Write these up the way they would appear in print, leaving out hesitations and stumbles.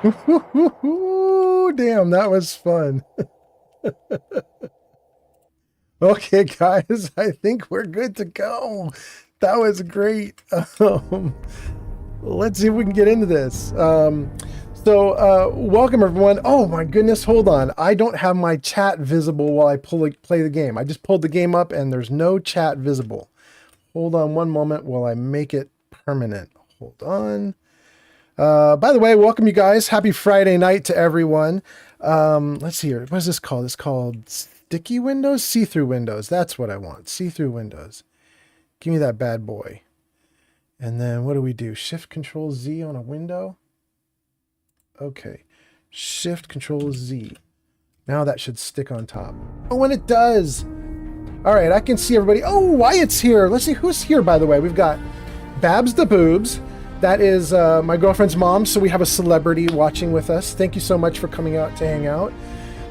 Damn, that was fun. Okay, guys, I think we're good to go. That was great. Let's see if we can get into this. Welcome everyone. Oh my goodness, hold on. I don't have my chat visible while I play the game. I just pulled the game up and there's no chat visible. Hold on one moment while I make it permanent. Hold on. By the way, welcome you guys. Happy Friday night to everyone. Let's see here. What is this called? It's called sticky windows, see-through windows. That's what I want. See-through windows. Give me that bad boy. And then what do we do? Shift Control Z on a window. Okay. Shift Control Z. Now that should stick on top. Oh, and it does. All right, I can see everybody. Oh, Wyatt's here. Let's see who's here, by the way. We've got Babs the Boobs. That is my girlfriend's mom, so we have a celebrity watching with us. Thank you so much for coming out to hang out.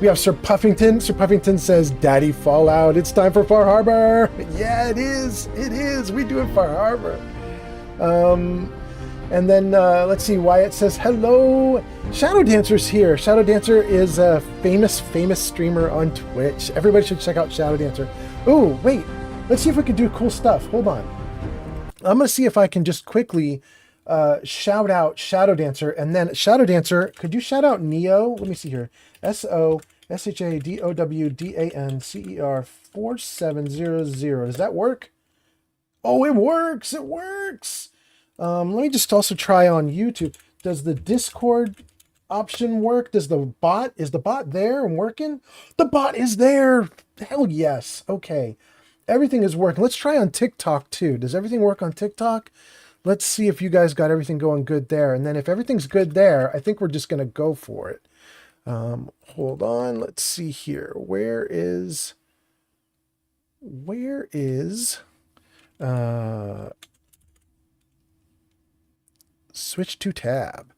We have Sir Puffington. Sir Puffington says, Daddy Fallout, it's time for Far Harbor. Yeah, it is. It is. We do it Far Harbor. And then let's see, Wyatt says, hello. Shadow Dancer's here. Shadow Dancer is a famous streamer on Twitch. Everybody should check out Shadow Dancer. Oh, wait. Let's see if we can do cool stuff. Hold on. I'm going to see if I can just quickly shout out Shadow Dancer. And then Shadow Dancer, could you shout out Neo? Let me see here. SOSHADOWDANCER 4700. Does that work? Oh, it works. It works. Let me just also try on YouTube. Does the Discord option work? Is the bot there and working? The bot is there. Hell yes. Okay. Everything is working. Let's try on TikTok too. Does everything work on TikTok? Let's see if you guys got everything going good there. And then if everything's good there, I think we're just going to go for it. Hold on. Let's see here. Where is switch to tab.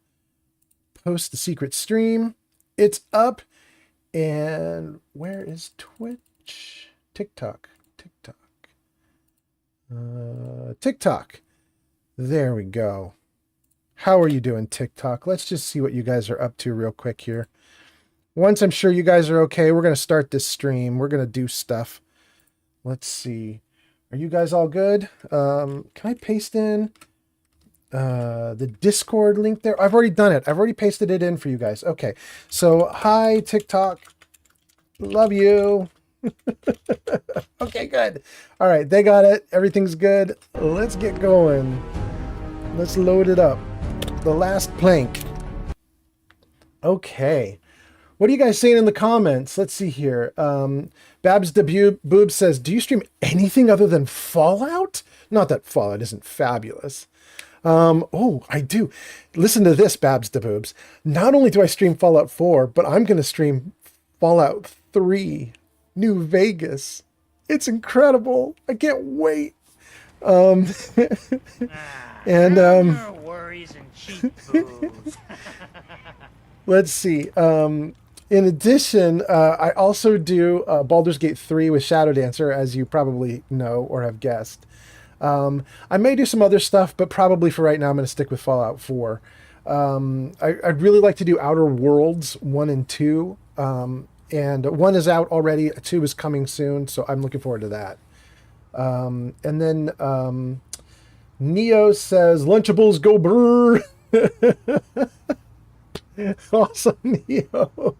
Post the secret stream. It's up. And where is Twitch? TikTok. TikTok. There we go. How are you doing, TikTok? Let's just see what you guys are up to real quick here. Once I'm sure you guys are okay, we're going to start this stream. We're going to do stuff. Let's see. Are you guys all good? Can I paste in the Discord link there? I've already done it. I've already pasted it in for you guys. Okay. So, hi, TikTok. Love you. Okay, good. All right, they got it. Everything's good. Let's get going. Let's load it up. The last plank. Okay. What are you guys saying in the comments? Let's see here. Babs the Boob says, do you stream anything other than Fallout? Not that Fallout isn't fabulous. Oh, I do. Listen to this, Babs the Boobs. Not only do I stream Fallout 4, but I'm going to stream Fallout 3, New Vegas. It's incredible. I can't wait. And worries and cheap fools. let's see. In addition, I also do Baldur's Gate 3 with Shadow Dancer, as you probably know or have guessed. I may do some other stuff, but probably for right now, I'm going to stick with Fallout 4. I'd really like to do Outer Worlds 1 and 2. And 1 is out already. 2 is coming soon, so I'm looking forward to that. And then Neo says, Lunchables go brrr. Awesome, Neo.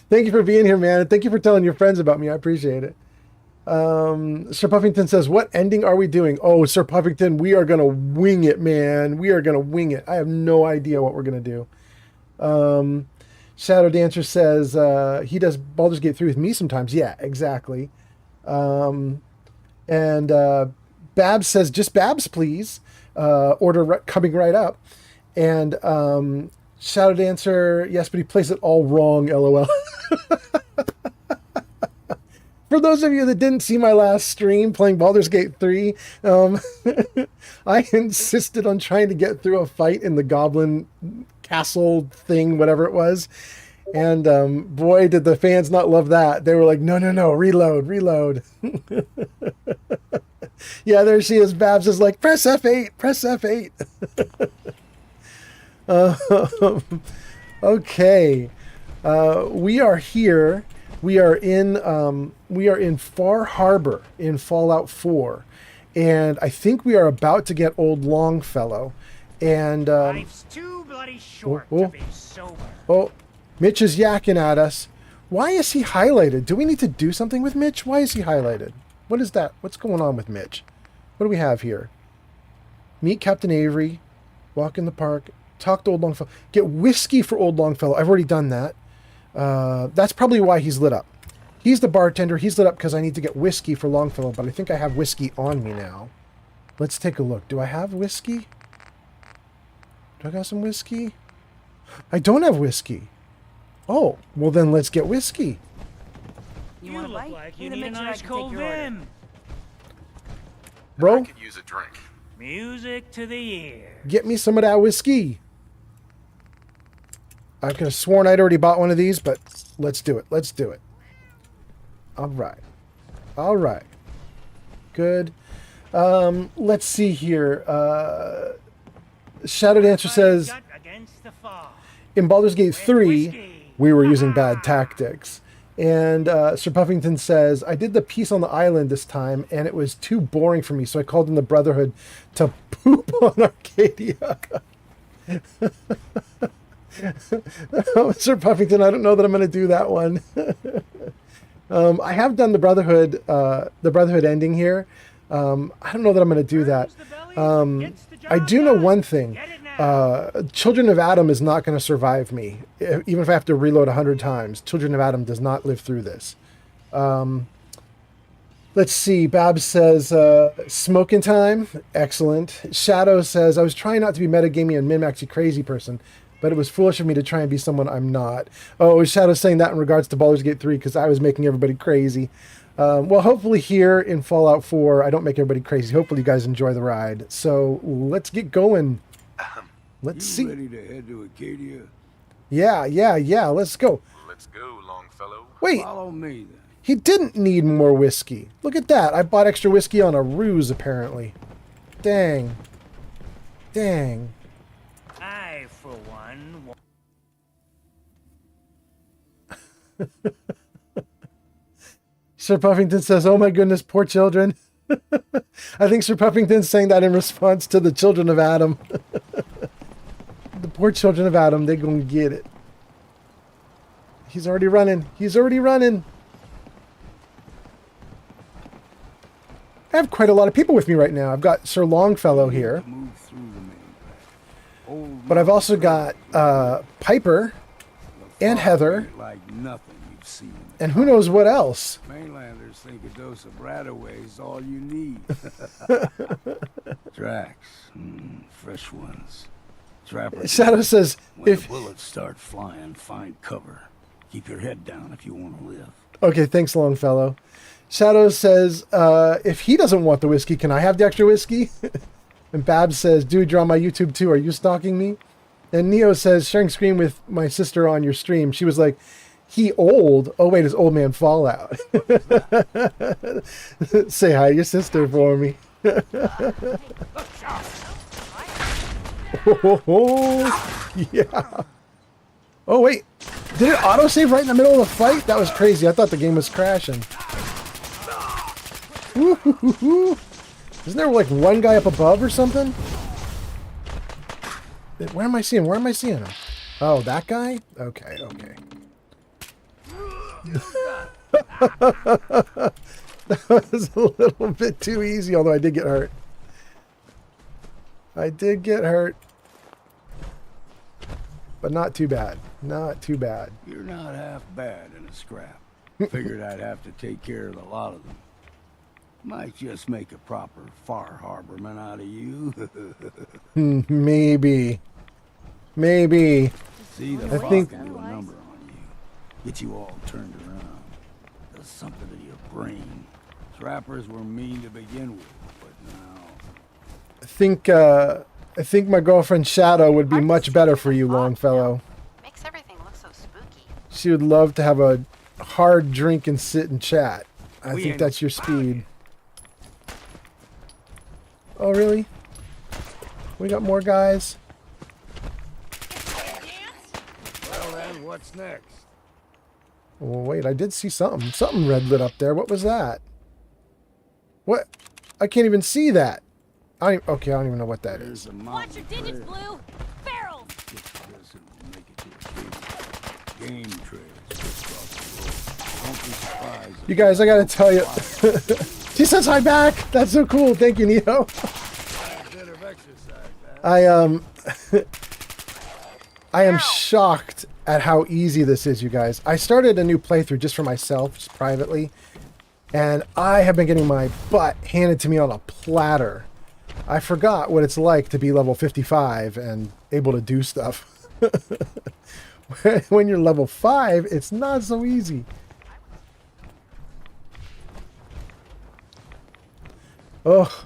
Thank you for being here, man. And thank you for telling your friends about me. I appreciate it. Sir Puffington says, what ending are we doing? Oh, Sir Puffington, we are going to wing it, man. We are going to wing it. I have no idea what we're going to do. Shadow Dancer says he does Baldur's Gate 3 with me sometimes. Yeah, exactly. And Babs says, just Babs, please. Order coming right up. And Shadow Dancer, yes, but he plays it all wrong, LOL. For those of you that didn't see my last stream playing Baldur's Gate 3, I insisted on trying to get through a fight in the goblin castle thing, whatever it was. And boy, did the fans not love that. They were like, no, reload. Yeah, there she is. Babs is like, press F8. Okay. We are here. We are in Far Harbor in Fallout 4. And I think we are about to get old Longfellow. And Life's too bloody short oh. to be sober. oh, Mitch is yakking at us. Why is he highlighted? Do we need to do something with Mitch? Why is he highlighted? What is that? What's going on with Mitch? What do we have here? Meet Captain Avery. Walk in the park. Talk to old Longfellow. Get whiskey for old Longfellow. I've already done that. That's probably why he's lit up. He's the bartender. He's lit up because I need to get whiskey for Longfellow, but I think I have whiskey on me now. Let's take a look. Do I have whiskey? Do I got some whiskey? I don't have whiskey. Oh, well then let's get whiskey. You look like you need an ice cold vim. Bro, I could use a drink. Music to the ear. get me some of that whiskey. I could have sworn I'd already bought one of these, but let's do it. Let's do it. All right. All right. Good. Let's see here. Shadow Dancer says, in Baldur's Gate 3, we were using bad tactics. And Sir Puffington says, I did the piece on the island this time, and it was too boring for me, so I called in the Brotherhood to poop on Arcadia. Oh, Sir Puffington, I don't know that I'm going to do that one. I have done the Brotherhood ending here. I don't know that I'm going to do that. I do know one thing. Children of Adam is not going to survive me. Even if I have to reload 100 times, Children of Adam does not live through this. Let's see. Babs says, smoking time. Excellent. Shadow says, I was trying not to be metagaming and min-maxy crazy person, but it was foolish of me to try and be someone I'm not. Oh, Shadow saying that in regards to Baldur's Gate 3 because I was making everybody crazy. Well, hopefully here in Fallout 4, I don't make everybody crazy. Hopefully you guys enjoy the ride. So let's get going. Let's see. Ready to head to Acadia? Yeah. Let's go. Let's go, Longfellow. Wait, Follow me then. he didn't need more whiskey. Look at that. I bought extra whiskey on a ruse, apparently. Dang. I, for one... Sir Puffington says, oh my goodness, poor children. I think Sir Puffington's saying that in response to the children of Adam. The poor children of Adam, they're going to get it. He's already running. I have quite a lot of people with me right now. I've got Sir Longfellow here. Move through the main path. Old But I've also got Piper and Heather. Like nothing you've seen. And who knows what else. Mainlanders think a dose of Radaway is all you need. Tracks. Fresh ones. Trappers. Shadow says, When if... the bullets start flying, find cover. Keep your head down if you want to live. Okay, thanks, Longfellow. Shadow says, if he doesn't want the whiskey, can I have the extra whiskey? And Babs says, dude, you're on my YouTube too. Are you stalking me? And Neo says, sharing screen with my sister on your stream. She was like, he old. Oh, wait, it's Old Man Fallout. Say hi to your sister for me. Oh, yeah. Oh, wait. Did it autosave right in the middle of the fight? That was crazy. I thought the game was crashing. Isn't there like one guy up above or something? Where am I seeing him? Oh, that guy? Okay. That was a little bit too easy, although I did get hurt. But not too bad. You're not half bad in a scrap. Figured I'd have to take care of a lot of them. Might just make a proper Far Harborman out of you. Maybe. See, the I fog think- can do a number on you. Get you all turned around. Does something to your brain. Trappers were mean to begin with, but now... I think my girlfriend Shadow would be much better for you, Longfellow. Makes everything look so spooky. She would love to have a hard drink and sit and chat. I think that's your speed. Oh, really? We got more guys? What's next? Well, wait, I did see something. Something red lit up there. What was that? What? I can't even see that. Okay, I don't even know what that is. Watch your digits, Blue. Barrels. Game trails just across the road. Don't be surprised if You guys, I gotta tell you. She says hi back. That's so cool. Thank you, Neo. a bit of exercise, man. I am shocked at how easy this is, you guys. I started a new playthrough just for myself, just privately, and I have been getting my butt handed to me on a platter. I forgot what it's like to be level 55 and able to do stuff. When you're level 5, it's not so easy. Oh,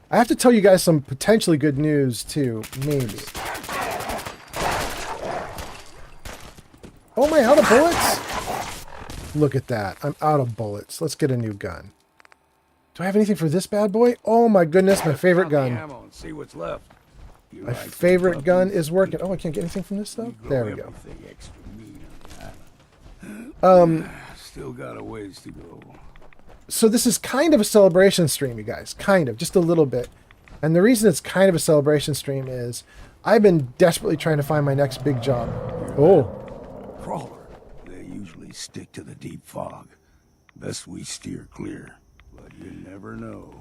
I have to tell you guys some potentially good news too, maybe. Oh, am I out of bullets? Look at that. I'm out of bullets. Let's get a new gun. Do I have anything for this bad boy? Oh my goodness, my favorite gun. Ammo and see what's left. You My like favorite some gun puppies? is working. Oh, I can't get anything from this stuff? You grow There we go. everything extra meat on the island. Still got a ways to go. So this is kind of a celebration stream, you guys. Kind of, just a little bit. And the reason it's kind of a celebration stream is I've been desperately trying to find my next big job. Oh, Crawler. They usually stick to the deep fog. Best we steer clear. But you never know.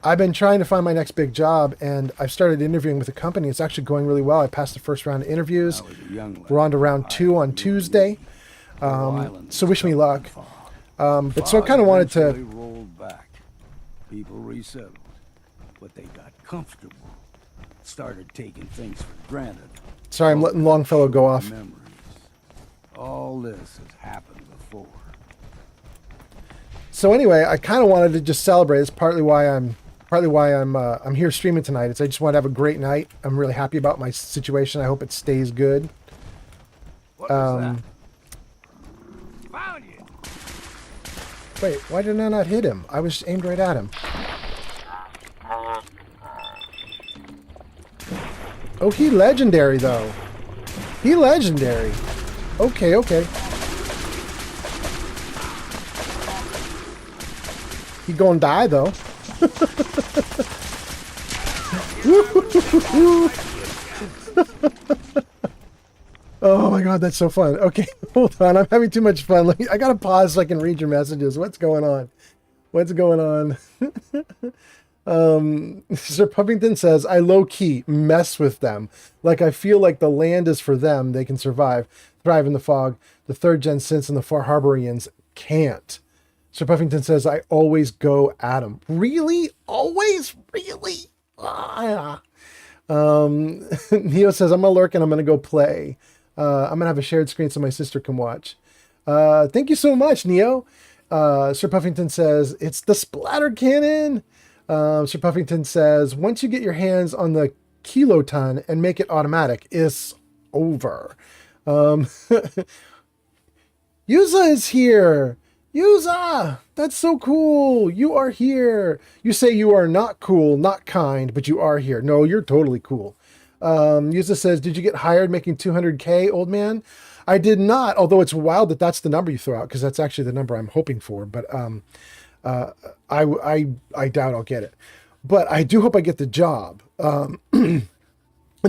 I've been trying to find my next big job, and I've started interviewing with a company. It's actually going really well. I passed the first round of interviews. I was a young lad. We're on to round 2 on Tuesday. So wish me luck. But so I kind of wanted to... Eventually rolled back. People resettled, but they got comfortable. Started taking things for granted. Sorry, I'm letting Longfellow go off. Memories. All this has happened before. So anyway, I kind of wanted to just celebrate. It's partly why I'm here streaming tonight. It's I just want to have a great night. I'm really happy about my situation. I hope it stays good. What was that? Found you. Wait, why did I not hit him? I was aimed right at him. Oh, he legendary though. He legendary. Okay, okay. He gonna die though. Oh my god, that's so fun. Okay, hold on. I'm having too much fun. I gotta pause so I can read your messages. What's going on? What's going on? Sir Puffington says, I low-key mess with them. Like I feel like the land is for them. They can survive, thrive in the fog. The third-gen synths and the Far Harborians can't. Sir Puffington says, I always go at them. Really? Always? Really? Ah. Neo says, I'm gonna lurk and I'm gonna go play. I'm gonna have a shared screen so my sister can watch. Thank you so much, Neo. Sir Puffington says, it's the splatter cannon. Sir Puffington says, once you get your hands on the kiloton and make it automatic, it's over. Yuza is here. Yuza! That's so cool. You are here. You say you are not cool, not kind, but you are here. No, you're totally cool. Yuza says, did you get hired making 200K, old man? I did not, although it's wild that that's the number you throw out, because that's actually the number I'm hoping for. But I doubt I'll get it. But I do hope I get the job. And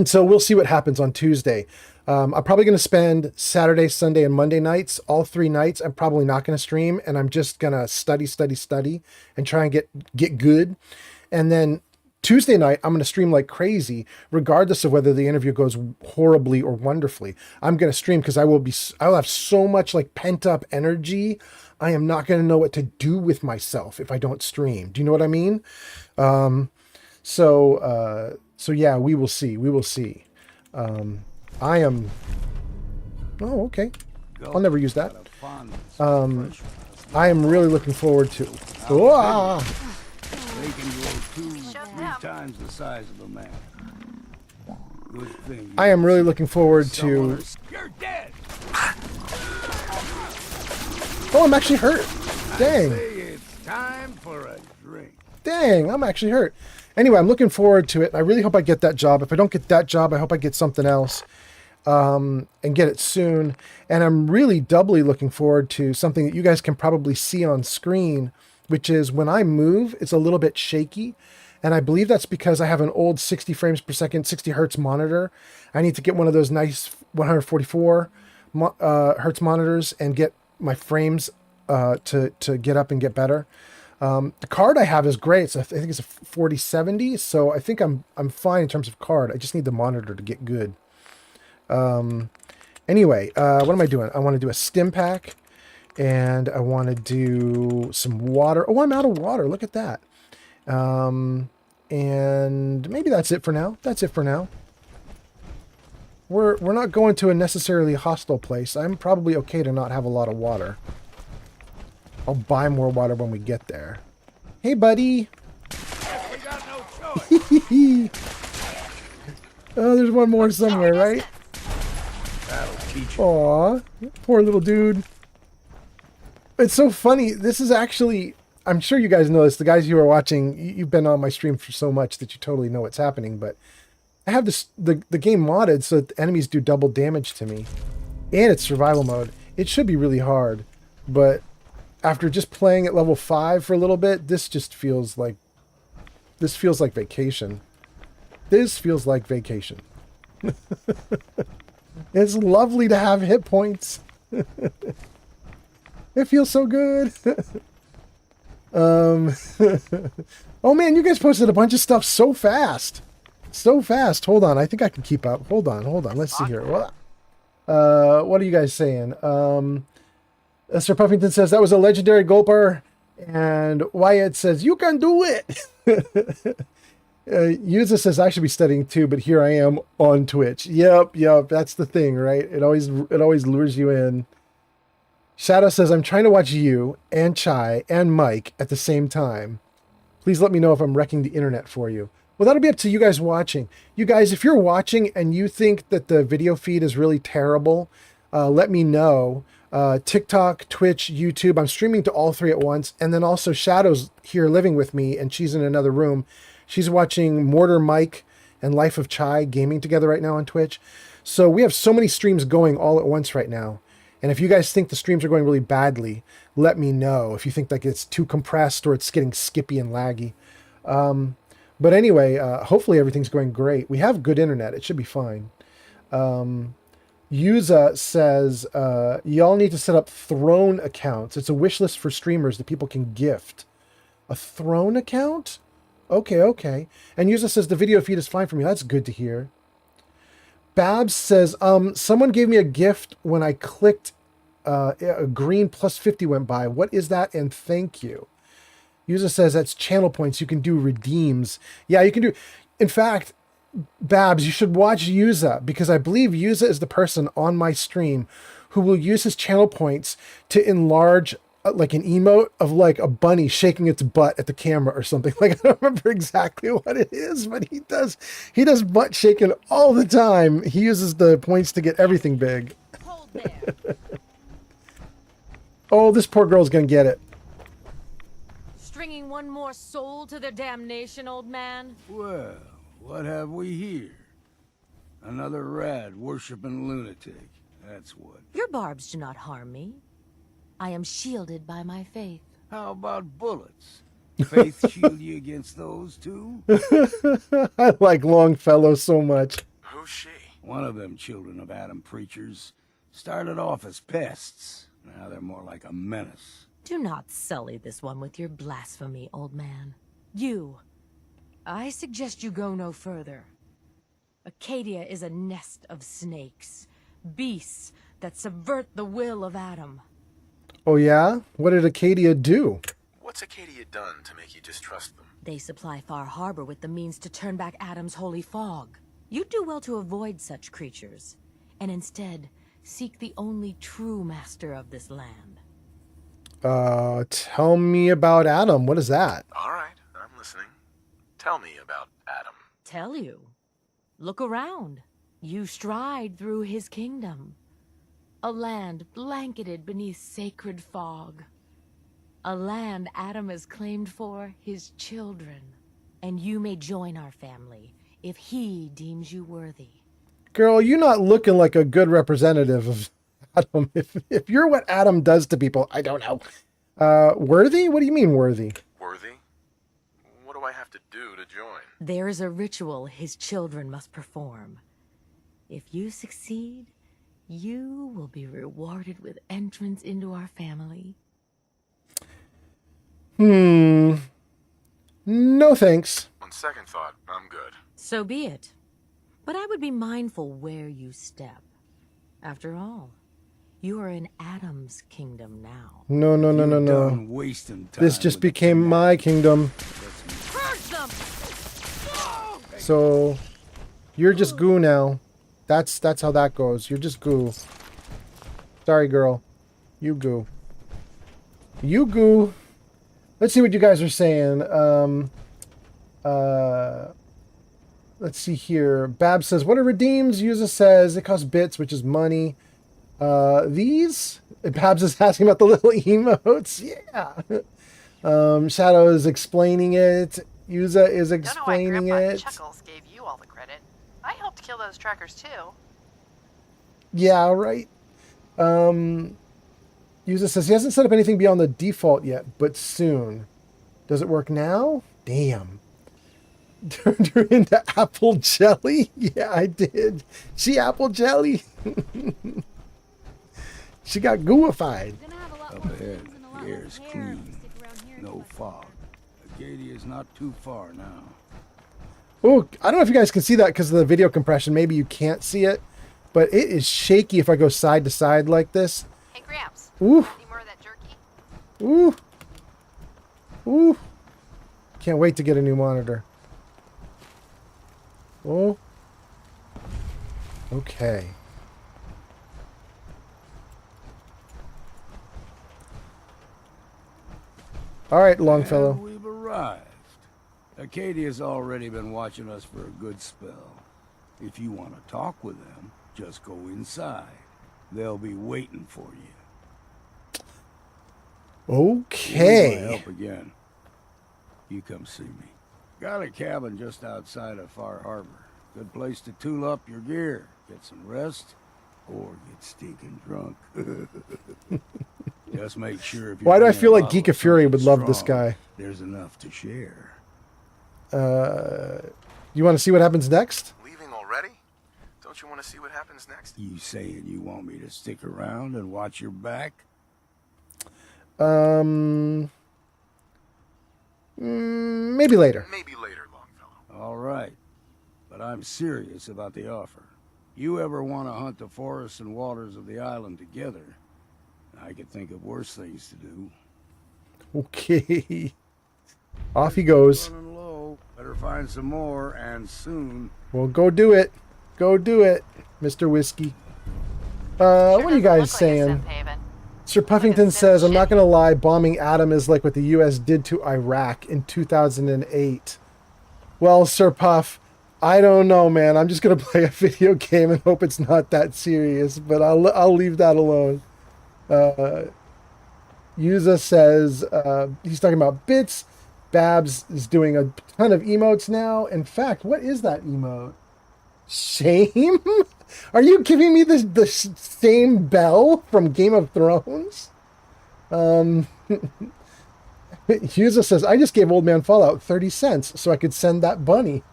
so we'll see what happens on Tuesday. I'm probably going to spend Saturday, Sunday, and Monday nights, all 3 nights. I'm probably not going to stream, and I'm just going to study, and try and get good. And then Tuesday night, I'm going to stream like crazy, regardless of whether the interview goes horribly or wonderfully. I'm going to stream because I'll have so much like pent up energy. I am not going to know what to do with myself if I don't stream. Do you know what I mean? So yeah, we will see. We will see. I am. Oh, okay. I'll never use that. I am really looking forward to. Whoa! They can grow 2-3 times the size of a man. Good thing. I am really looking forward to. You're dead. Oh, I'm actually hurt. Dang. It's time for a drink. Dang, I'm actually hurt. Anyway, I'm looking forward to it. I really hope I get that job. If I don't get that job, I hope I get something else. and get it soon. And I'm really doubly looking forward to something that you guys can probably see on screen, which is when I move, it's a little bit shaky. And I believe that's because I have an old 60 frames per second, 60 hertz monitor. I need to get one of those nice 144 hertz monitors and get my frames to get up and get better. The card I have is great. So I think it's a 4070. So I think I'm fine in terms of card. I just need the monitor to get good. Anyway, what am I doing? I want to do a stim pack, and I want to do some water. Oh, I'm out of water. Look at that. And maybe that's it for now. That's it for now. We're not going to a necessarily hostile place. I'm probably okay to not have a lot of water. I'll buy more water when we get there. Hey, buddy. We got no choice. Oh, there's one more somewhere, right? That'll teach you. Aw, poor little dude. It's so funny. This is actually, I'm sure you guys know this. The guys you are watching, you've been on my stream for so much that you totally know what's happening. But I have this the game modded so that the enemies do double damage to me. And it's survival mode. It should be really hard. But after just playing at level 5 for a little bit, this feels like vacation. This feels like vacation. It's lovely to have hit points. It feels so good. Oh man, you guys posted a bunch of stuff so fast. So fast. Hold on, I think I can keep up. Hold on. Let's see here. What are you guys saying? Sir Puffington says that was a legendary gulper, and Wyatt says you can do it. Yuza says I should be studying too, but here I am on Twitch. Yep, that's the thing, right? It always lures you in. Shadow says I'm trying to watch you and Chai and Mike at the same time. Please let me know if I'm wrecking the internet for you. Well, that'll be up to you guys watching. You guys, if you're watching and you think that the video feed is really terrible, let me know. TikTok, Twitch, YouTube. I'm streaming to all three at once. And then also Shadow's here living with me, and she's in another room. She's watching Mortar Mike and Life of Chai gaming together right now on Twitch. So we have so many streams going all at once right now. And if you guys think the streams are going really badly, let me know. If you think like it's too compressed or it's getting skippy and laggy. But anyway, hopefully everything's going great. We have good internet. It should be fine. Yuza says, y'all need to set up Throne accounts. It's a wish list for streamers that people can gift. A Throne account? Okay. And Yuza says the video feed is fine for me. That's good to hear. Babs says, someone gave me a gift when I clicked a green plus 50 went by. What is that? And thank you. Yuza says that's channel points. You can do redeems. Yeah, you can do. In fact, Babs, you should watch Yuza, because I believe Yuza is the person on my stream who will use his channel points to enlarge like an emote of like a bunny shaking its butt at the camera or something. Like, I don't remember exactly what it is, but he does butt shaking all the time. He uses the points to get everything big. Hold there. Oh, this poor girl's gonna get it. Stringing one more soul to their damnation, old man. Well, what have we here? Another rad worshipping lunatic. That's what. Your barbs do not harm me. I am shielded by my faith. How about bullets? Faith shield you against those too? I like Longfellow so much. Who's she? One of them children of Adam preachers started off as pests. Now they're more like a menace. Do not sully this one with your blasphemy, old man. You. I suggest you go no further. Acadia is a nest of snakes. Beasts that subvert the will of Adam. Oh yeah? What did Acadia do? What's Acadia done to make you distrust them? They supply Far Harbor with the means to turn back Adam's holy fog. You'd do well to avoid such creatures, and instead seek the only true master of this land. Tell me about Adam. What is that? All right, I'm listening. Tell me about Adam. Tell you. Look around. You stride through his kingdom. A land blanketed beneath sacred fog. A land Adam has claimed for his children. And you may join our family if he deems you worthy. Girl, you're not looking like a good representative of Adam. If you're what Adam does to people, I don't know. Worthy? What do you mean worthy? Worthy? What do I have to do to join? There is a ritual his children must perform. If you succeed, you will be rewarded with entrance into our family. No thanks. On second thought, I'm good. So be it. But I would be mindful where you step. After all, you are in Adam's kingdom now. No. Done wasting time This just with became my kingdom. So you're just goo now. That's how that goes. You're just goo. Sorry, girl. You goo. You goo. Let's see what you guys are saying. Let's see here. Bab says, what are redeems? User says it costs bits, which is money. These? Babs is asking about the little emotes. Yeah. Shadow is explaining it. Yuza is explaining Don't know why Grandpa it. Chuckles gave you all the credit. I helped kill those trackers too. Yeah, right. User says he hasn't set up anything beyond the default yet, but soon. Does it work now? Damn. Turned her into apple jelly? Yeah, I did. She apple jelly? She got gooified. Up ahead, the air's clean. No fog. Acadia's not too far now. Oh, I don't know if you guys can see that because of the video compression. Maybe you can't see it, but it is shaky if I go side to side like this. Hey, Gramps. Ooh, Any more of that jerky? ooh, ooh. Can't wait to get a new monitor. Oh. Okay. All right, Longfellow. And we've arrived. Acadia's already been watching us for a good spell. If you want to talk with them, just go inside. They'll be waiting for you. Okay. Need my help again. You come see me. Got a cabin just outside of Far Harbor. Good place to tool up your gear, get some rest, or get stinking drunk. Just make sure if you're Why do I bringing feel a like Geek bottle of Fury would something love this strong, guy? There's enough to share. You want to see what happens next? Leaving already? Don't you want to see what happens next? You saying you want me to stick around and watch your back? Maybe later. Maybe later, Longfellow. All right. But I'm serious about the offer. You ever want to hunt the forests and waters of the island together, I could think of worse things to do. Okay. Off he goes. Running low. Better find some more, and soon. Well, go do it. Go do it, Mr. Whiskey. What are you guys saying? Sir Puffington says, I'm not going to lie, bombing Adam is like what the U.S. did to Iraq in 2008. Well, Sir Puff, I don't know, man. I'm just going to play a video game and hope it's not that serious, but I'll leave that alone. Yuza says, he's talking about bits. Babs is doing a ton of emotes now. In fact, what is that emote? Shame? Are you giving me the same bell from Game of Thrones? Yuza says, I just gave Old Man Fallout 30 cents so I could send that bunny.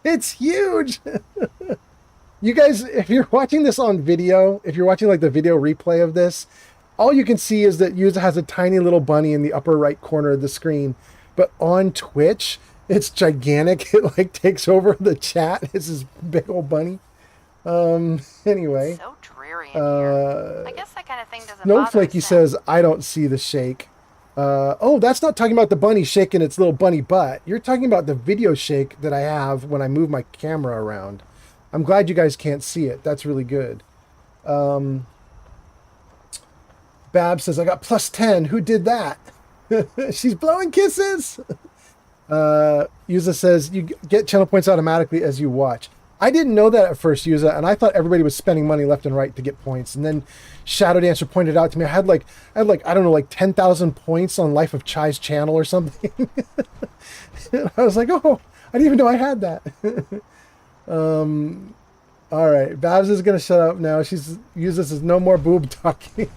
It's huge. You guys, if you're watching this on video, if you're watching like the video replay of this, all you can see is that Yuza has a tiny little bunny in the upper right corner of the screen. But on Twitch, it's gigantic. It like takes over the chat. It's this big old bunny. Anyway. So dreary in here. I guess that kind of thing doesn't Snowflakey bother us says, I don't see the shake. Oh, that's not talking about the bunny shaking its little bunny butt. You're talking about the video shake that I have when I move my camera around. I'm glad you guys can't see it. That's really good. Bab says, I got plus 10. Who did that? She's blowing kisses. Yuza says, you get channel points automatically as you watch. I didn't know that at first, Yuza, and I thought everybody was spending money left and right to get points. And then Shadow Dancer pointed out to me, I had like I don't know, like 10,000 points on Life of Chai's channel or something. I was like, oh, I didn't even know I had that. All right. Babs is going to shut up now. She's used this as no more boob talking.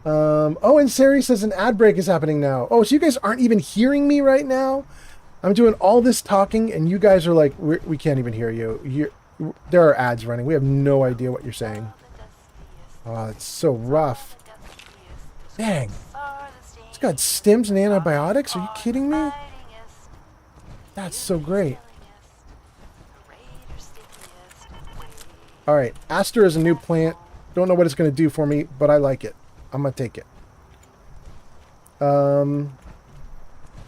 Oh, and Sari says an ad break is happening now. Oh, so you guys aren't even hearing me right now? I'm doing all this talking, and you guys are like, we can't even hear you. There are ads running. We have no idea what you're saying. Oh, it's so rough. Dang. It's got stims and antibiotics? Are you kidding me? That's so great. All right. Aster is a new plant. Don't know what it's going to do for me, but I like it. I'm going to take it.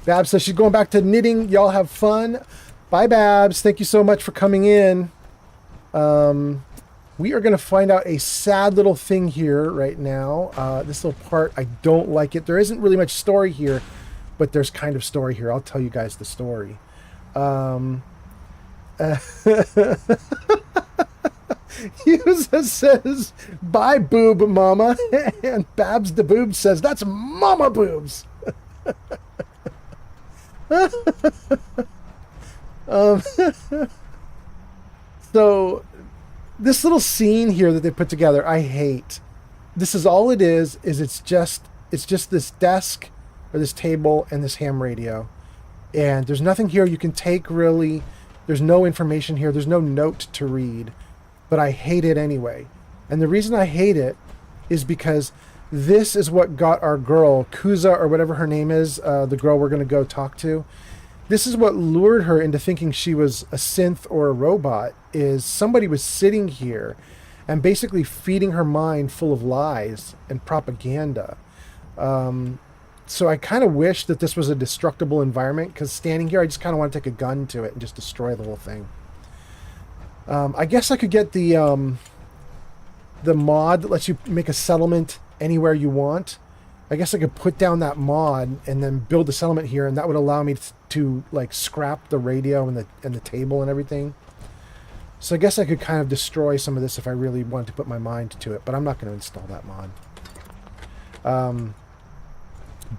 Babs says she's going back to knitting. Y'all have fun. Bye, Babs. Thank you so much for coming in. We are going to find out a sad little thing here right now. This little part, I don't like it. There isn't really much story here, but there's kind of story here. I'll tell you guys the story. Yusa says, bye, boob mama. And Babs the boob says, that's mama boobs. So this little scene here that they put together, I hate. This is all it is it's just this desk or this table and this ham radio. And there's nothing here you can take really. There's no information here. There's no note to read. But I hate it anyway. And the reason I hate it is because this is what got our girl, Kuza or whatever her name is, the girl we're going to go talk to. This is what lured her into thinking she was a synth or a robot, is somebody was sitting here and basically feeding her mind full of lies and propaganda. So I kind of wish that this was a destructible environment, because standing here, I just kind of want to take a gun to it and just destroy the whole thing. I guess I could get the mod that lets you make a settlement anywhere you want. I guess I could put down that mod and then build a settlement here, and that would allow me to like scrap the radio and the table and everything. So I guess I could kind of destroy some of this if I really wanted to put my mind to it, but I'm not going to install that mod.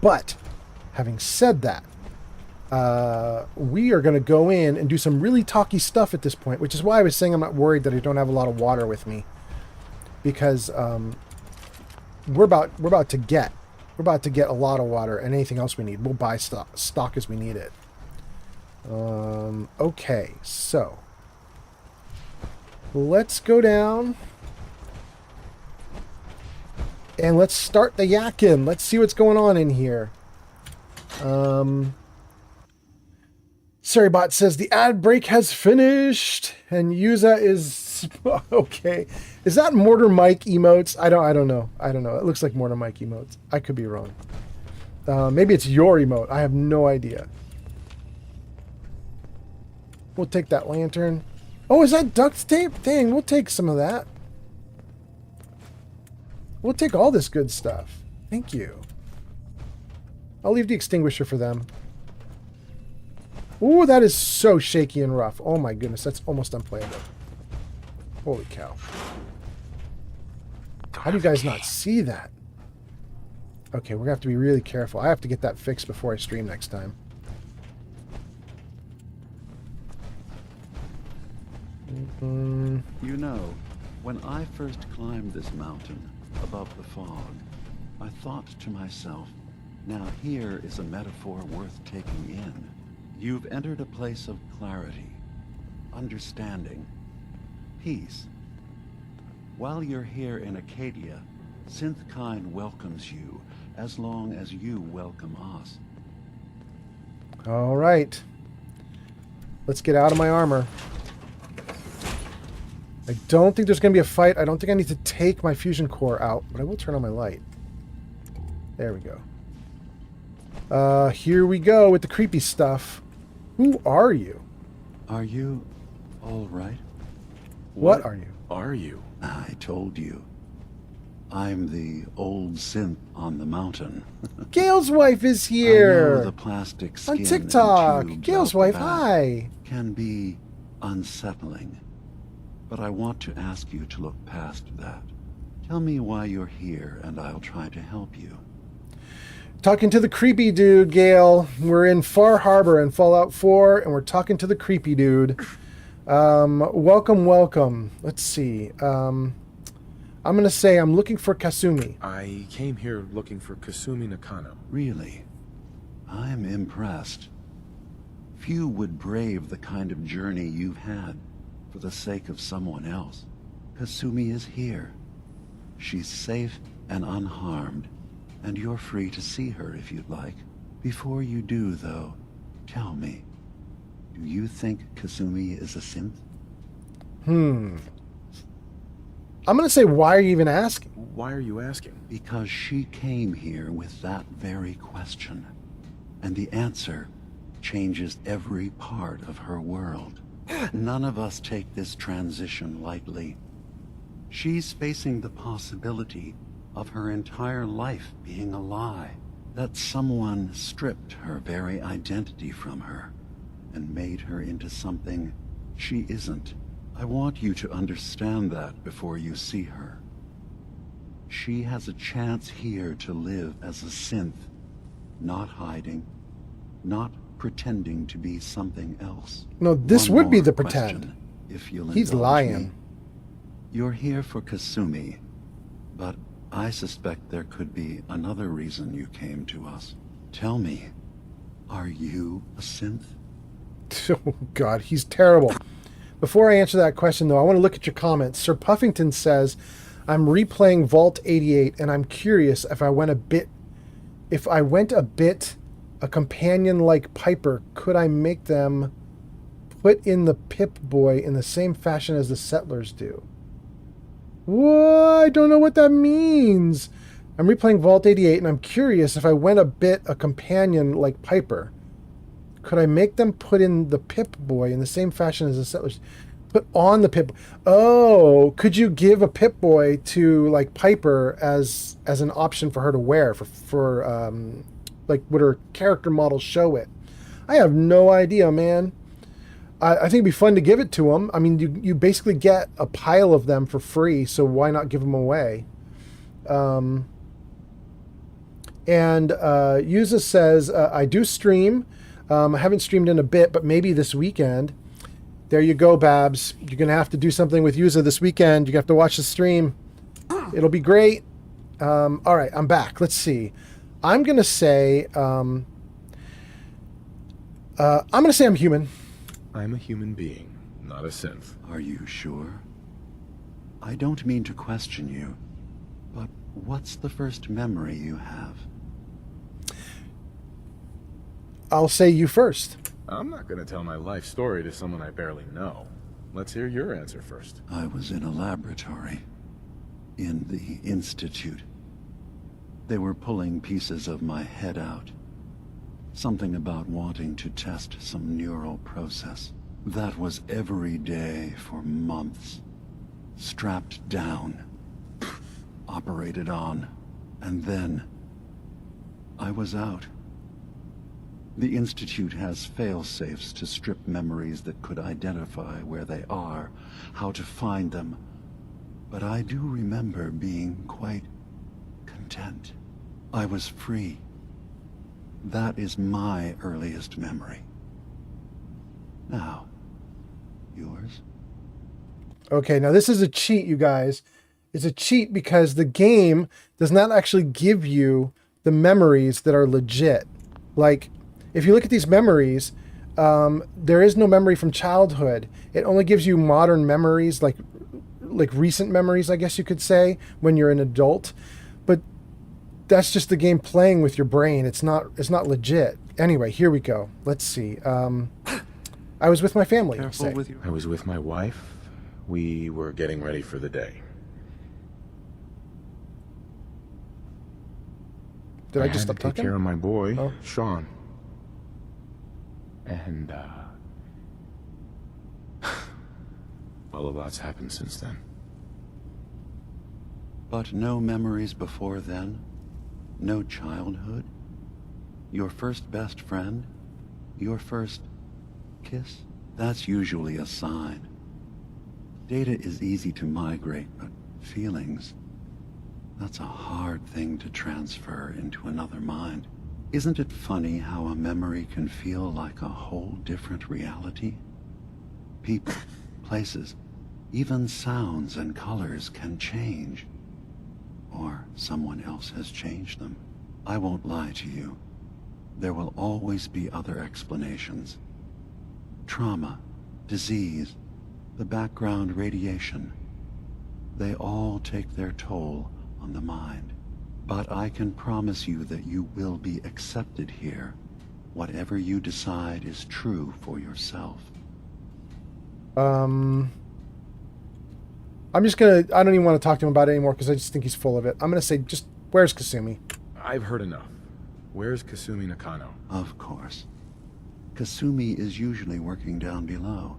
But having said that, we are going to go in and do some really talky stuff at this point, which is why I was saying I'm not worried that I don't have a lot of water with me, because we're about to get a lot of water, and anything else we need, we'll buy stock as we need it. Okay, so let's go down and let's start the yakking. Let's see what's going on in here. Saribot says the ad break has finished, and Yuza is okay. Is that Mortar Mike emotes? I don't know. It looks like Mortar Mike emotes. I could be wrong. Maybe it's your emote. I have no idea. We'll take that lantern. Oh, is that duct tape? Dang, we'll take some of that. We'll take all this good stuff. Thank you. I'll leave the extinguisher for them. Ooh, that is so shaky and rough. Oh my goodness, that's almost unplayable. Holy cow. How do you guys not see that? Okay, we're going to have to be really careful. I have to get that fixed before I stream next time. You know, when I first climbed this mountain above the fog, I thought to myself, now here is a metaphor worth taking in. You've entered a place of clarity, understanding, peace. While you're here in Acadia, Synthkind welcomes you as long as you welcome us. All right. Let's get out of my armor. I don't think there's going to be a fight. I don't think I need to take my fusion core out, but I will turn on my light. There we go. Here we go with the creepy stuff. Who are you? Are you all right? What are you? Are you? I told you. I'm the old synth on the mountain. Gail's wife is I know here. the plastic skin On TikTok. and tubes Gail's out the wife, back hi. can be unsettling. But I want to ask you to look past that. Tell me why you're here, and I'll try to help you. Talking to the creepy dude, Gail. We're in Far Harbor in Fallout 4, and we're talking to the creepy dude. Welcome. Let's see. I'm going to say I'm looking for Kasumi. I came here looking for Kasumi Nakano. Really? I'm impressed. Few would brave the kind of journey you've had for the sake of someone else. Kasumi is here. She's safe and unharmed, and you're free to see her if you'd like. Before you do, though, tell me, do you think Kasumi is a synth? I'm going to say, why are you even asking? Why are you asking? Because she came here with that very question, and the answer changes every part of her world. None of us take this transition lightly. She's facing the possibility of her entire life being a lie, that someone stripped her very identity from her and made her into something she isn't. I want you to understand that before you see her. She has a chance here to live as a synth, not hiding, not pretending to be something else. No, this One would be more the question, pretend. if you'll He's indulge lying. me. You're here for Kasumi, but I suspect there could be another reason you came to us. Tell me, are you a synth? Oh, God, he's terrible. Before I answer that question, though, I want to look at your comments. Sir Puffington says, I'm replaying Vault 88, and I'm curious if I went a bit a companion like Piper, could I make them put in the Pip-Boy in the same fashion as the settlers do? What? I don't know what that means. I'm replaying Vault 88, and I'm curious if I went a companion like Piper, could I make them put in the Pip-Boy in the same fashion as the settlers? Put on the Pip. Oh, could you give a Pip-Boy to like Piper as an option for her to wear for like would her character model show it? I have no idea, man. I think it'd be fun to give it to them. I mean, you basically get a pile of them for free, so why not give them away? And Yuza says, I do stream. I haven't streamed in a bit, but maybe this weekend. There you go, Babs. You're going to have to do something with Yuza this weekend. You have to watch the stream. It'll be great. All right, I'm back. Let's see. I'm going to say I'm human. I'm a human being, not a synth. Are you sure? I don't mean to question you, but what's the first memory you have? I'll say you first. I'm not going to tell my life story to someone I barely know. Let's hear your answer first. I was in a laboratory. In the Institute. They were pulling pieces of my head out. Something about wanting to test some neural process. That was every day for months. Strapped down. Operated on. And then I was out. The Institute has fail-safes to strip memories that could identify where they are, how to find them. But I do remember being quite content. I was free. That is my earliest memory. Now, yours? Okay, now this is a cheat, you guys. It's a cheat because the game does not actually give you the memories that are legit. Like, if you look at these memories, there is no memory from childhood. It only gives you modern memories, like recent memories, I guess you could say, when you're an adult. But that's just the game playing with your brain. It's not legit. Anyway, here we go. Let's see. I was with my family. Careful with your... I was with my wife. We were getting ready for the day. Did I just had stop to take care talking? of my boy, Oh. Sean. And, well, a lot's happened since then. But no memories before then? No childhood? Your first best friend? Your first kiss? That's usually a sign. Data is easy to migrate, but feelings... that's a hard thing to transfer into another mind. Isn't it funny how a memory can feel like a whole different reality? People, places, even sounds and colors can change. Or someone else has changed them. I won't lie to you. There will always be other explanations. Trauma, disease, the background radiation. They all take their toll on the mind. But I can promise you that you will be accepted here. Whatever you decide is true for yourself. I'm just gonna... I don't even want to talk to him about it anymore because I just think he's full of it. I'm gonna say, just, where's Kasumi? I've heard enough. Where's Kasumi Nakano? Of course. Kasumi is usually working down below.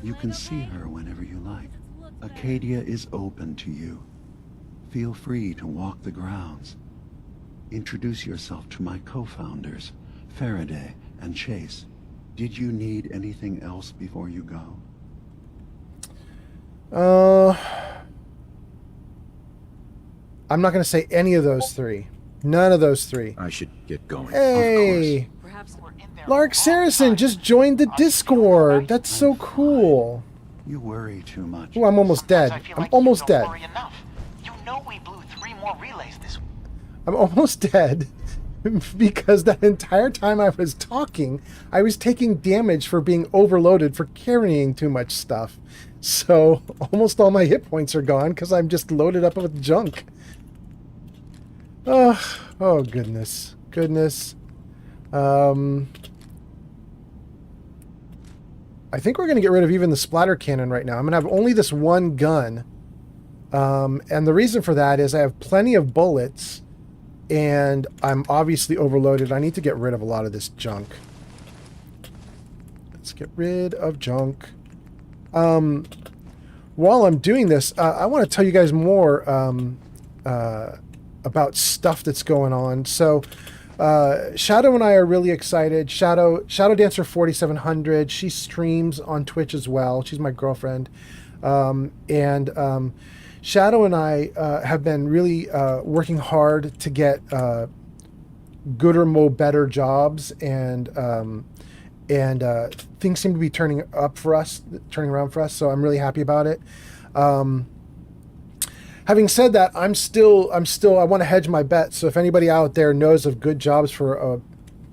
You can see her whenever you like. Acadia is open to you. Feel free to walk the grounds. Introduce yourself to my co-founders, Faraday and Chase. Did you need anything else before you go? I'm not going to say any of those three. None of those three. I should get going. Hey! Perhaps we're in there. Lark Saracen just joined the Discord. That's so cool. You worry too much. Oh, I'm almost dead. I'm almost dead. You know we blew 3 more relays this week. I'm almost dead because that entire time I was talking, I was taking damage for being overloaded for carrying too much stuff. So almost all my hit points are gone because I'm just loaded up with junk. Oh goodness. Goodness. I think we're going to get rid of even the splatter cannon right now. I'm going to have only this one gun. And the reason for that is I have plenty of bullets and I'm obviously overloaded. I need to get rid of a lot of this junk. Let's get rid of junk. While I'm doing this, I want to tell you guys more about stuff that's going on. So Shadow and I are really excited. Shadow Dancer 4700. She streams on Twitch as well. She's my girlfriend. Shadow and I have been really working hard to get gooder, more better jobs, and things seem to be turning around for us. So I'm really happy about it. Having said that, I want to hedge my bet. So if anybody out there knows of good jobs for a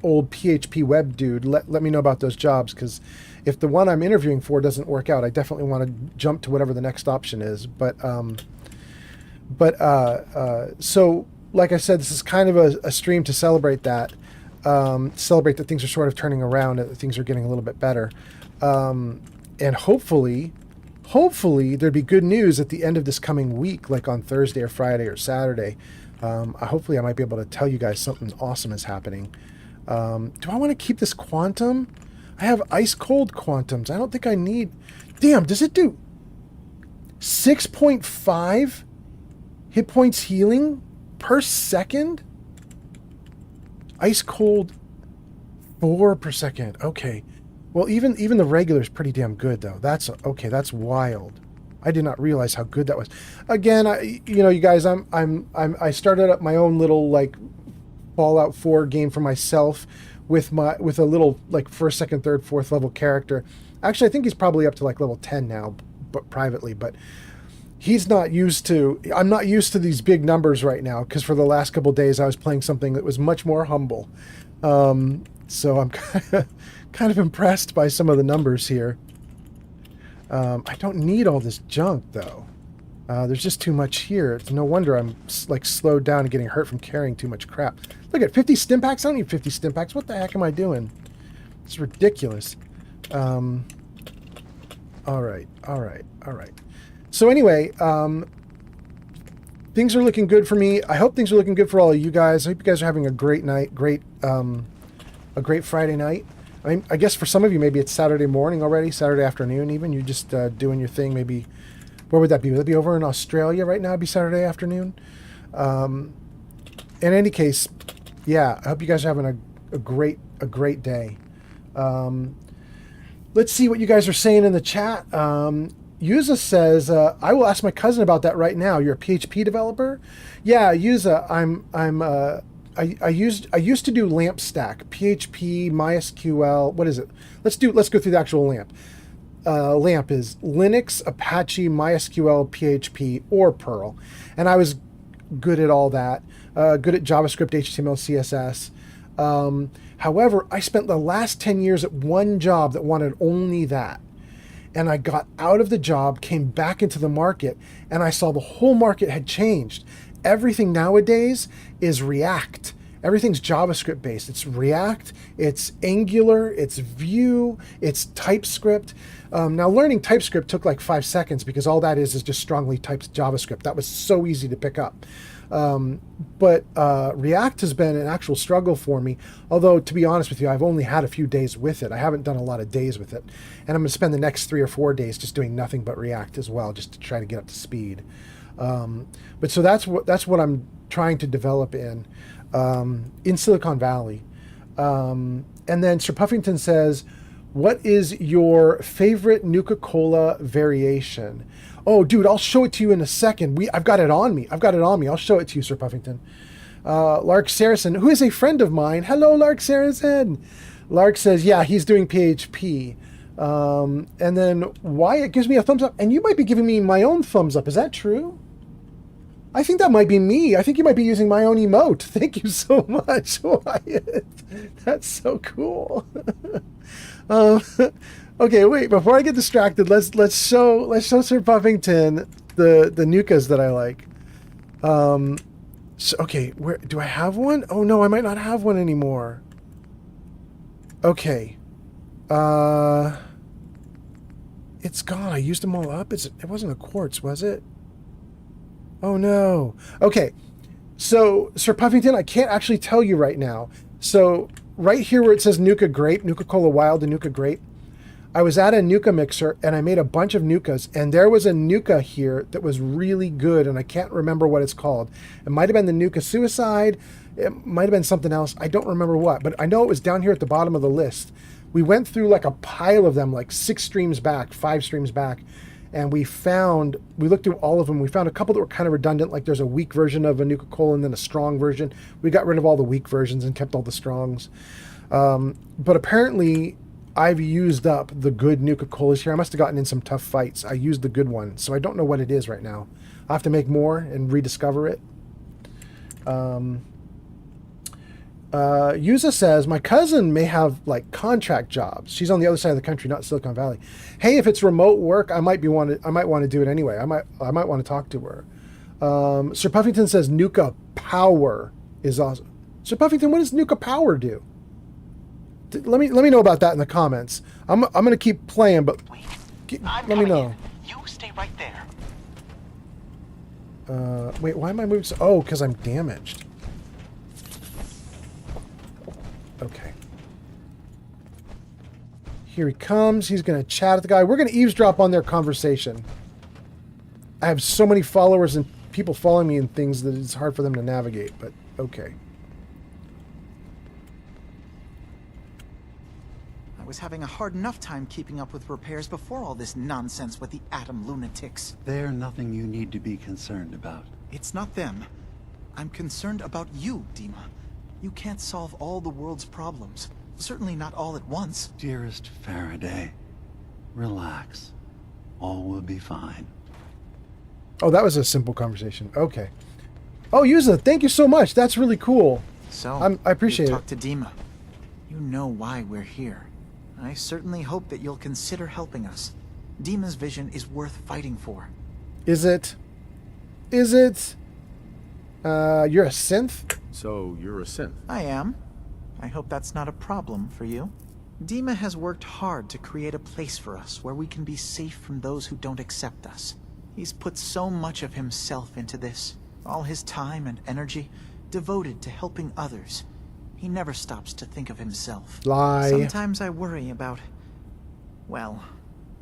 old PHP web dude, let me know about those jobs, because if the one I'm interviewing for doesn't work out, I definitely want to jump to whatever the next option is. So like I said, this is kind of a stream to celebrate that. Celebrate that things are sort of turning around, that things are getting a little bit better. And hopefully there'd be good news at the end of this coming week, like on Thursday or Friday or Saturday. Hopefully I might be able to tell you guys something awesome is happening. Do I want to keep this quantum? I have ice cold quantums. I don't think I need... Damn, does it do 6.5 hit points healing per second? Ice cold 4 per second. Okay. Well, even the regular is pretty damn good though. That's okay. That's wild. I did not realize how good that was. Again, you guys, I started up my own little like Fallout 4 game for myself with a little like first, second, third, fourth level character. Actually, I think he's probably up to like level 10 now, but privately. But he's not used to. I'm not used to these big numbers right now because for the last couple of days I was playing something that was much more humble. So I'm kind of impressed by some of the numbers here. I don't need all this junk though. There's just too much here. It's no wonder I'm like slowed down and getting hurt from carrying too much crap. Look at 50 stim packs. I don't need 50 stim packs. What the heck am I doing? It's ridiculous. All right. So anyway, things are looking good for me. I hope things are looking good for all of you guys. I hope you guys are having a great night, a great Friday night. I mean, I guess for some of you, maybe it's Saturday morning already, Saturday afternoon even. You're just doing your thing. Maybe, where would that be? Would that be over in Australia right now? It'd be Saturday afternoon. In any case, yeah, I hope you guys are having a great day. Let's see what you guys are saying in the chat. Yuza says, I will ask my cousin about that right now. You're a PHP developer? Yeah, Yuza, I used to do LAMP stack, PHP, MySQL. What is it? Let's go through the actual LAMP. LAMP is Linux, Apache, MySQL, PHP, or Perl. And I was good at all that. Good at JavaScript, HTML, CSS. However, I spent the last 10 years at one job that wanted only that. And I got out of the job, came back into the market, and I saw the whole market had changed. Everything nowadays is React. Everything's JavaScript based. It's React, it's Angular, it's Vue, it's TypeScript. Now learning TypeScript took like 5 seconds because all that is just strongly typed JavaScript. That was so easy to pick up. But React has been an actual struggle for me. Although, to be honest with you, I've only had a few days with it. I haven't done a lot of days with it. And I'm going to spend the next 3 or 4 days just doing nothing but React as well, just to try to get up to speed. But so that's what I'm trying to develop in Silicon Valley. And then Sir Puffington says, what is your favorite Nuka-Cola variation? Oh, dude, I'll show it to you in a second. I've got it on me. I'll show it to you, Sir Puffington. Lark Saracen, who is a friend of mine. Hello, Lark Saracen. Lark says, yeah, he's doing PHP. And then Wyatt gives me a thumbs up. And you might be giving me my own thumbs up. Is that true? I think that might be me. I think you might be using my own emote. Thank you so much, Wyatt. That's so cool. Okay, wait. Before I get distracted, let's show Sir Puffington the Nukas that I like. So, okay, where do I have one? Oh no, I might not have one anymore. Okay. It's gone. I used them all up. It wasn't a quartz, was it? Oh no. Okay. So, Sir Puffington, I can't actually tell you right now. So, right here where it says Nuka Grape, Nuka-Cola Wild and Nuka Grape, I was at a Nuka mixer and I made a bunch of Nukas, and there was a Nuka here that was really good, and I can't remember what it's called. It might have been the Nuka Suicide. It might have been something else. I don't remember what, but I know it was down here at the bottom of the list. We went through like a pile of them, like 5 streams back, and we looked through all of them. We found a couple that were kind of redundant, like there's a weak version of a Nuka-Cola and then a strong version. We got rid of all the weak versions and kept all the strongs. But apparently I've used up the good Nuka-Colas here. I must have gotten in some tough fights. I used the good one, so I don't know what it is right now. I'll have to make more and rediscover it. Yuza says, my cousin may have like contract jobs. She's on the other side of the country, not Silicon Valley. Hey, if it's remote work, I might want to do it anyway. I might want to talk to her. Sir Puffington says Nuka Power is awesome. Sir Puffington, what does Nuka Power do? Let me know about that in the comments. I'm gonna keep playing, but let me know. You stay right there. Wait, why am I moving so? Oh, because I'm damaged. Okay. Here he comes. He's gonna chat at the guy. We're gonna eavesdrop on their conversation. I have so many followers and people following me and things that it's hard for them to navigate, but okay. I was having a hard enough time keeping up with repairs before all this nonsense with the atom lunatics. They're nothing you need to be concerned about. It's not them. I'm concerned about you, Dima. You can't solve all the world's problems. Certainly not all at once. Dearest Faraday, relax. All will be fine. Oh, that was a simple conversation. Okay. Oh, Yuza, thank you so much. That's really cool. So, I appreciate it. Talk to Dima. You know why we're here. I certainly hope that you'll consider helping us. Dima's vision is worth fighting for. Is it? Is it? You're a synth? So you're a synth. I am. I hope that's not a problem for you. Dima has worked hard to create a place for us where we can be safe from those who don't accept us. He's put so much of himself into this, all his time and energy devoted to helping others. He never stops to think of himself. Lie. Sometimes I worry about, well,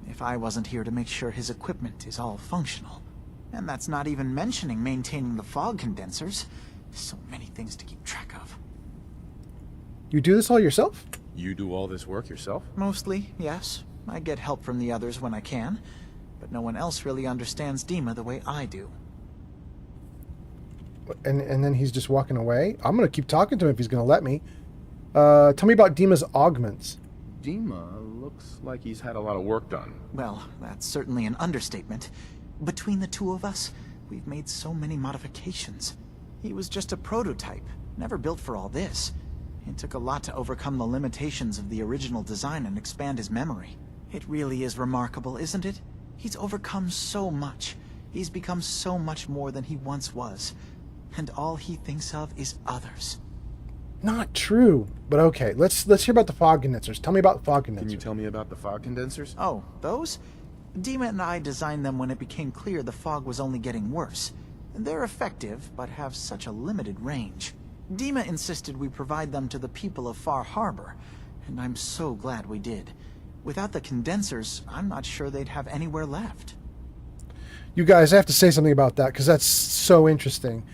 if I wasn't here to make sure his equipment is all functional. And that's not even mentioning maintaining the fog condensers. So many things to keep track of. You do this all yourself? You do all this work yourself? Mostly, yes. I get help from the others when I can. But no one else really understands Dima the way I do. And then he's just walking away? I'm going to keep talking to him if he's going to let me. Tell me about Dima's augments. Dima looks like he's had a lot of work done. Well, that's certainly an understatement. Between the two of us, we've made so many modifications. He was just a prototype, never built for all this. It took a lot to overcome the limitations of the original design and expand his memory. It really is remarkable, isn't it? He's overcome so much. He's become so much more than he once was. And all he thinks of is others. Not true. But okay, let's hear about the fog condensers. Tell me about the fog condensers. Can you tell me about the fog condensers? Oh, those? Dima and I designed them when it became clear the fog was only getting worse. They're effective, but have such a limited range. Dima insisted we provide them to the people of Far Harbor, and I'm so glad we did. Without the condensers, I'm not sure they'd have anywhere left. You guys, I have to say something about that because that's so interesting.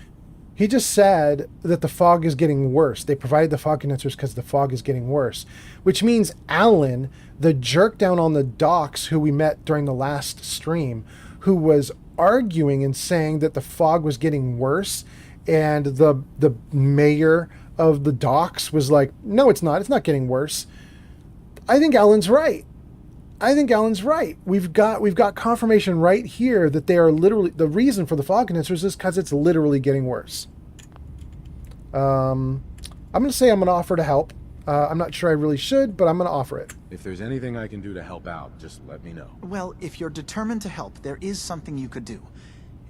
He just said that the fog is getting worse. They provided the fog condensers because the fog is getting worse, which means Alan, the jerk down on the docks who we met during the last stream, who was arguing and saying that the fog was getting worse, and the mayor of the docks was like, no, it's not getting worse. I think Alan's right. We've got confirmation right here that they are literally, the reason for the fog condensers is because it's literally getting worse. I'm going to say I'm going to offer to help. I'm not sure I really should, but I'm going to offer it. If there's anything I can do to help out, just let me know. Well, if you're determined to help, there is something you could do.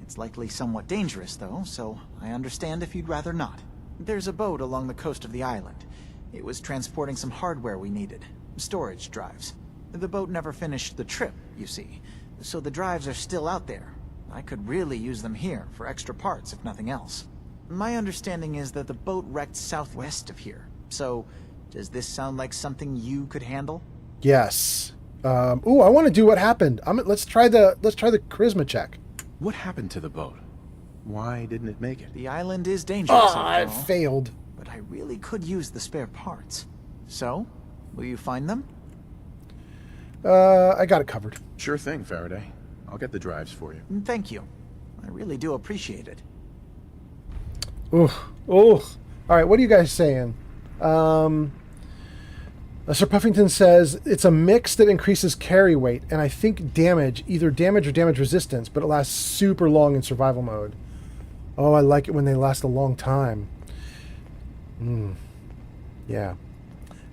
It's likely somewhat dangerous, though, so I understand if you'd rather not. There's a boat along the coast of the island. It was transporting some hardware we needed. Storage drives. The boat never finished the trip, you see, so the drives are still out there. I could really use them here for extra parts, if nothing else. My understanding is that the boat wrecked southwest of here, so does this sound like something you could handle? Yes. Ooh, I want to do what happened. Let's try the charisma check. What happened to the boat? Why didn't it make it? The island is dangerous, I after all, failed. but I really could use the spare parts. So, will you find them? I got it covered. Sure thing, Faraday. I'll get the drives for you. Thank you. I really do appreciate it. Ooh. All right, what are you guys saying? Sir Puffington says it's a mix that increases carry weight, and I think damage, either damage or damage resistance, but it lasts super long in survival mode. Oh, I like it when they last a long time. Yeah.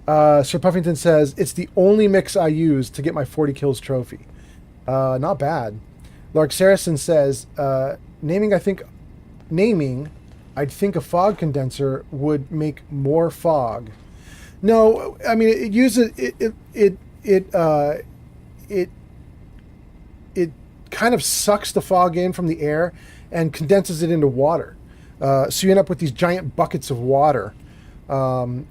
Sir Puffington says it's the only mix I use to get my 40 kills trophy. Not bad. Lark Saracen says naming, I'd think a fog condenser would make more fog. No, I mean it uses it kind of sucks the fog in from the air and condenses it into water. So you end up with these giant buckets of water, and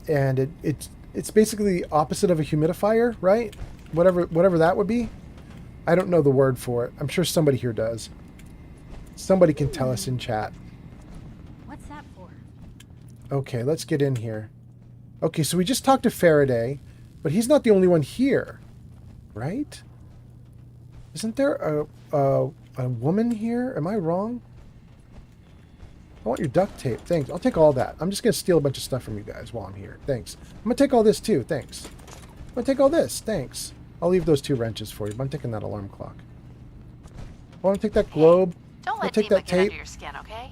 it's basically the opposite of a humidifier, right? Whatever that would be. I don't know the word for it. I'm sure somebody here does. Somebody can tell us in chat. What's that for? Okay, let's get in here. Okay, so we just talked to Faraday, but he's not the only one here, right? Isn't there a woman here? Am I wrong? I want your duct tape. Thanks. I'll take all that. I'm just going to steal a bunch of stuff from you guys while I'm here. Thanks. I'm going to take all this too. Thanks. I'm going to take all this. Thanks. I'll leave those 2 wrenches for you, but I'm taking that alarm clock. I want to take that globe. Don't I'll let take Dima that get tape. under your skin, okay?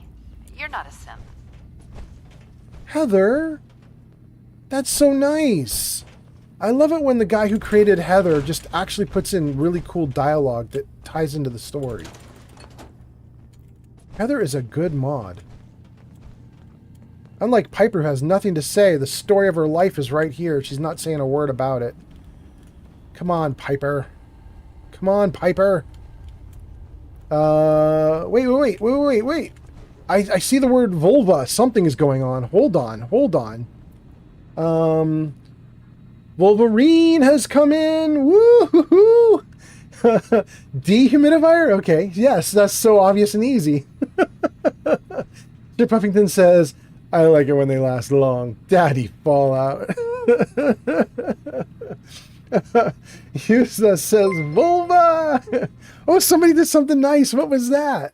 You're not a simp. Heather, that's so nice. I love it when the guy who created Heather just actually puts in really cool dialogue that ties into the story. Heather is a good mod. Unlike Piper, who has nothing to say, the story of her life is right here. She's not saying a word about it. Come on, Piper. Come on, Piper. Wait. I see the word vulva. Something is going on. Hold on. Wolverine has come in. Woo-hoo-hoo. Dehumidifier? Okay. Yes, that's so obvious and easy. Sir Puffington says, I like it when they last long. Daddy Fallout. Yusa says vulva. Oh, somebody did something nice. What was that?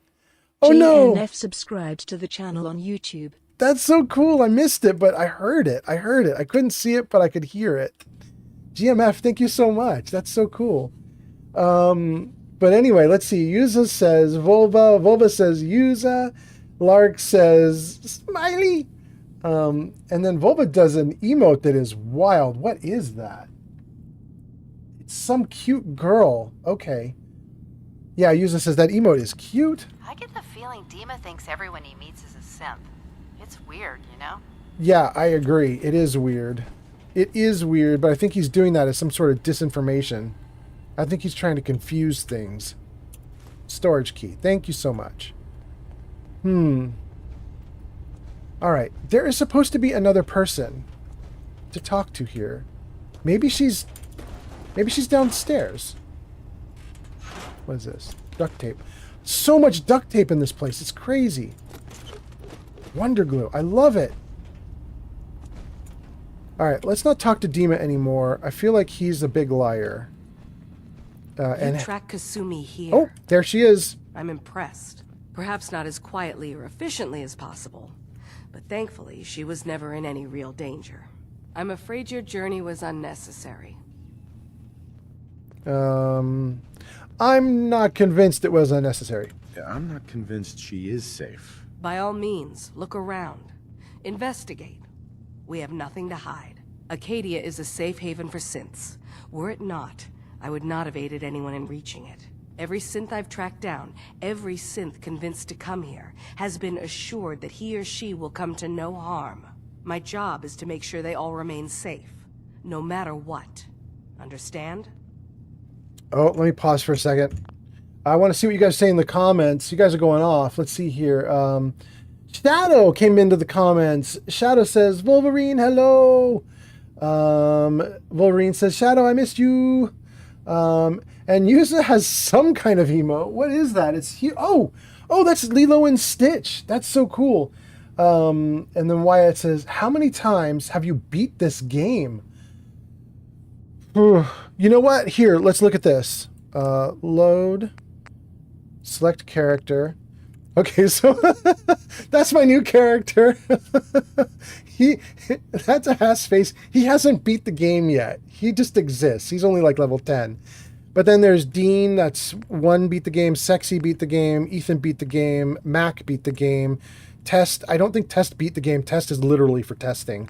Oh no. JNF subscribed to the channel on YouTube. That's so cool. I missed it, but I heard it. I couldn't see it, but I could hear it. GMF, thank you so much. That's so cool. But anyway, let's see. Yuza says Volva. Volva says Yuza. Lark says smiley. And then Volva does an emote that is wild. What is that? It's some cute girl. Okay. Yeah, Yuza says that emote is cute. I get the feeling Dima thinks everyone he meets is a synth. It's weird, you know? Yeah, I agree. It is weird. It is weird, but I think he's doing that as some sort of disinformation. I think he's trying to confuse things. Storage key. Thank you so much. All right. There is supposed to be another person to talk to here. Maybe she's downstairs. What is this? Duct tape. So much duct tape in this place. It's crazy. Wonder glue. I love it. All right, let's not talk to Dima anymore. I feel like he's a big liar. You track Kasumi here. Oh, there she is. I'm impressed. Perhaps not as quietly or efficiently as possible, but thankfully she was never in any real danger. I'm afraid your journey was unnecessary. I'm not convinced it was unnecessary. Yeah, I'm not convinced she is safe. By all means, look around. Investigate. We have nothing to hide. Acadia is a safe haven for synths. Were it not, I would not have aided anyone in reaching it. Every synth I've tracked down, every synth convinced to come here, has been assured that he or she will come to no harm. My job is to make sure they all remain safe, no matter what. Understand? Oh, let me pause for a second. I want to see what you guys say in the comments. You guys are going off. Let's see here. Shadow came into the comments. Shadow says, Wolverine, hello. Wolverine says, Shadow, I missed you. And Yuza has some kind of emote. What is that? It's here. Oh, that's Lilo and Stitch. That's so cool. And then Wyatt says, how many times have you beat this game? You know what? Here, let's look at this. Load. Select character. Okay, so that's my new character. That's a ass face. He hasn't beat the game yet. He just exists. He's only like level 10. But then there's Dean, that's 1 beat the game, Sexy beat the game, Ethan beat the game, Mac beat the game, Test, I don't think Test beat the game. Test is literally for testing.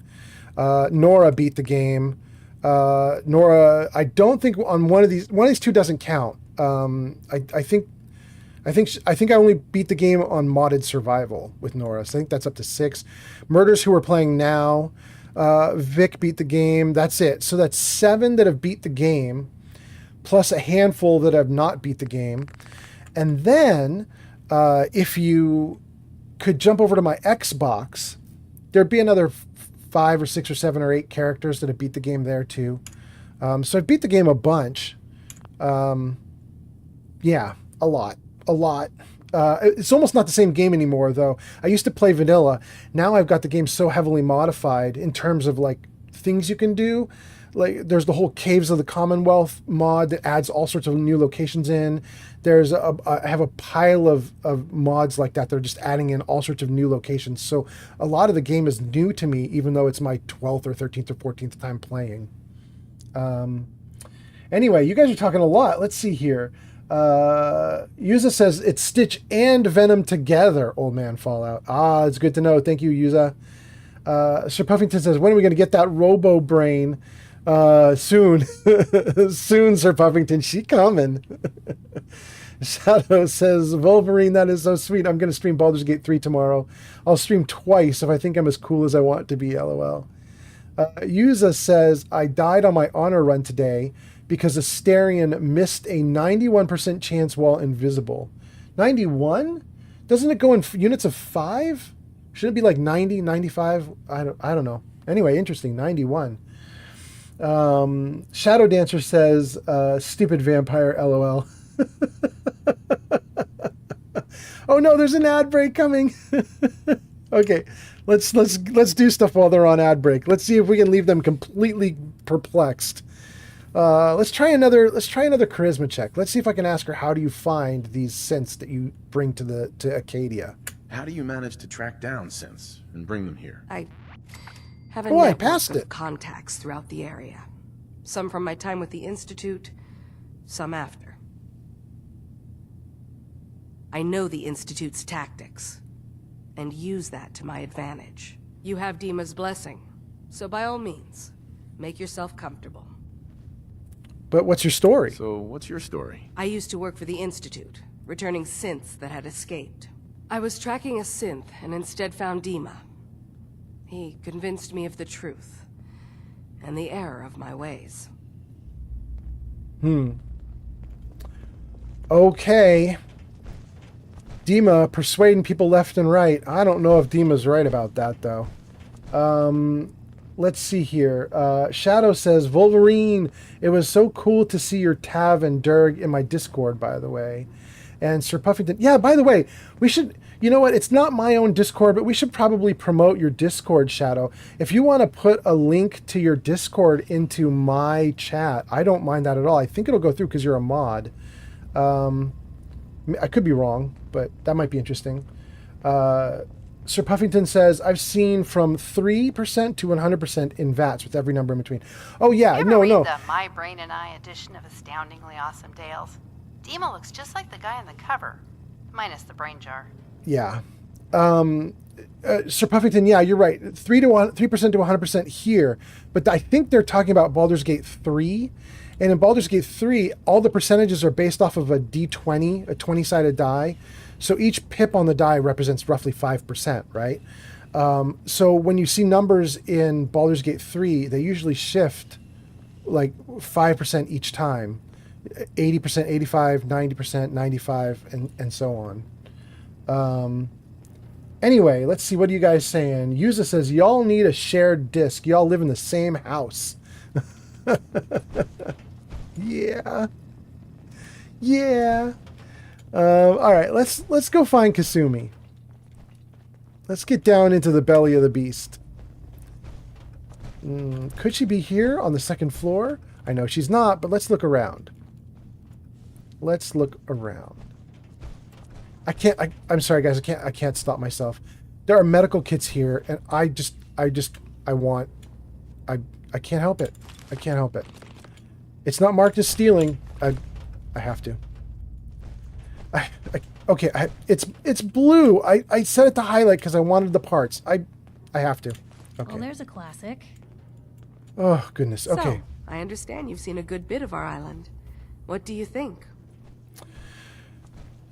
Nora beat the game. Nora, I don't think on one of these two doesn't count. I think I only beat the game on modded survival with Nora. So I think that's up to 6. Murders who are playing now. Vic beat the game. That's it. So that's 7 that have beat the game, plus a handful that have not beat the game. And then if you could jump over to my Xbox, there'd be another 5 or 6 or 7 or 8 characters that have beat the game there too. So I've beat the game a bunch. Yeah, a lot. It's almost not the same game anymore, though. I used to play vanilla. Now I've got the game so heavily modified in terms of like things you can do. Like there's the whole Caves of the Commonwealth mod that adds all sorts of new locations in. There's I have a pile of mods like that. They're just adding in all sorts of new locations. So a lot of the game is new to me, even though it's my 12th or 13th or 14th time playing. Anyway, you guys are talking a lot. Let's see here. Yuza says it's Stitch and Venom together, Old Man Fallout. Ah, it's good to know. Thank you, Yuza. Sir Puffington says, when are we going to get that Robo Brain? Soon. Soon, Sir Puffington. She coming. Shadow says, Wolverine, that is so sweet. I'm going to stream Baldur's Gate 3 tomorrow. I'll stream twice if I think I'm as cool as I want to be, LOL. Yuza says, I died on my honor run today because Asterion missed a 91% chance while invisible. 91? Doesn't it go in units of 5? Should it be like 90, 95? I don't know. Anyway, interesting. 91. Shadow Dancer says, stupid vampire, LOL. Oh no, there's an ad break coming. Okay, let's do stuff while they're on ad break. Let's see if we can leave them completely perplexed. Let's try another charisma check. Let's see if I can ask her, how do you find these synths that you bring to Acadia? How do you manage to track down synths and bring them here? I have a I network passed of it. contacts throughout the area. Some from my time with the Institute, some after. I know the Institute's tactics, and use that to my advantage. You have Dima's blessing, so by all means, make yourself comfortable. But what's your story? So, what's your story? I used to work for the Institute, returning synths that had escaped. I was tracking a synth and instead found Dima. He convinced me of the truth and the error of my ways. Okay. Dima persuading people left and right. I don't know if Dima's right about that, though. Let's see here. Shadow says, Wolverine, it was so cool to see your Tav and Durg in my Discord, by the way. And Sir Puffington, yeah, by the way, we should, you know what, it's not my own Discord, but we should probably promote your Discord, Shadow. If you want to put a link to your Discord into my chat, I don't mind that at all. I think it'll go through because you're a mod. I could be wrong, but that might be interesting. Sir Puffington says, I've seen from 3% to 100% in VATS with every number in between. Oh, yeah, You ever no. read the My Brain and I edition of Astoundingly Awesome Tales? Dima looks just like the guy on the cover, minus the brain jar. Yeah. Sir Puffington, yeah, you're right. 3% to 100% here. But I think they're talking about Baldur's Gate 3. And in Baldur's Gate 3, all the percentages are based off of a D20, a 20-sided die. So each pip on the die represents roughly 5%, right? So when you see numbers in Baldur's Gate 3, they usually shift like 5% each time. 80%, 85, 90%, 95, and so on. Anyway, let's see. What are you guys saying? Yuza says, y'all need a shared disc. Y'all live in the same house. Yeah. Yeah. All right, let's go find Kasumi. Let's get down into the belly of the beast. Could she be here on the second floor? I know she's not, but let's look around. Let's look around. I'm sorry, guys. I can't stop myself. There are medical kits here, and I can't help it. I can't help it. It's not marked as stealing. I have to. Okay, it's blue. I set it to highlight because I wanted the parts. I have to. Okay. Well, there's a classic. Oh, goodness. Okay. So, I understand you've seen a good bit of our island. What do you think?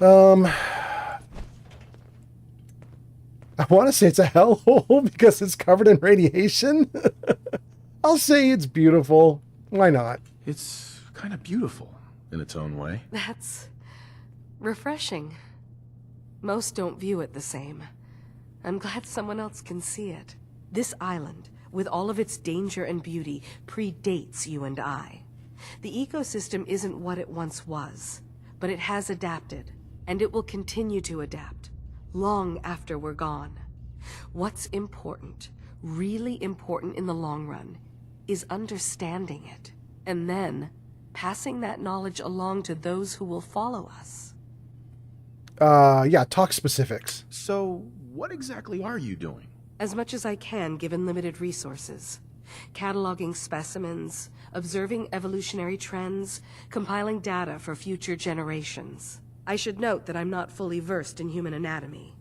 I want to say it's a hellhole because it's covered in radiation. I'll say it's beautiful. Why not? It's kind of beautiful in its own way. That's refreshing. Most don't view it the same. I'm glad someone else can see it. This island, with all of its danger and beauty, predates you and I. The ecosystem isn't what it once was, but it has adapted, and it will continue to adapt, long after we're gone. What's important, really important in the long run, is understanding it, and then passing that knowledge along to those who will follow us. Yeah, talk specifics. So, what exactly are you doing? As much as I can, given limited resources. Cataloging specimens, observing evolutionary trends, compiling data for future generations. I should note that I'm not fully versed in human anatomy,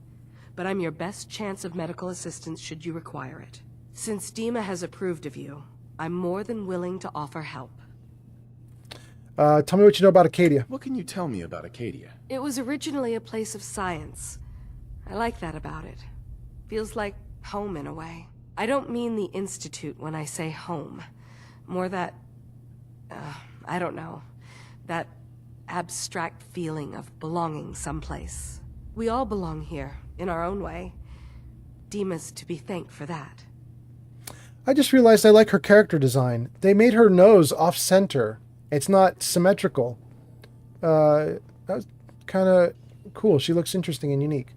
but I'm your best chance of medical assistance should you require it. Since Dima has approved of you, I'm more than willing to offer help. Tell me what you know about Acadia. What can you tell me about Acadia? It was originally a place of science. I like that about it. Feels like home in a way. I don't mean the Institute when I say home. More that, I don't know, that abstract feeling of belonging someplace. We all belong here, in our own way. Dima's to be thanked for that. I just realized I like her character design. They made her nose off-center. It's not symmetrical. That was kind of cool. She looks interesting and unique.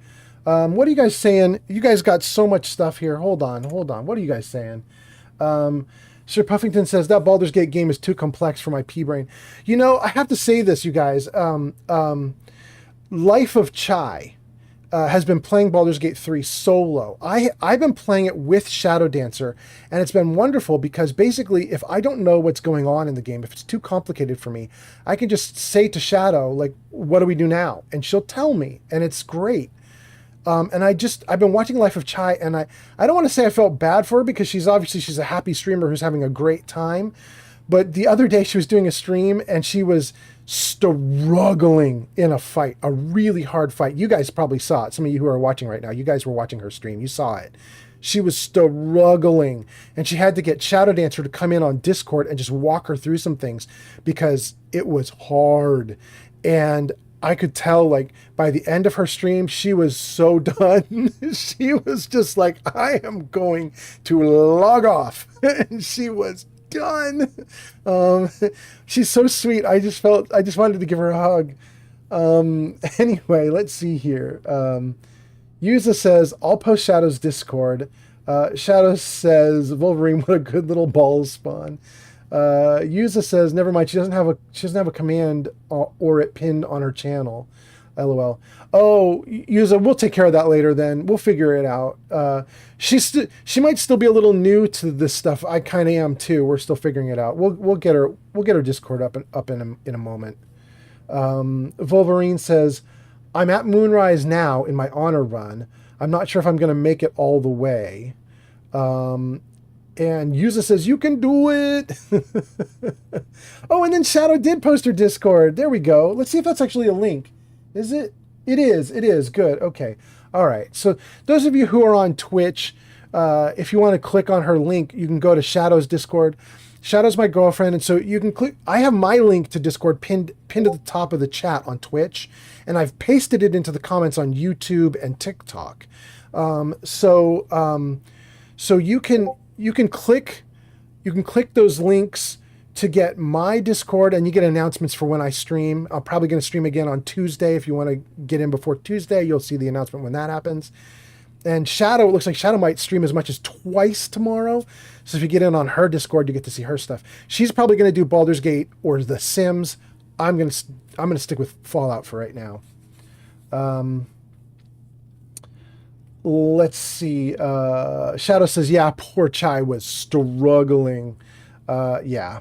What are you guys saying? You guys got so much stuff here. Hold on. What are you guys saying? Sir Puffington says, that Baldur's Gate game is too complex for my pea-brain. You know, I have to say this, you guys. Life of Chai. has been playing Baldur's Gate 3 solo. I've been playing it with Shadow Dancer, and it's been wonderful because basically if I don't know what's going on in the game, if it's too complicated for me, I can just say to Shadow, like, what do we do now? And she'll tell me, and it's great. And I've been watching Life of Chai, and I don't want to say I felt bad for her because she's a happy streamer who's having a great time. But the other day she was doing a stream and she was struggling in a fight, a really hard fight. You guys probably saw it. Some of you who are watching right now, you guys were watching her stream. You saw it. She was struggling, and she had to get Shadow Dancer to come in on Discord and just walk her through some things because it was hard. And I could tell, like, by the end of her stream, she was so done. She was just like, I am going to log off. And she was done. She's so sweet. I just wanted to give her a hug. Anyway, let's see here. Yuza says, I'll post Shadow's Discord. Shadow says, Wolverine, what a good little ball spawn. Yuza says, never mind, she doesn't have a command or it pinned on her channel. LOL. Oh, Yuza, we'll take care of that later then. We'll figure it out. She might still be a little new to this stuff. I kind of am too. We're still figuring it out. We'll get her Discord up in a moment. Wolverine says, I'm at Moonrise now in my honor run. I'm not sure if I'm going to make it all the way. And Yuza says, you can do it. Oh, and then Shadow did post her Discord. There we go. Let's see if that's actually a link. Is it? It is. It is. Good. Okay. All right. So those of you who are on Twitch, if you want to click on her link, you can go to Shadow's Discord. Shadow's my girlfriend, and so you can click. I have my link to Discord pinned at the top of the chat on Twitch, and I've pasted it into the comments on YouTube and TikTok. So you can click those links to get my Discord, and you get announcements for when I stream. I'm probably going to stream again on Tuesday. If you want to get in before Tuesday, you'll see the announcement when that happens. And Shadow, it looks like Shadow might stream as much as twice tomorrow. So if you get in on her Discord, you get to see her stuff. She's probably going to do Baldur's Gate or The Sims. I'm going to stick with Fallout for right now. Let's see. Shadow says, yeah, poor Chai was struggling. Yeah.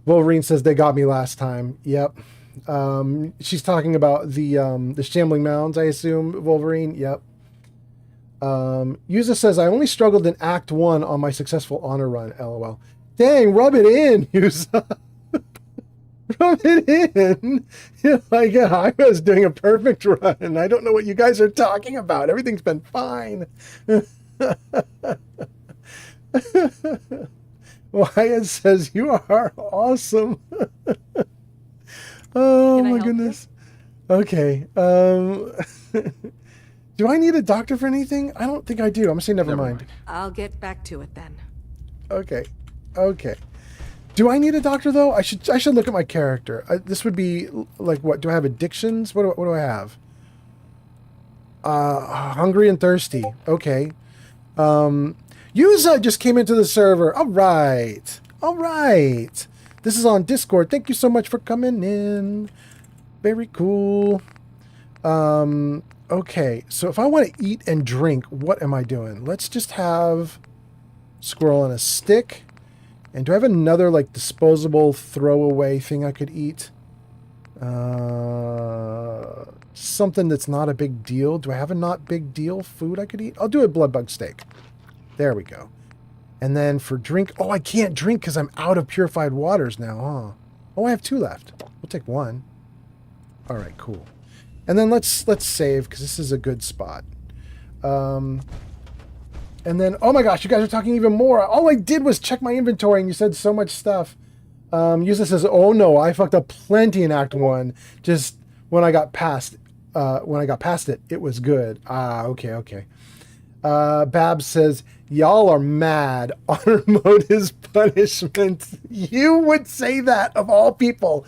Wolverine says, they got me last time. Yep. She's talking about the Shambling Mounds, I assume, Wolverine. Yep. Yuza says, I only struggled in Act 1 on my successful honor run, LOL. Dang, rub it in, Yuza. Rub it in. You're like, yeah, I was doing a perfect run. I don't know what you guys are talking about. Everything's been fine. Wyatt says, you are awesome. Oh, my goodness. Okay. Do I need a doctor for anything? I don't think I do. I'm going to say never mind. I'll get back to it then. Okay. Do I need a doctor though? I should look at my character. This would be like, what? Do I have addictions? What do I have? Hungry and thirsty. Okay. Yuza just came into the server. All right. This is on Discord. Thank you so much for coming in. Very cool. Okay. So if I want to eat and drink, what am I doing? Let's just have squirrel on a stick. And do I have another, like, disposable throwaway thing I could eat? Something that's not a big deal. Do I have a not big deal food I could eat? I'll do a blood bug steak. There we go. And then for drink... Oh, I can't drink because I'm out of purified waters now, huh? Oh, I have 2 left. We'll take 1. All right, cool. And then let's save because this is a good spot. And then, oh my gosh, you guys are talking even more. All I did was check my inventory and you said so much stuff. Yusa says, oh no, I fucked up plenty in Act 1. Just when I got past it, it was good. Okay. Babs says, y'all are mad. Honor mode is punishment. You would say that of all people.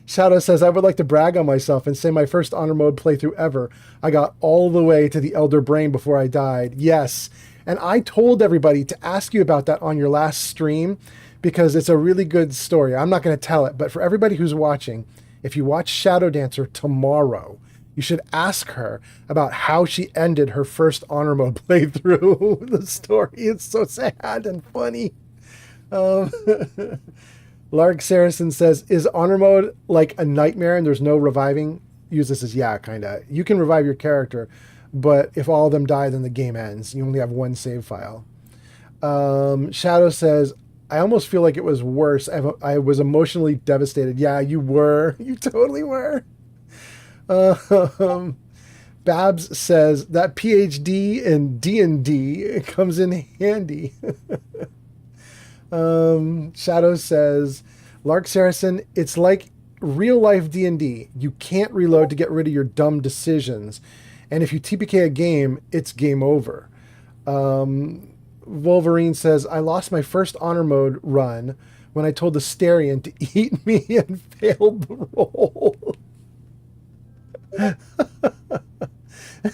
Shadow says, I would like to brag on myself and say my first honor mode playthrough ever. I got all the way to the Elder Brain before I died. Yes. And I told everybody to ask you about that on your last stream because it's a really good story. I'm not going to tell it, but for everybody who's watching, If you watch Shadow Dancer tomorrow, you should ask her about how she ended her first honor mode playthrough. The story is so sad and funny. Lark Saracen says, is honor mode like a nightmare and there's no reviving? Use this as, yeah, kind of. You can revive your character, but if all of them die, then the game ends. You only have one save file. Shadow says, I almost feel like it was worse. I was emotionally devastated. Yeah, you were. You totally were. Babs says, that PhD in D&D comes in handy. Shadow says, Lark Saracen, it's like real life D&D. You can't reload to get rid of your dumb decisions. And if you TPK a game, it's game over. Wolverine says, I lost my first honor mode run when I told the Starion to eat me and failed the roll.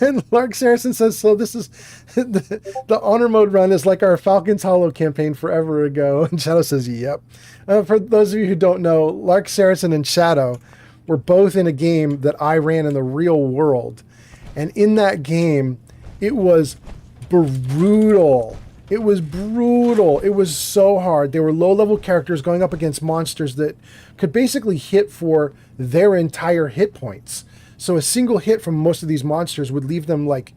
And Lark Saracen says, so this is the honor mode run is like our Falcon's Hollow campaign forever ago. And Shadow says, yep. For those of you who don't know, Lark Saracen and Shadow were both in a game that I ran in the real world. And in that game, it was brutal. It was brutal. It was so hard. They were low-level characters going up against monsters that could basically hit for their entire hit points. So a single hit from most of these monsters would leave them like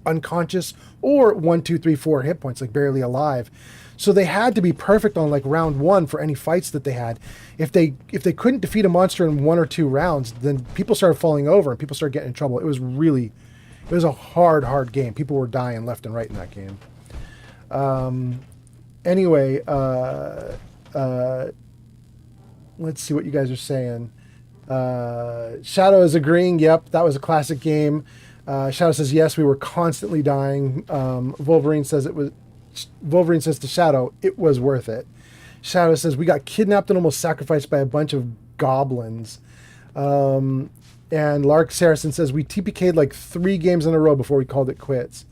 unconscious or 1, 2, 3, 4 hit points, like barely alive. So they had to be perfect on like round 1 for any fights that they had. If they couldn't defeat a monster in 1 or 2 rounds, then people started falling over and people started getting in trouble. It was a hard game. People were dying left and right in that game. Anyway, let's see what you guys are saying. Shadow is agreeing. Yep, that was a classic game. Shadow says, yes, we were constantly dying. Wolverine says to Shadow, it was worth it. Shadow says, we got kidnapped and almost sacrificed by a bunch of goblins. And Lark Saracen says, we TPK'd like 3 games in a row before we called it quits.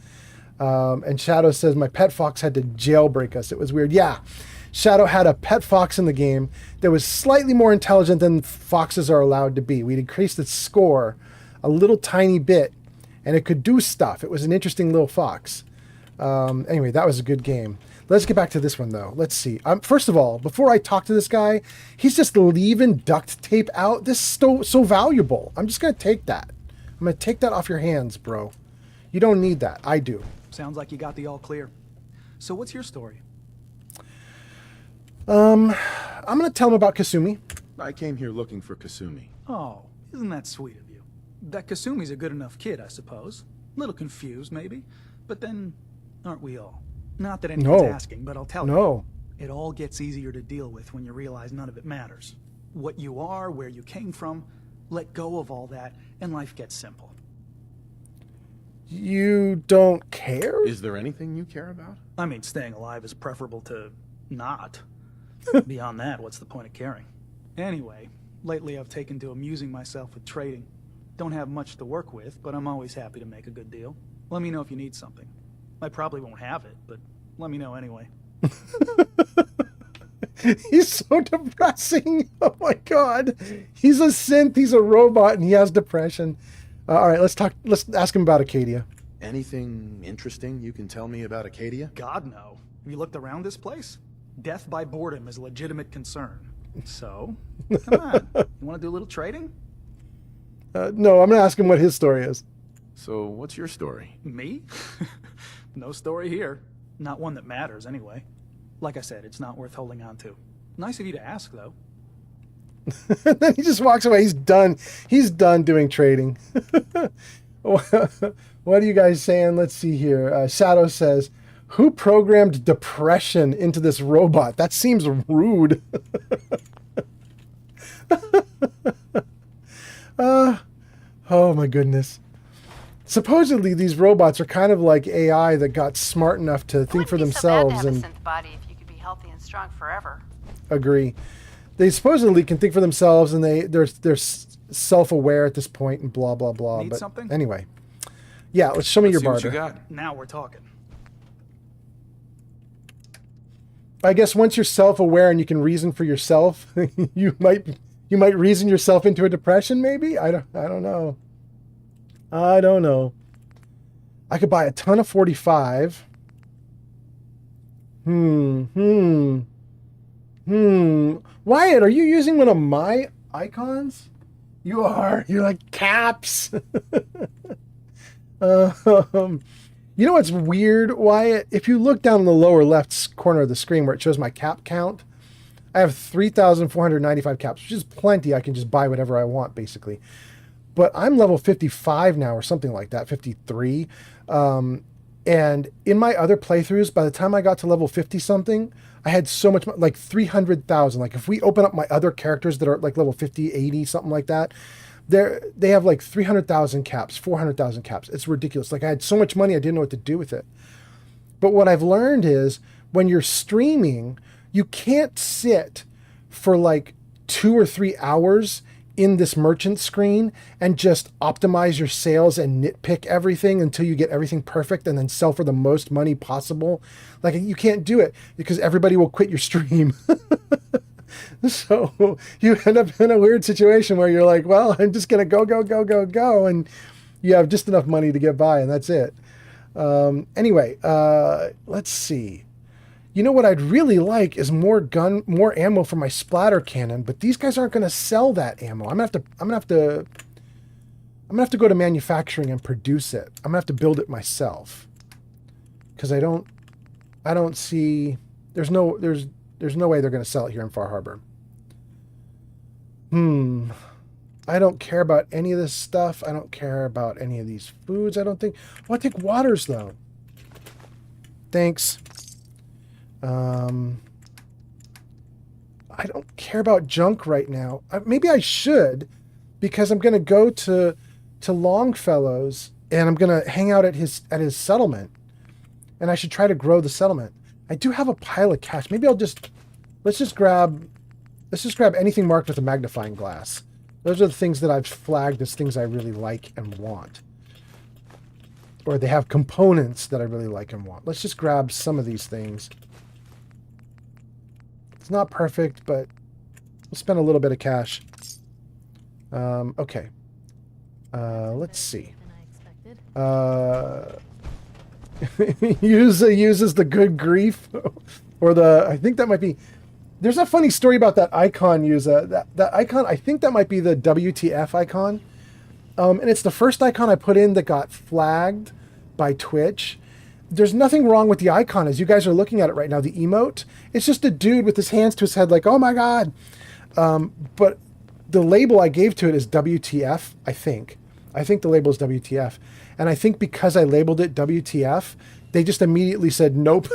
And Shadow says, my pet fox had to jailbreak us. It was weird. Yeah. Shadow had a pet fox in the game that was slightly more intelligent than foxes are allowed to be. We'd increased its score a little tiny bit, and it could do stuff. It was an interesting little fox. Anyway, that was a good game. Let's get back to this one, though. Let's see. First of all, before I talk to this guy, he's just leaving duct tape out. This is so valuable. I'm just going to take that. I'm going to take that off your hands, bro. You don't need that. I do. Sounds like you got the all clear. So what's your story? I'm going to tell him about Kasumi. I came here looking for Kasumi. Oh, isn't that sweet of you? That Kasumi's a good enough kid, I suppose. Little confused, maybe. But then, aren't we all? Not that anyone's asking, but I'll tell you. It all gets easier to deal with when you realize none of it matters. What you are, where you came from, let go of all that, and life gets simple. You don't care? Is there anything you care about? I mean, staying alive is preferable to not. Beyond that, what's the point of caring? Anyway, lately I've taken to amusing myself with trading. Don't have much to work with, but I'm always happy to make a good deal. Let me know if you need something. I probably won't have it, but let me know anyway. He's so depressing. Oh my god. He's a synth, he's a robot, and he has depression. All right, let's ask him about Acadia. Anything interesting you can tell me about Acadia? God, no. Have you looked around this place? Death by boredom is a legitimate concern. So, come on. You want to do a little trading? No, I'm going to ask him what his story is. So, what's your story? Me? No story here. Not one that matters, anyway. Like I said, it's not worth holding on to. Nice of you to ask, though. Then he just walks away. He's done. He's done doing trading. What are you guys saying? Let's see here. Shadow says, who programmed depression into this robot? That seems rude. Oh my goodness. Supposedly these robots are kind of like AI that got smart enough to think for themselves. So bad to have a synth body if you could be healthy and strong forever. Agree. They supposedly can think for themselves, and they're self-aware at this point, and blah blah blah. Need something? Anyway, yeah. Let's show me your barter. What you got. Now we're talking. I guess once you're self-aware and you can reason for yourself, you might You might reason yourself into a depression, maybe? I don't know. I don't know. I could buy a ton of 45. Wyatt, are you using one of my icons? You are. You're like caps. You know what's weird, Wyatt? If you look down in the lower left corner of the screen where it shows my cap count, I have 3,495 caps, which is plenty. I can just buy whatever I want, basically. But I'm level 55 now or something like that, 53. And in my other playthroughs, by the time I got to level 50-something, I had so much, like 300,000. Like if we open up my other characters that are like level 50, 80, something like that, they have like 300,000 caps, 400,000 caps. It's ridiculous. Like I had so much money, I didn't know what to do with it. But what I've learned is when you're streaming, you can't sit for like 2 or 3 hours in this merchant screen and just optimize your sales and nitpick everything until you get everything perfect and then sell for the most money possible. Like you can't do it because everybody will quit your stream. So you end up in a weird situation where you're like, well, I'm just going to go. And you have just enough money to get by and that's it. Anyway, let's see. You know what I'd really like is more ammo for my splatter cannon, but these guys aren't going to sell that ammo. I'm gonna have to go to manufacturing and produce it. I'm gonna have to build it myself because I don't see there's no way they're going to sell it here in Far Harbor. I don't care about any of this stuff. I don't care about any of these foods. I don't think. Oh, I take waters though. Thanks. I don't care about junk right now. Maybe I should, because I'm going to go to Longfellow's and I'm going to hang out at his settlement, and I should try to grow the settlement. I do have a pile of cash. Maybe let's just grab anything marked with a magnifying glass. Those are the things that I've flagged as things I really like and want. Or they have components that I really like and want. Let's just grab some of these things. It's not perfect, but we'll spend a little bit of cash. Okay. Let's see. Uses the good grief, or I think that might be. There's a funny story about that icon. That icon. I think that might be the WTF icon, and it's the first icon I put in that got flagged by Twitch. There's nothing wrong with the icon as you guys are looking at it right now. The emote, it's just a dude with his hands to his head like, oh my God. But the label I gave to it is WTF, I think. I think the label is WTF. And I think because I labeled it WTF, they just immediately said nope.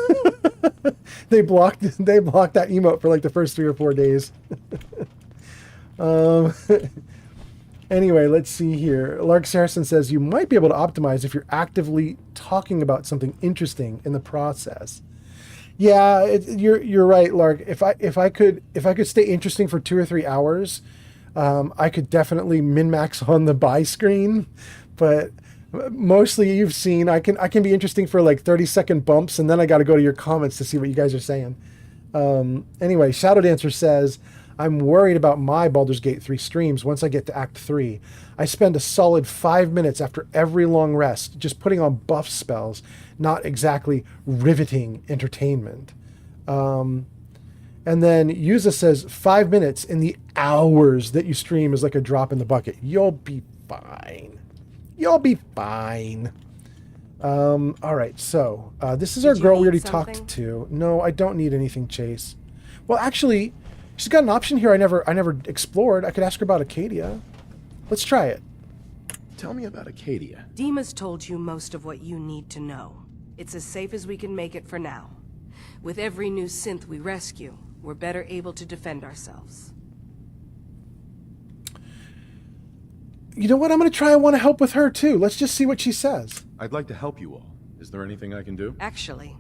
They blocked that emote for like the first 3 or 4 days. Anyway, let's see here. Lark Saracen says, you might be able to optimize if you're actively talking about something interesting in the process. Yeah, you're right, Lark. If I could stay interesting for 2 or 3 hours, I could definitely min-max on the buy screen. But mostly you've seen, I can be interesting for like 30-second bumps, and then I got to go to your comments to see what you guys are saying. Anyway, Shadow Dancer says, I'm worried about my Baldur's Gate 3 streams once I get to Act 3. I spend a solid 5 minutes after every long rest just putting on buff spells, not exactly riveting entertainment. And then Yuza says 5 minutes in the hours that you stream is like a drop in the bucket. You'll be fine. You'll be fine. All right, so this is our girl we already talked to. No, I don't need anything, Chase. Well, actually, she's got an option here I never explored. I could ask her about Acadia. Let's try it. Tell me about Acadia. Dima's told you most of what you need to know. It's as safe as we can make it for now. With every new synth we rescue, we're better able to defend ourselves. You know what? I'm going to try. I want to help with her, too. Let's just see what she says. I'd like to help you all. Is there anything I can do? Actually,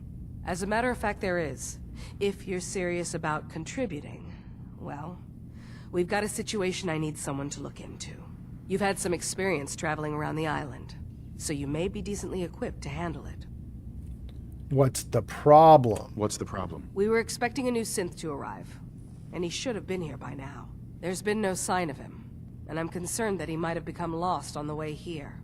as a matter of fact, there is. If you're serious about contributing, well, we've got a situation I need someone to look into. You've had some experience traveling around the island, so you may be decently equipped to handle it. What's the problem? What's the problem? We were expecting a new synth to arrive, and he should have been here by now. There's been no sign of him, and I'm concerned that he might have become lost on the way here.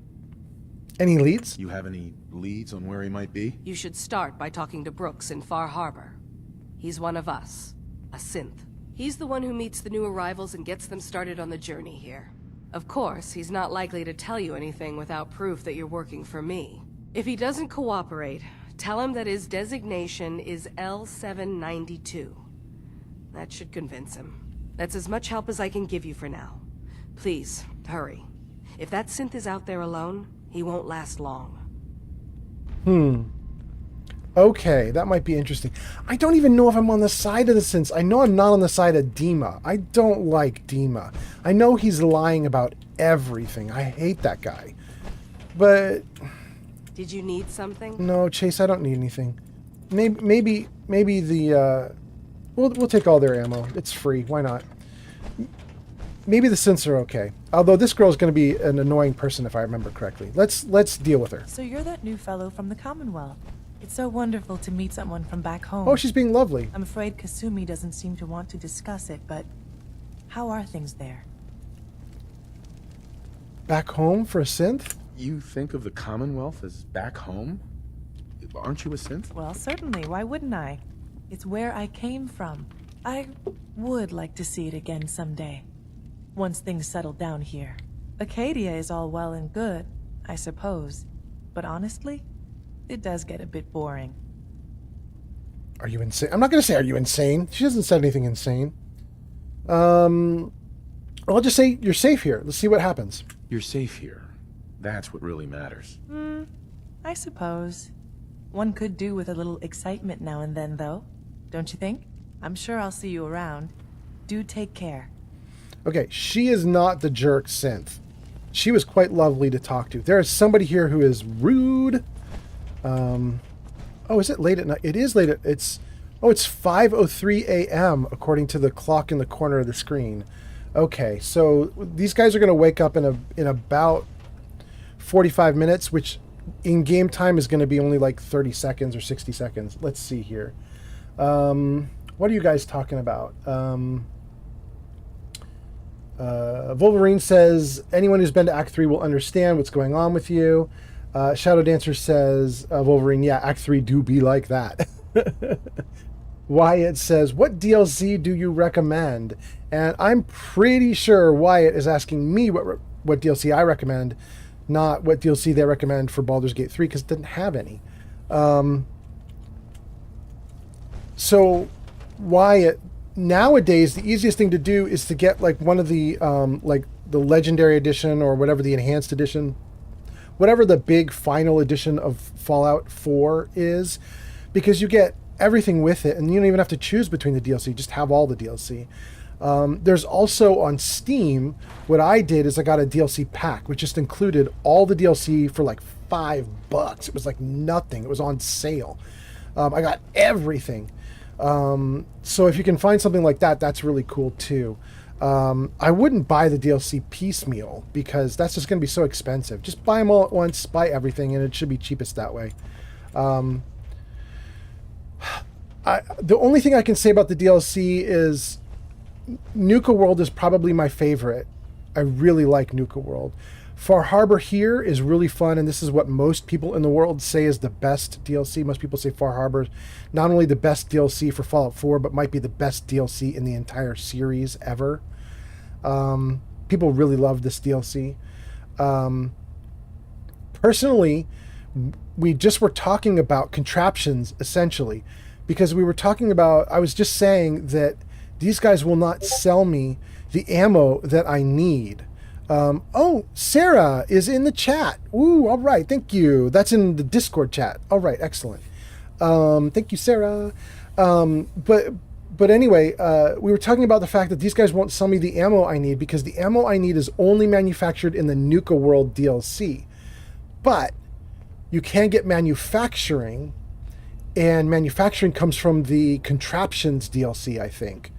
Any leads? You have any leads on where he might be? You should start by talking to Brooks in Far Harbor. He's one of us, a synth. He's the one who meets the new arrivals and gets them started on the journey here. Of course, he's not likely to tell you anything without proof that you're working for me. If he doesn't cooperate, tell him that his designation is L792. That should convince him. That's as much help as I can give you for now. Please, hurry. If that synth is out there alone, he won't last long. Okay, that might be interesting. I don't even know if I'm on the side of the synths. I know I'm not on the side of Dima. I don't like Dima. I know he's lying about everything. I hate that guy. But... Did you need something? No, Chase, I don't need anything. Maybe the... We'll take all their ammo. It's free. Why not? Maybe the synths are okay. Although this girl's going to be an annoying person if I remember correctly. Let's deal with her. So you're that new fellow from the Commonwealth. It's so wonderful to meet someone from back home. Oh, she's being lovely. I'm afraid Kasumi doesn't seem to want to discuss it, but how are things there? Back home for a synth? You think of the Commonwealth as back home? Aren't you a synth? Well, certainly. Why wouldn't I? It's where I came from. I would like to see it again someday. Once things settle down here. Acadia is all well and good, I suppose. But honestly, it does get a bit boring. Are you insane? I'm not going to say, are you insane? She hasn't said anything insane. I'll just say you're safe here. Let's see what happens. You're safe here. That's what really matters. I suppose. One could do with a little excitement now and then, though. Don't you think? I'm sure I'll see you around. Do take care. Okay, she is not the jerk synth. She was quite lovely to talk to. There is somebody here who is rude. Oh, is it late at night? It is late at... It's 5:03 a.m. according to the clock in the corner of the screen. Okay, so these guys are going to wake up in about 45 minutes, which in game time is going to be only like 30 seconds or 60 seconds. Let's see here. What are you guys talking about? Wolverine says, anyone who's been to Act 3 will understand what's going on with you. Shadow Dancer says, Wolverine, yeah, Act 3 do be like that. Wyatt says, what DLC do you recommend? And I'm pretty sure Wyatt is asking me what DLC I recommend, not what DLC they recommend for Baldur's Gate 3, because it didn't have any. So, Wyatt, nowadays, the easiest thing to do is to get like one of the, like the Legendary Edition or whatever, the Enhanced Edition, whatever the big final edition of Fallout 4 is, because you get everything with it, and you don't even have to choose between the DLC, just have all the DLC. There's also on Steam, what I did is I got a DLC pack, which just included all the DLC for like $5. It was like nothing. It was on sale. I got everything. So if you can find something like that, that's really cool too. I wouldn't buy the DLC piecemeal because that's just going to be so expensive. Just buy them all at once, buy everything, and it should be cheapest that way. The only thing I can say about the DLC is Nuka World is probably my favorite. I really like Nuka World. Far Harbor here is really fun, and this is what most people in the world say is the best DLC. Most people say Far Harbor is not only the best DLC for Fallout 4, but might be the best DLC in the entire series ever. People really love this DLC. Personally, we just were talking about contraptions, essentially, because we were talking about, I was just saying that these guys will not sell me the ammo that I need. Oh, Sarah is in the chat. Ooh, all right, thank you. That's in the Discord chat. All right, excellent. Thank you, Sarah. But anyway, we were talking about the fact that these guys won't sell me the ammo I need because the ammo I need is only manufactured in the Nuka World DLC. But you can get manufacturing, and manufacturing comes from the Contraptions DLC, I think.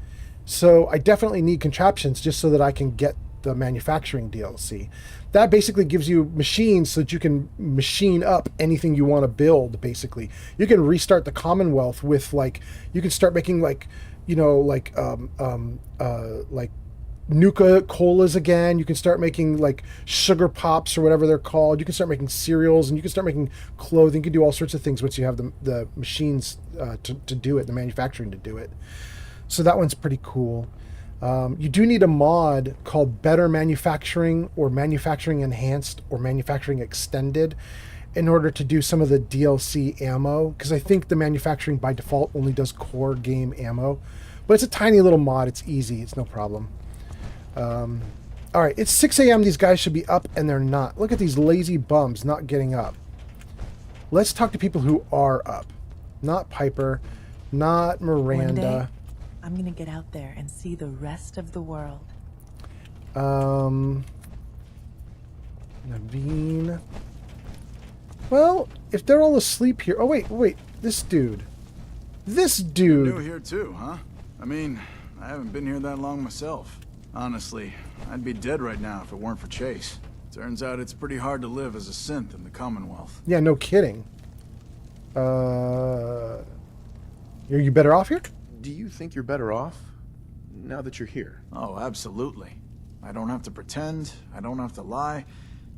So I definitely need Contraptions just so that I can get the manufacturing DLC. That basically gives you machines so that you can machine up anything you want to build, basically. You can restart the Commonwealth with, like, you can start making, like, you know, like Nuka colas again. You can start making like sugar pops or whatever they're called. You can start making cereals, and you can start making clothing. You can do all sorts of things once you have the machines to do it, the manufacturing to do it. So that one's pretty cool. You do need a mod called Better Manufacturing or Manufacturing Enhanced or Manufacturing Extended in order to do some of the DLC ammo, because I think the manufacturing by default only does core game ammo. But it's a tiny little mod. It's easy. It's no problem. All right, it's 6 a.m. These guys should be up, and they're not. Look at these lazy bums not getting up. Let's talk to people who are up. Not Piper, not Miranda. One day, I'm gonna get out there and see the rest of the world. Naveen. Well, if they're all asleep here... Oh, wait. This dude. New here too, huh? I mean, I haven't been here that long myself. Honestly, I'd be dead right now if it weren't for Chase. Turns out it's pretty hard to live as a synth in the Commonwealth. Yeah, no kidding. Are you better off here? Do you think you're better off now that you're here? Oh, absolutely. I don't have to pretend, I don't have to lie,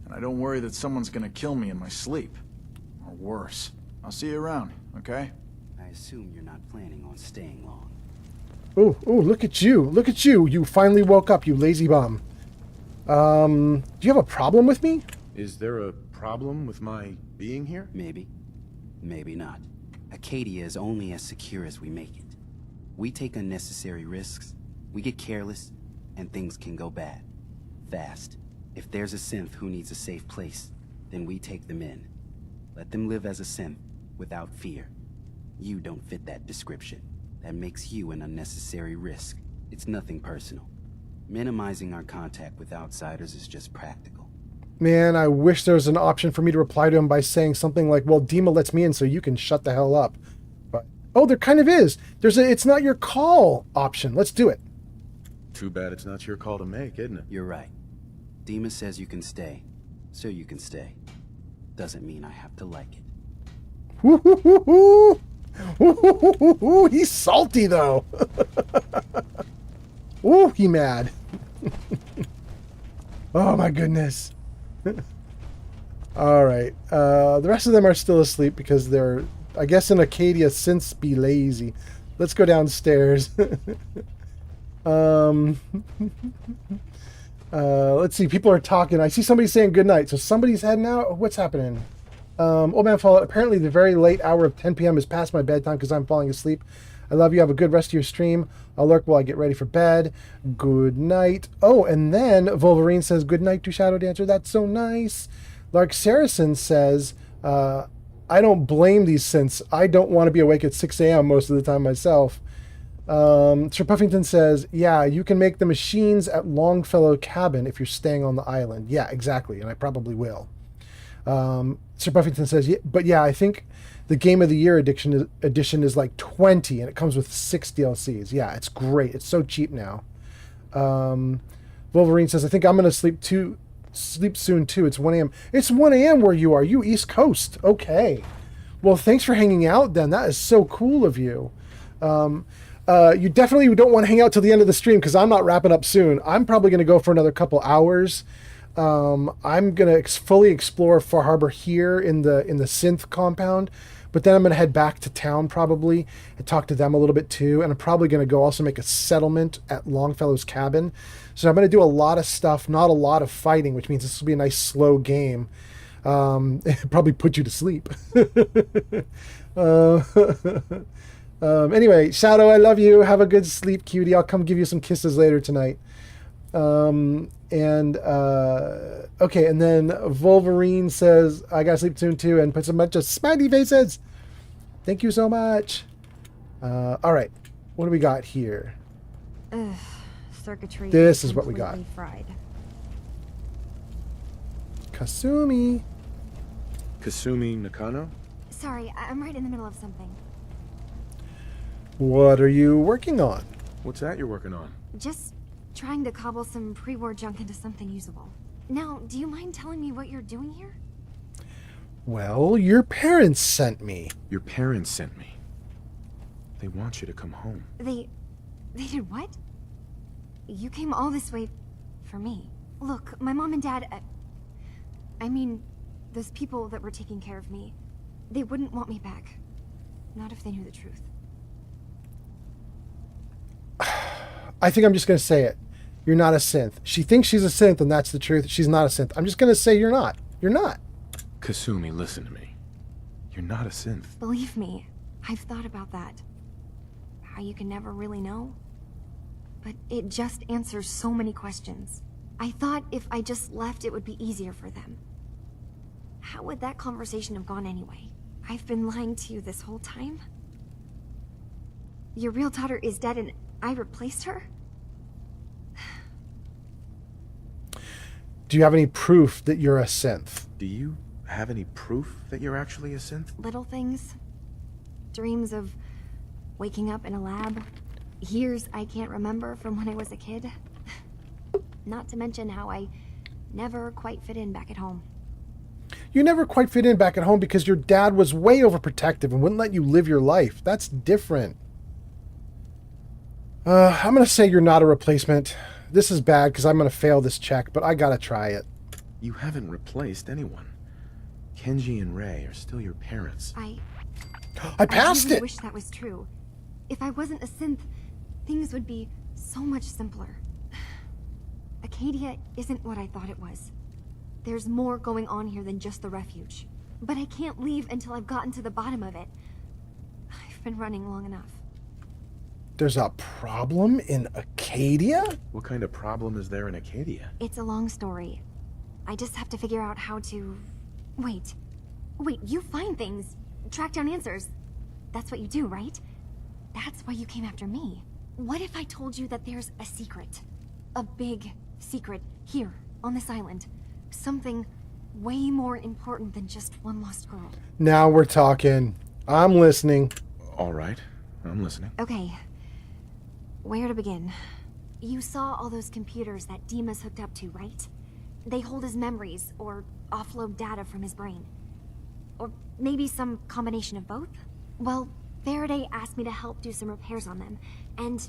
and I don't worry that someone's gonna kill me in my sleep. Or worse. I'll see you around, okay? I assume you're not planning on staying long. Oh, look at you. Look at you. You finally woke up, you lazy bum. Do you have a problem with me? Is there a problem with my being here? Maybe. Maybe not. Acadia is only as secure as we make it. We take unnecessary risks, we get careless, and things can go bad. Fast. If there's a synth who needs a safe place, then we take them in. Let them live as a synth, without fear. You don't fit that description. That makes you an unnecessary risk. It's nothing personal. Minimizing our contact with outsiders is just practical. Man, I wish there was an option for me to reply to him by saying something like, well, Dima lets me in so you can shut the hell up. But, oh, there kind of is. There's a it's not your call option. Let's do it. Too bad it's not your call to make, isn't it? You're right. Dima says you can stay, so you can stay. Doesn't mean I have to like it. Woo-hoo-hoo-hoo! Ooh, he's salty though. Ooh, he mad. Oh my goodness. All right. The rest of them are still asleep because they're, I guess, in Acadia since be lazy. Let's go downstairs. Let's see. People are talking. I see somebody saying goodnight. So somebody's heading out. What's happening? Old Man Fallout, apparently the very late hour of 10 p.m. is past my bedtime because I'm falling asleep. I love you. Have a good rest of your stream. I'll lurk while I get ready for bed. Good night. Oh, and then Wolverine says, good night to Shadow Dancer. That's so nice. Lark Saracen says, I don't blame these synths. I don't want to be awake at 6 a.m. most of the time myself. Sir Puffington says, yeah, you can make the machines at Longfellow Cabin if you're staying on the island. Yeah, exactly. And I probably will. Sir Buffington says, yeah, but yeah, I think the Game of the Year edition is like 20 and it comes with 6 DLCs. Yeah, it's great. It's so cheap now. Wolverine says, I think I'm going to sleep soon too. It's 1 a.m. It's 1 a.m. where you are. You East Coast. Okay. Well, thanks for hanging out then. That is so cool of you. You definitely don't want to hang out till the end of the stream because I'm not wrapping up soon. I'm probably going to go for another couple hours. I'm gonna fully explore Far Harbor here in the synth compound, but then I'm gonna head back to town probably and talk to them a little bit too. And I'm probably gonna go also make a settlement at Longfellow's cabin. So I'm gonna do a lot of stuff, not a lot of fighting, which means this will be a nice slow game. Probably put you to sleep. Anyway, Shadow, I love you. Have a good sleep, cutie. I'll come give you some kisses later tonight. Okay, and then Wolverine says, I gotta sleep soon too, and puts a bunch of smiley faces. Thank you so much. All right, what do we got here? Circuitry. This is what we got. Fried. Kasumi Nakano? Sorry, I'm right in the middle of something. What are you working on? What's that you're working on? Just trying to cobble some pre-war junk into something usable. Now, do you mind telling me what you're doing here? Well, your parents sent me. Your parents sent me. They want you to come home. They did what? You came all this way for me. Look, my mom and dad... I mean, those people that were taking care of me, they wouldn't want me back. Not if they knew the truth. I think I'm just going to say it. You're not a synth. She thinks she's a synth, and that's the truth. She's not a synth. I'm just going to say you're not. You're not. Kasumi, listen to me. You're not a synth. Believe me, I've thought about that. How you can never really know. But it just answers so many questions. I thought if I just left, it would be easier for them. How would that conversation have gone anyway? I've been lying to you this whole time? Your real daughter is dead and I replaced her? Do you have any proof that you're a synth? Do you have any proof that you're actually a synth? Little things. Dreams of waking up in a lab. Years I can't remember from when I was a kid. Not to mention how I never quite fit in back at home. You never quite fit in back at home because your dad was way overprotective and wouldn't let you live your life. That's different. I'm going to say you're not a replacement. This is bad because I'm going to fail this check, but I got to try it. You haven't replaced anyone. Kenji and Rei are still your parents. I passed I really it! wish that was true. If I wasn't a synth, things would be so much simpler. Acadia isn't what I thought it was. There's more going on here than just the refuge. But I can't leave until I've gotten to the bottom of it. I've been running long enough. There's a problem in Acadia? What kind of problem is there in Acadia? It's a long story. I just have to figure out how to... Wait, you find things, track down answers. That's what you do, right? That's why you came after me. What if I told you that there's a secret? A big secret here, on this island. Something way more important than just one lost girl. Now we're talking. I'm listening. All right, I'm listening. Okay. Where to begin? You saw all those computers that Dima's hooked up to, right? They hold his memories, or offload data from his brain. Or maybe some combination of both? Well, Faraday asked me to help do some repairs on them, and,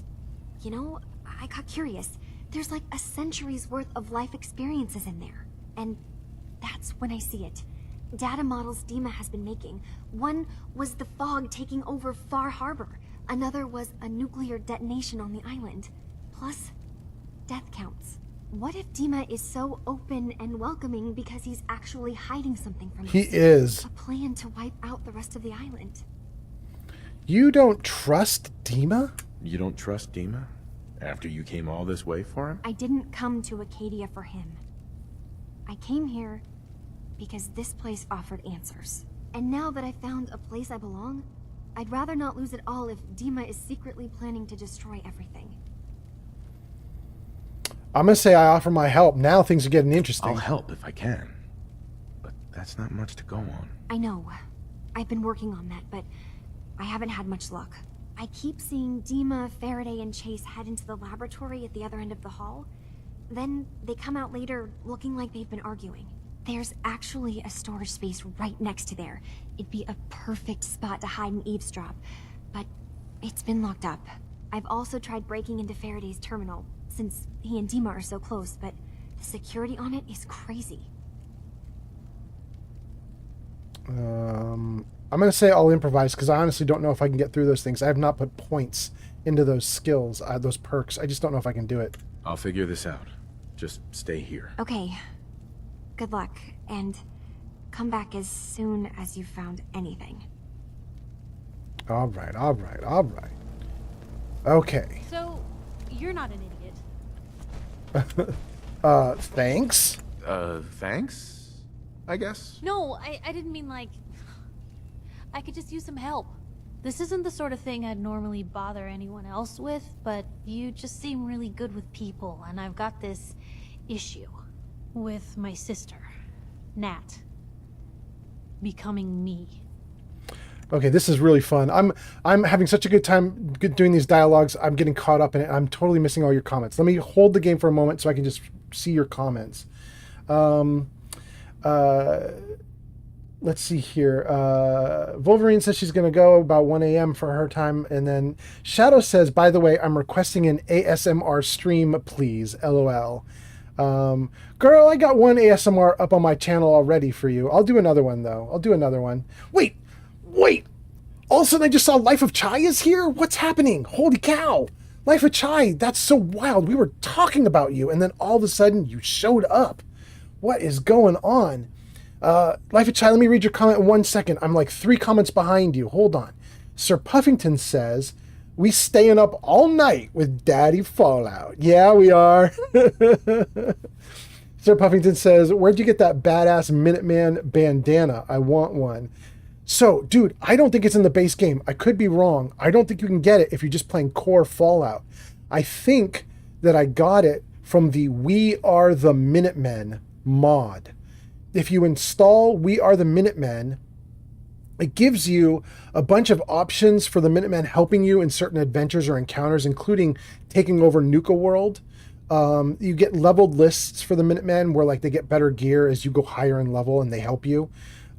you know, I got curious. There's like a century's worth of life experiences in there. And that's when I see it. Data models Dima has been making. One was the fog taking over Far Harbor. Another was a nuclear detonation on the island. Plus, death counts. What if Dima is so open and welcoming because he's actually hiding something from us? He is. A plan to wipe out the rest of the island. You don't trust Dima? You don't trust Dima? After you came all this way for him? I didn't come to Acadia for him. I came here because this place offered answers. And now that I found a place I belong, I'd rather not lose it all if Dima is secretly planning to destroy everything. I'm going to say I offer my help. Now things are getting interesting. I'll help if I can. But that's not much to go on. I know. I've been working on that, but I haven't had much luck. I keep seeing Dima, Faraday, and Chase head into the laboratory at the other end of the hall. Then they come out later looking like they've been arguing. There's actually a storage space right next to there. It'd be a perfect spot to hide and eavesdrop, but it's been locked up. I've also tried breaking into Faraday's terminal, since he and Dima are so close, but the security on it is crazy. I'm going to say I'll improvise because I honestly don't know if I can get through those things. I have not put points into those skills, those perks. I just don't know if I can do it. I'll figure this out. Just stay here. Okay. Good luck, and come back as soon as you've found anything. All right. Okay. So, you're not an idiot. Thanks? Thanks? I guess? No, I didn't mean like... I could just use some help. This isn't the sort of thing I'd normally bother anyone else with, but you just seem really good with people, and I've got this issue with my sister, Nat, becoming me. Okay, this is really fun. I'm having such a good time doing these dialogues. I'm getting caught up in it. I'm totally missing all your comments. Let me hold the game for a moment so I can just see your comments. let's see here. Wolverine says she's going to go about 1 a.m. for her time. And then Shadow says, by the way, I'm requesting an ASMR stream, please. LOL. Girl, I got one ASMR up on my channel already for you. I'll do another one, though. I'll do another one. Wait! All of a sudden I just saw Life of Chai is here? What's happening? Holy cow! Life of Chai, that's so wild. We were talking about you, and then all of a sudden you showed up. What is going on? Life of Chai, let me read your comment in 1 second. I'm like 3 comments behind you. Hold on. Sir Puffington says, we staying up all night with Daddy Fallout. Yeah, we are. Sir Puffington says, where'd you get that badass Minuteman bandana? I want one. So, dude, I don't think it's in the base game. I could be wrong. I don't think you can get it if you're just playing core Fallout. I think that I got it from the We Are the Minutemen mod. If you install We Are the Minutemen, it gives you a bunch of options for the Minutemen helping you in certain adventures or encounters, including taking over Nuka World. You get leveled lists for the Minutemen where like they get better gear as you go higher in level and they help you.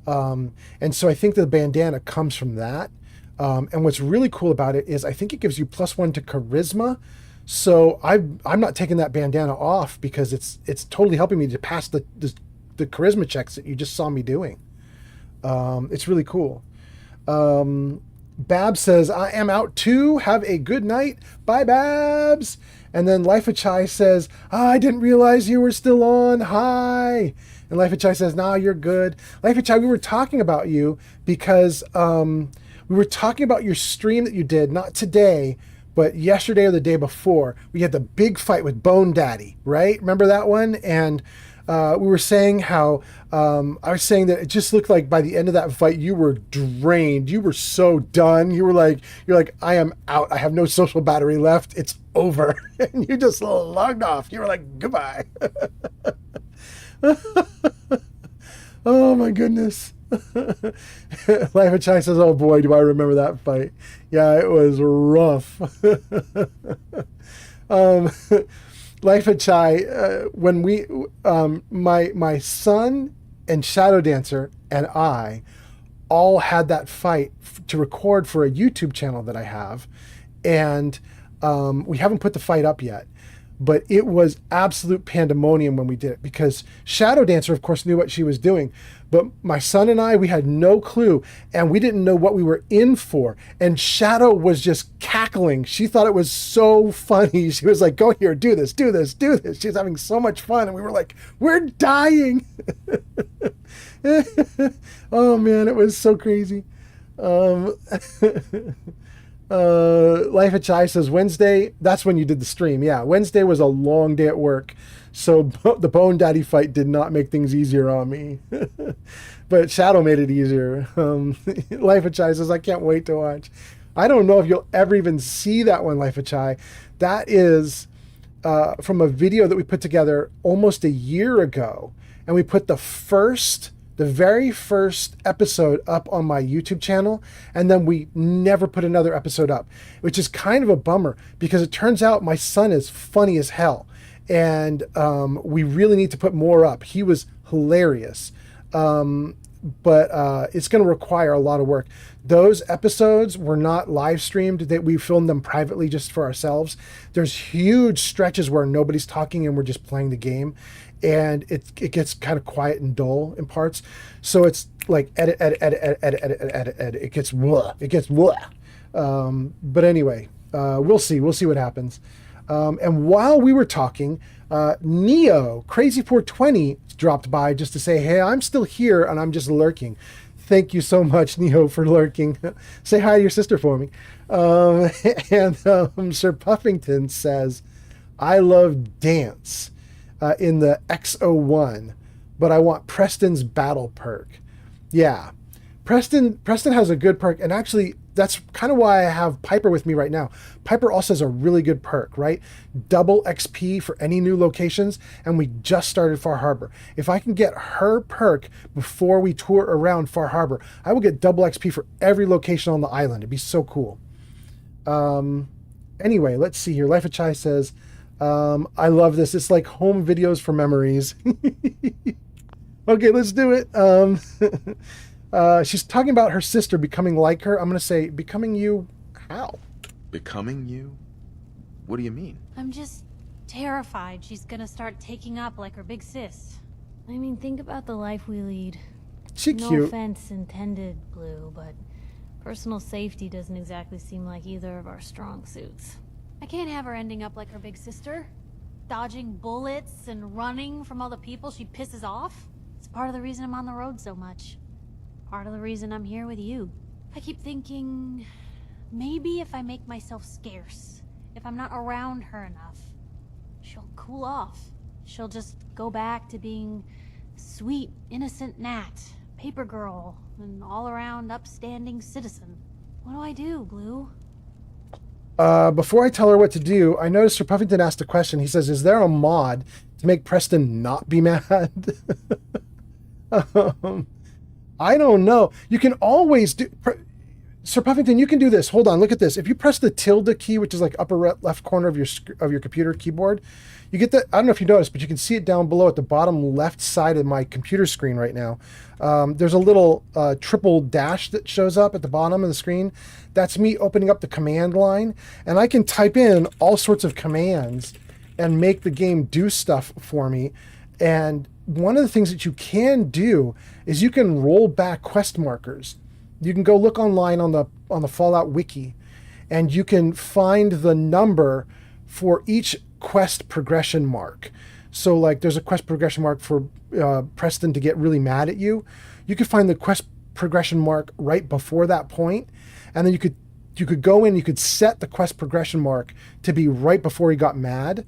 And so I think the bandana comes from that. And what's really cool about it is I think it gives you +1 to charisma. So I'm not taking that bandana off because it's totally helping me to pass the charisma checks that you just saw me doing. It's really cool. Babs says, I am out too. Have a good night. Bye, Babs. And then Life of Chai says, I didn't realize you were still on. Hi. And Life of Chai says, nah, you're good. Life of Chai, we were talking about you because we were talking about your stream that you did, not today, but yesterday or the day before. We had the big fight with Bone Daddy, right? Remember that one? And we were saying how I was saying that it just looked like by the end of that fight you were drained. You were so done. You're like, I am out. I have no social battery left. It's over. And you just logged off. You were like, goodbye. Oh my goodness. Life of Chai says, oh boy, do I remember that fight. Yeah, it was rough. Life of Chai, when we, my son and Shadow Dancer and I all had that fight to record for a YouTube channel that I have. And we haven't put the fight up yet. But it was absolute pandemonium when we did it because Shadow Dancer, of course, knew what she was doing. But my son and I, we had no clue and we didn't know what we were in for. And Shadow was just cackling. She thought it was so funny. She was like, go here, do this, do this, do this. She was having so much fun. And we were like, we're dying. Oh, man, it was so crazy. Life of Chai says Wednesday, that's when you did the stream. Yeah, Wednesday was a long day at work. So the Bone Daddy fight did not make things easier on me. But Shadow made it easier. Life of Chai says, I can't wait to watch. I don't know if you'll ever even see that one, Life of Chai. That is from a video that we put together almost a year ago. And we put the very first episode up on my YouTube channel, and then we never put another episode up, which is kind of a bummer because it turns out my son is funny as hell, and we really need to put more up. He was hilarious, but it's going to require a lot of work. Those episodes were not live streamed. That we filmed them privately just for ourselves. There's huge stretches where nobody's talking and we're just playing the game. And it gets kind of quiet and dull in parts. So it's like edit. It gets blah. But anyway, we'll see. We'll see what happens. And while we were talking, Neo, Crazy420 dropped by just to say, hey, I'm still here and I'm just lurking. Thank you so much, Neo, for lurking. Say hi to your sister for me. And Sir Puffington says, I love dance. In the X01, but I want Preston's battle perk. Yeah, Preston has a good perk, and actually that's kind of why I have Piper with me right now. Piper also has a really good perk, right? Double XP for any new locations, and we just started Far Harbor. If I can get her perk before we tour around Far Harbor, I will get double XP for every location on the island. It'd be so cool. Anyway, let's see here. Life of Chai says, I love this. It's like home videos for memories. Okay, let's do it. She's talking about her sister becoming like her. I'm going to say, becoming you, how? Becoming you? What do you mean? I'm just terrified she's gonna start taking up like her big sis. I mean, think about the life we lead. She no cute. offense intended, Blue, but personal safety doesn't exactly seem like either of our strong suits. I can't have her ending up like her big sister, dodging bullets and running from all the people she pisses off. It's part of the reason I'm on the road so much. Part of the reason I'm here with you. I keep thinking, maybe if I make myself scarce, if I'm not around her enough, she'll cool off. She'll just go back to being sweet, innocent Nat, paper girl, an all-around upstanding citizen. What do I do, Blue? Before I tell her what to do, I noticed Sir Puffington asked a question. He says, is there a mod to make Preston not be mad? I don't know. You can always do... Sir Puffington, you can do this. Hold on, look at this. If you press the tilde key, which is like upper left corner of your computer keyboard, you get that. I don't know if you noticed, but you can see it down below at the bottom left side of my computer screen right now. There's a little triple dash that shows up at the bottom of the screen. That's me opening up the command line, and I can type in all sorts of commands and make the game do stuff for me. And one of the things that you can do is you can roll back quest markers. You can go look online on the Fallout wiki, and you can find the number for each quest progression mark. So like there's a quest progression mark for Preston to get really mad at you. You could find the quest progression mark right before that point, and then you could go in, you could set the quest progression mark to be right before he got mad,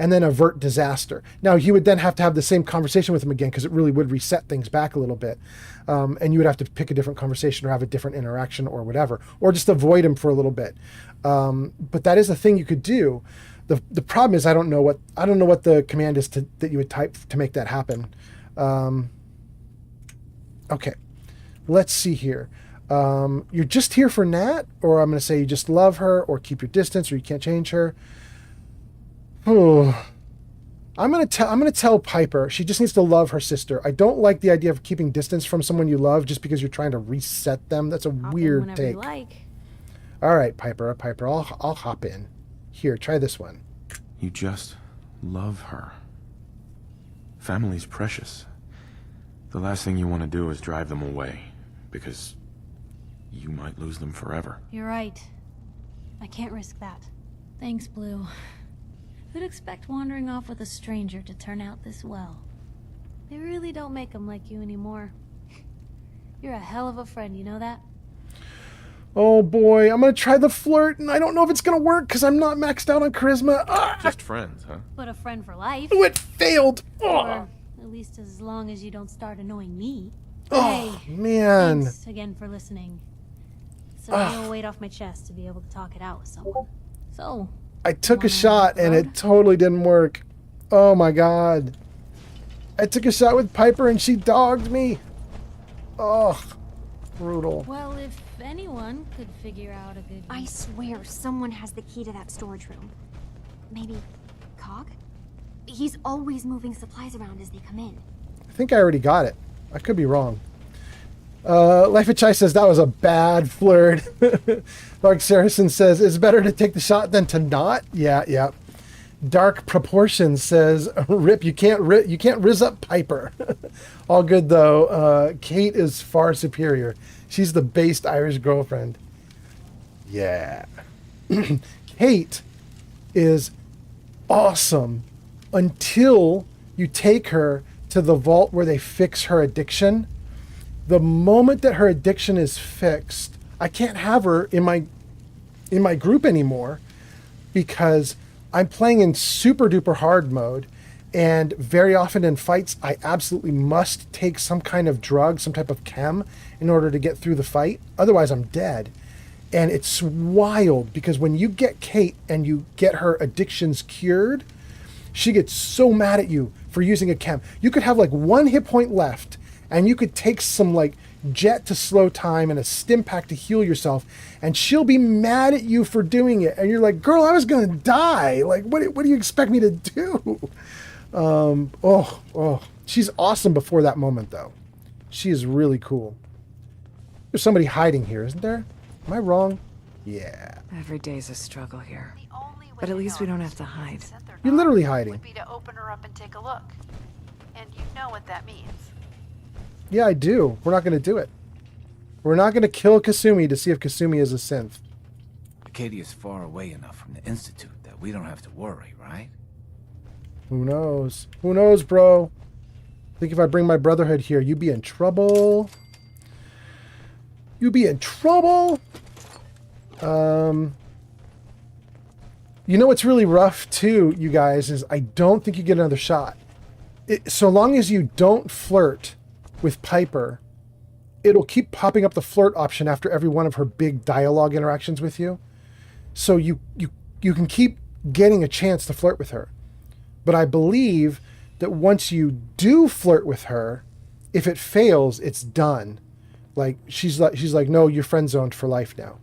and then avert disaster. Now, you would then have to have the same conversation with him again, because it really would reset things back a little bit. And you would have to pick a different conversation or have a different interaction or whatever, or just avoid him for a little bit. But that is a thing you could do. The problem is I don't know what the command is that you would type to make that happen. Okay, let's see here. You're just here for Nat, or I'm going to say you just love her, or keep your distance, or you can't change her. Oh, I'm gonna tell Piper she just needs to love her sister. I don't like the idea of keeping distance from someone you love just because you're trying to reset them. That's a weird take. You like. All right, Piper, I'll hop in. Here, try this one. You just love her. Family's precious. The last thing you want to do is drive them away, because you might lose them forever. You're right. I can't risk that. Thanks, Blue. Who'd expect wandering off with a stranger to turn out this well? They really don't make them like you anymore. You're a hell of a friend, you know that? Oh boy, I'm gonna try the flirt, and I don't know if it's gonna work because I'm not maxed out on charisma. Just friends, huh? But a friend for life. Oh, it failed! Or at least as long as you don't start annoying me. Oh, hey, man. Thanks again for listening. So no weight off my chest to be able to talk it out with someone. So... I took a shot and it totally didn't work. Oh my god. I took a shot with Piper and she dogged me. Oh, brutal. Well, if anyone could figure out a good... I swear someone has the key to that storage room. Maybe Cog? He's always moving supplies around as they come in. I think I already got it. I could be wrong. Life of Chai says that was a bad flirt. Mark Saracen says it's better to take the shot than to not. Yeah. Dark Proportions says, "Rip, you can't riz up Piper." All good though. Kate is far superior. She's the based Irish girlfriend. Yeah. Kate is awesome until you take her to the vault where they fix her addiction. The moment that her addiction is fixed, I can't have her in my group anymore because I'm playing in super duper hard mode, and very often in fights I absolutely must take some kind of drug, some type of chem in order to get through the fight. Otherwise I'm dead. And it's wild because when you get Kate and you get her addictions cured, she gets so mad at you for using a chem. You could have like 1 hit point left, and you could take some like jet to slow time and a stim pack to heal yourself, and she'll be mad at you for doing it. And you're like, girl, I was gonna die. Like, what do you expect me to do? She's awesome before that moment though. She is really cool. There's somebody hiding here, isn't there? Am I wrong? Yeah. Every day's a struggle here. But at least we don't have to hide. You're literally hiding. Would be to open her up and take a look. And you know what that means. Yeah, I do. We're not going to do it. We're not going to kill Kasumi to see if Kasumi is a synth. Acadia's far away enough from the Institute that we don't have to worry, right? Who knows? Who knows, bro? I think if I bring my brotherhood here, you'd be in trouble. You'd be in trouble. You know what's really rough, too, you guys, is I don't think you get another shot. So long as you don't flirt with Piper, it'll keep popping up the flirt option after every one of her big dialogue interactions with you. So you can keep getting a chance to flirt with her. But I believe that once you do flirt with her, if it fails, it's done. Like she's like, no, you're friend zoned for life now.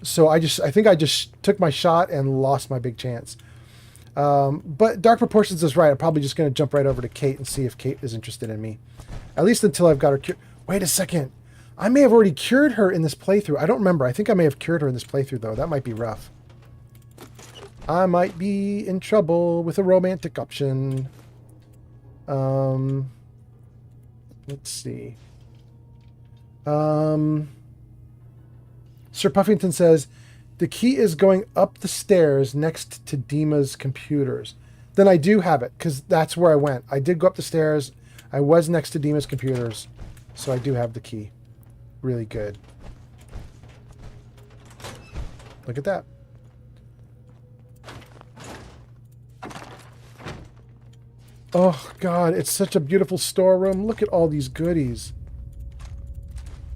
So I think I just took my shot and lost my big chance. But Dark Proportions is right. I'm probably just going to jump right over to Kate and see if Kate is interested in me. At least until I've got her cured. Wait a second. I may have already cured her in this playthrough. I don't remember. I think I may have cured her in this playthrough, though. That might be rough. I might be in trouble with a romantic option. Let's see. Sir Puffington says, the key is going up the stairs next to Dima's computers. Then I do have it, because that's where I went. I did go up the stairs. I was next to Dima's computers, so I do have the key. Really good. Look at that. Oh, God, it's such a beautiful storeroom. Look at all these goodies.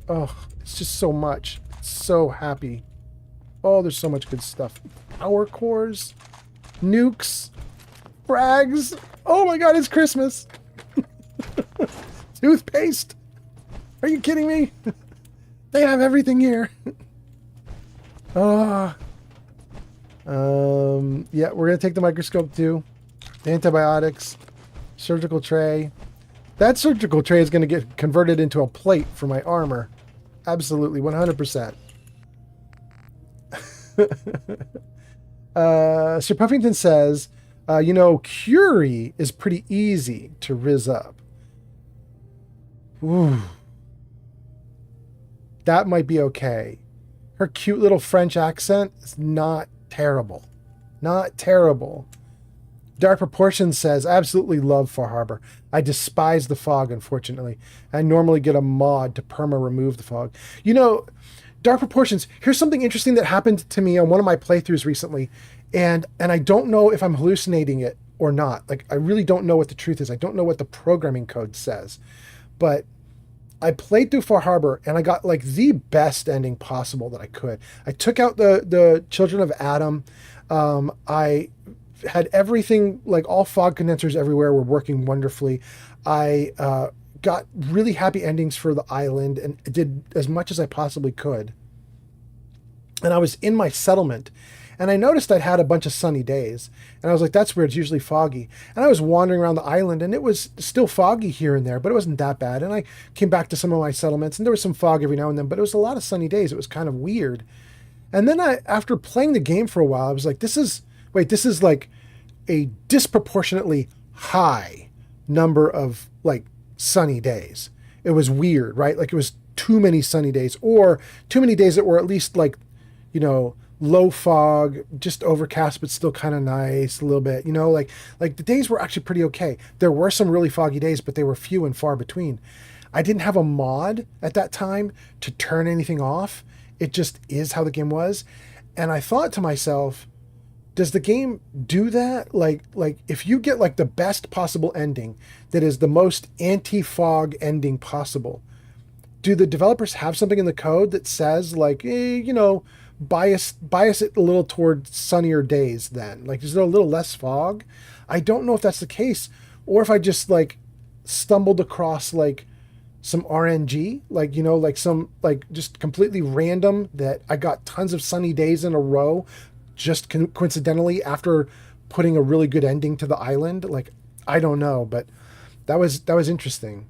Oh, it's just so much. So happy. Oh, there's so much good stuff. Power cores, nukes, frags. Oh my God, it's Christmas. Toothpaste. Are you kidding me? They have everything here. Yeah, we're gonna take the microscope too. Antibiotics, surgical tray. That surgical tray is gonna get converted into a plate for my armor. Absolutely, 100%. Sir Puffington says, you know, Curie is pretty easy to rizz up. Ooh. That might be okay. Her cute little French accent is not terrible. Not terrible. Dark Proportions says, absolutely love Far Harbor. I despise the fog, unfortunately. I normally get a mod to perma remove the fog. You know, Dark Proportions, here's something interesting that happened to me on one of my playthroughs recently, and I don't know if I'm hallucinating it or not. Like, I really don't know what the truth is. I don't know what the programming code says. But I played through Far Harbor, and I got, like, the best ending possible that I could. I took out the Children of Adam. I had everything, like, all fog condensers everywhere were working wonderfully. I got really happy endings for the island and did as much as I possibly could. And I was in my settlement, and I noticed I'd had a bunch of sunny days. And I was like, that's weird, it's usually foggy. And I was wandering around the island, and it was still foggy here and there, but it wasn't that bad. And I came back to some of my settlements, and there was some fog every now and then, but it was a lot of sunny days. It was kind of weird. And then after playing the game for a while, I was like, this is like a disproportionately high number of, like, sunny days. It was weird, right? Like, it was too many sunny days, or too many days that were at least, like, you know, low fog, just overcast, but still kind of nice a little bit, you know, like the days were actually pretty okay. There were some really foggy days, but they were few and far between. I didn't have a mod at that time to turn anything off. It just is how the game was. And I thought to myself, does the game do that? Like if you get, like, the best possible ending that is the most anti-fog ending possible, do the developers have something in the code that says, like, you know, bias it a little toward sunnier days then? Like, is there a little less fog? I don't know if that's the case, or if I just, like, stumbled across, like, some RNG, like, you know, like some, like, just completely random that I got tons of sunny days in a row just coincidentally after putting a really good ending to the island. Like, I don't know, but that was interesting.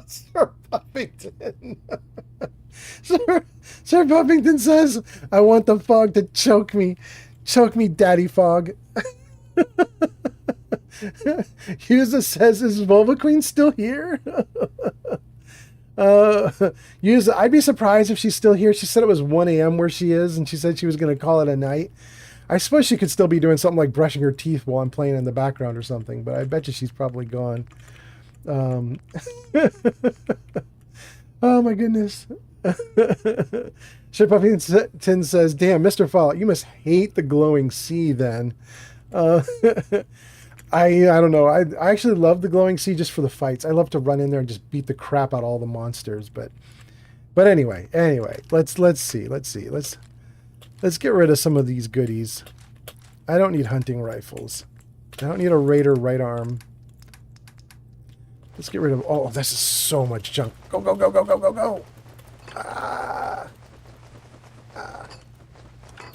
Sir Puffington. Sir Puffington says, I want the fog to choke me. Choke me, Daddy Fog. Yuza says, is Vulva Queen still here? Yuza, I'd be surprised if she's still here. She said it was 1 a.m. where she is, and she said she was going to call it a night. I suppose she could still be doing something like brushing her teeth while I'm playing in the background or something, but I bet you she's probably gone. Oh my goodness. Sir Puffington says, damn, Mr. Fallout, you must hate the glowing sea then. I don't know. I actually love the glowing sea just for the fights. I love to run in there and just beat the crap out of all the monsters. But anyway, let's see. Let's get rid of some of these goodies. I don't need hunting rifles. I don't need a raider right arm. Let's get rid of... Oh, this is so much junk. Go, go, go, go, go, go, go.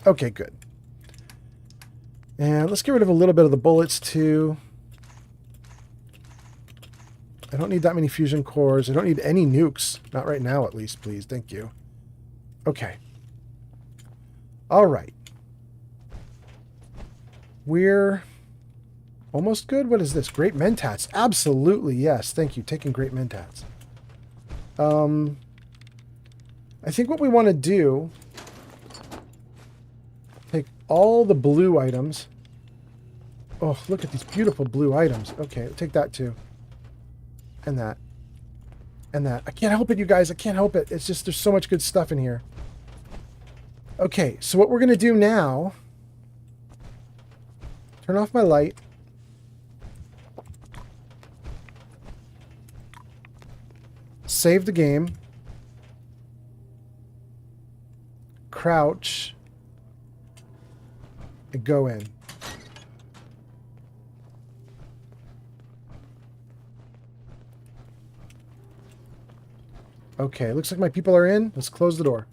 Okay, good. And let's get rid of a little bit of the bullets, too. I don't need that many fusion cores. I don't need any nukes. Not right now, at least, please. Thank you. Okay. All right. We're almost good. What is this? Great Mentats. Absolutely, yes. Thank you. Taking Great Mentats. I think what we want to do... Take all the blue items. Oh, look at these beautiful blue items. Okay, I'll take that too. And that. And that. I can't help it, you guys. I can't help it. It's just there's so much good stuff in here. Okay, so what we're going to do now... Turn off my light. Save the game. Crouch. And go in. Okay, looks like my people are in. Let's close the door.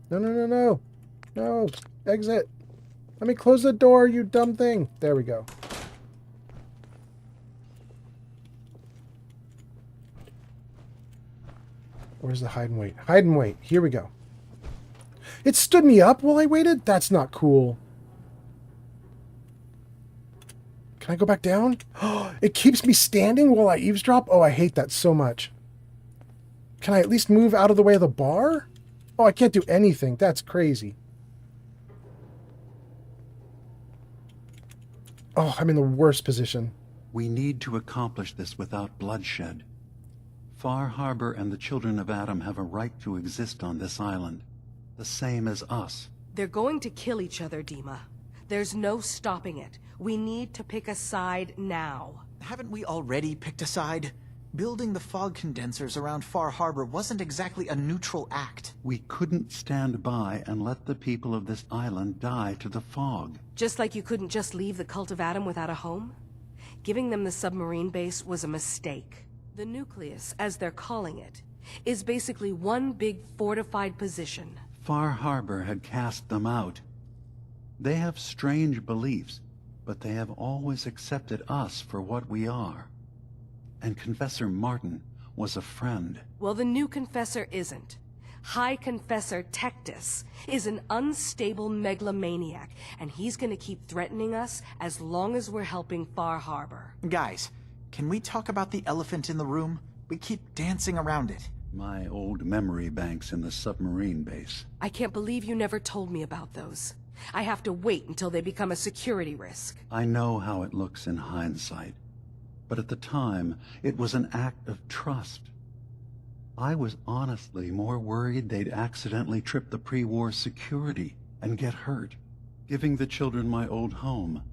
No, no, no, no. No, exit. Let me close the door, you dumb thing. There we go. Where's the hide and wait? Hide and wait. Here we go. It stood me up while I waited? That's not cool. Can I go back down? It keeps me standing while I eavesdrop? Oh, I hate that so much. Can I at least move out of the way of the bar? Oh, I can't do anything. That's crazy. Oh, I'm in the worst position. We need to accomplish this without bloodshed. Far Harbor and the children of Adam have a right to exist on this island, the same as us. They're going to kill each other, Dima. There's no stopping it. We need to pick a side now. Haven't we already picked a side? Building the fog condensers around Far Harbor wasn't exactly a neutral act. We couldn't stand by and let the people of this island die to the fog. Just like you couldn't just leave the Cult of Adam without a home? Giving them the submarine base was a mistake. The nucleus, as they're calling it, is basically one big fortified position. Far Harbor had cast them out. They have strange beliefs, but they have always accepted us for what we are. And Confessor Martin was a friend. Well, the new Confessor isn't. High Confessor Tectus is an unstable megalomaniac, and he's gonna keep threatening us as long as we're helping Far Harbor. Guys, can we talk about the elephant in the room? We keep dancing around it. My old memory banks in the submarine base. I can't believe you never told me about those. I have to wait until they become a security risk. I know how it looks in hindsight. But at the time, it was an act of trust. I was honestly more worried they'd accidentally trip the pre-war security and get hurt, giving the children my old home,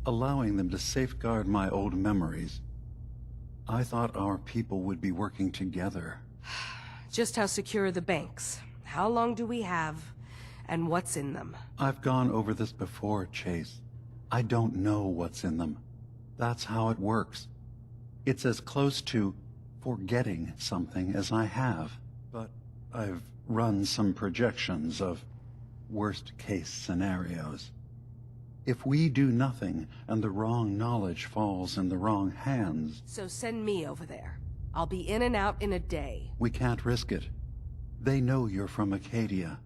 allowing them to safeguard my old memories. I thought our people would be working together. Just how secure are the banks? How long do we have? And what's in them? I've gone over this before, Chase. I don't know what's in them. That's how it works. It's as close to forgetting something as I have. But I've run some projections of worst-case scenarios. If we do nothing and the wrong knowledge falls in the wrong hands... So send me over there. I'll be in and out in a day. We can't risk it. They know you're from Acadia.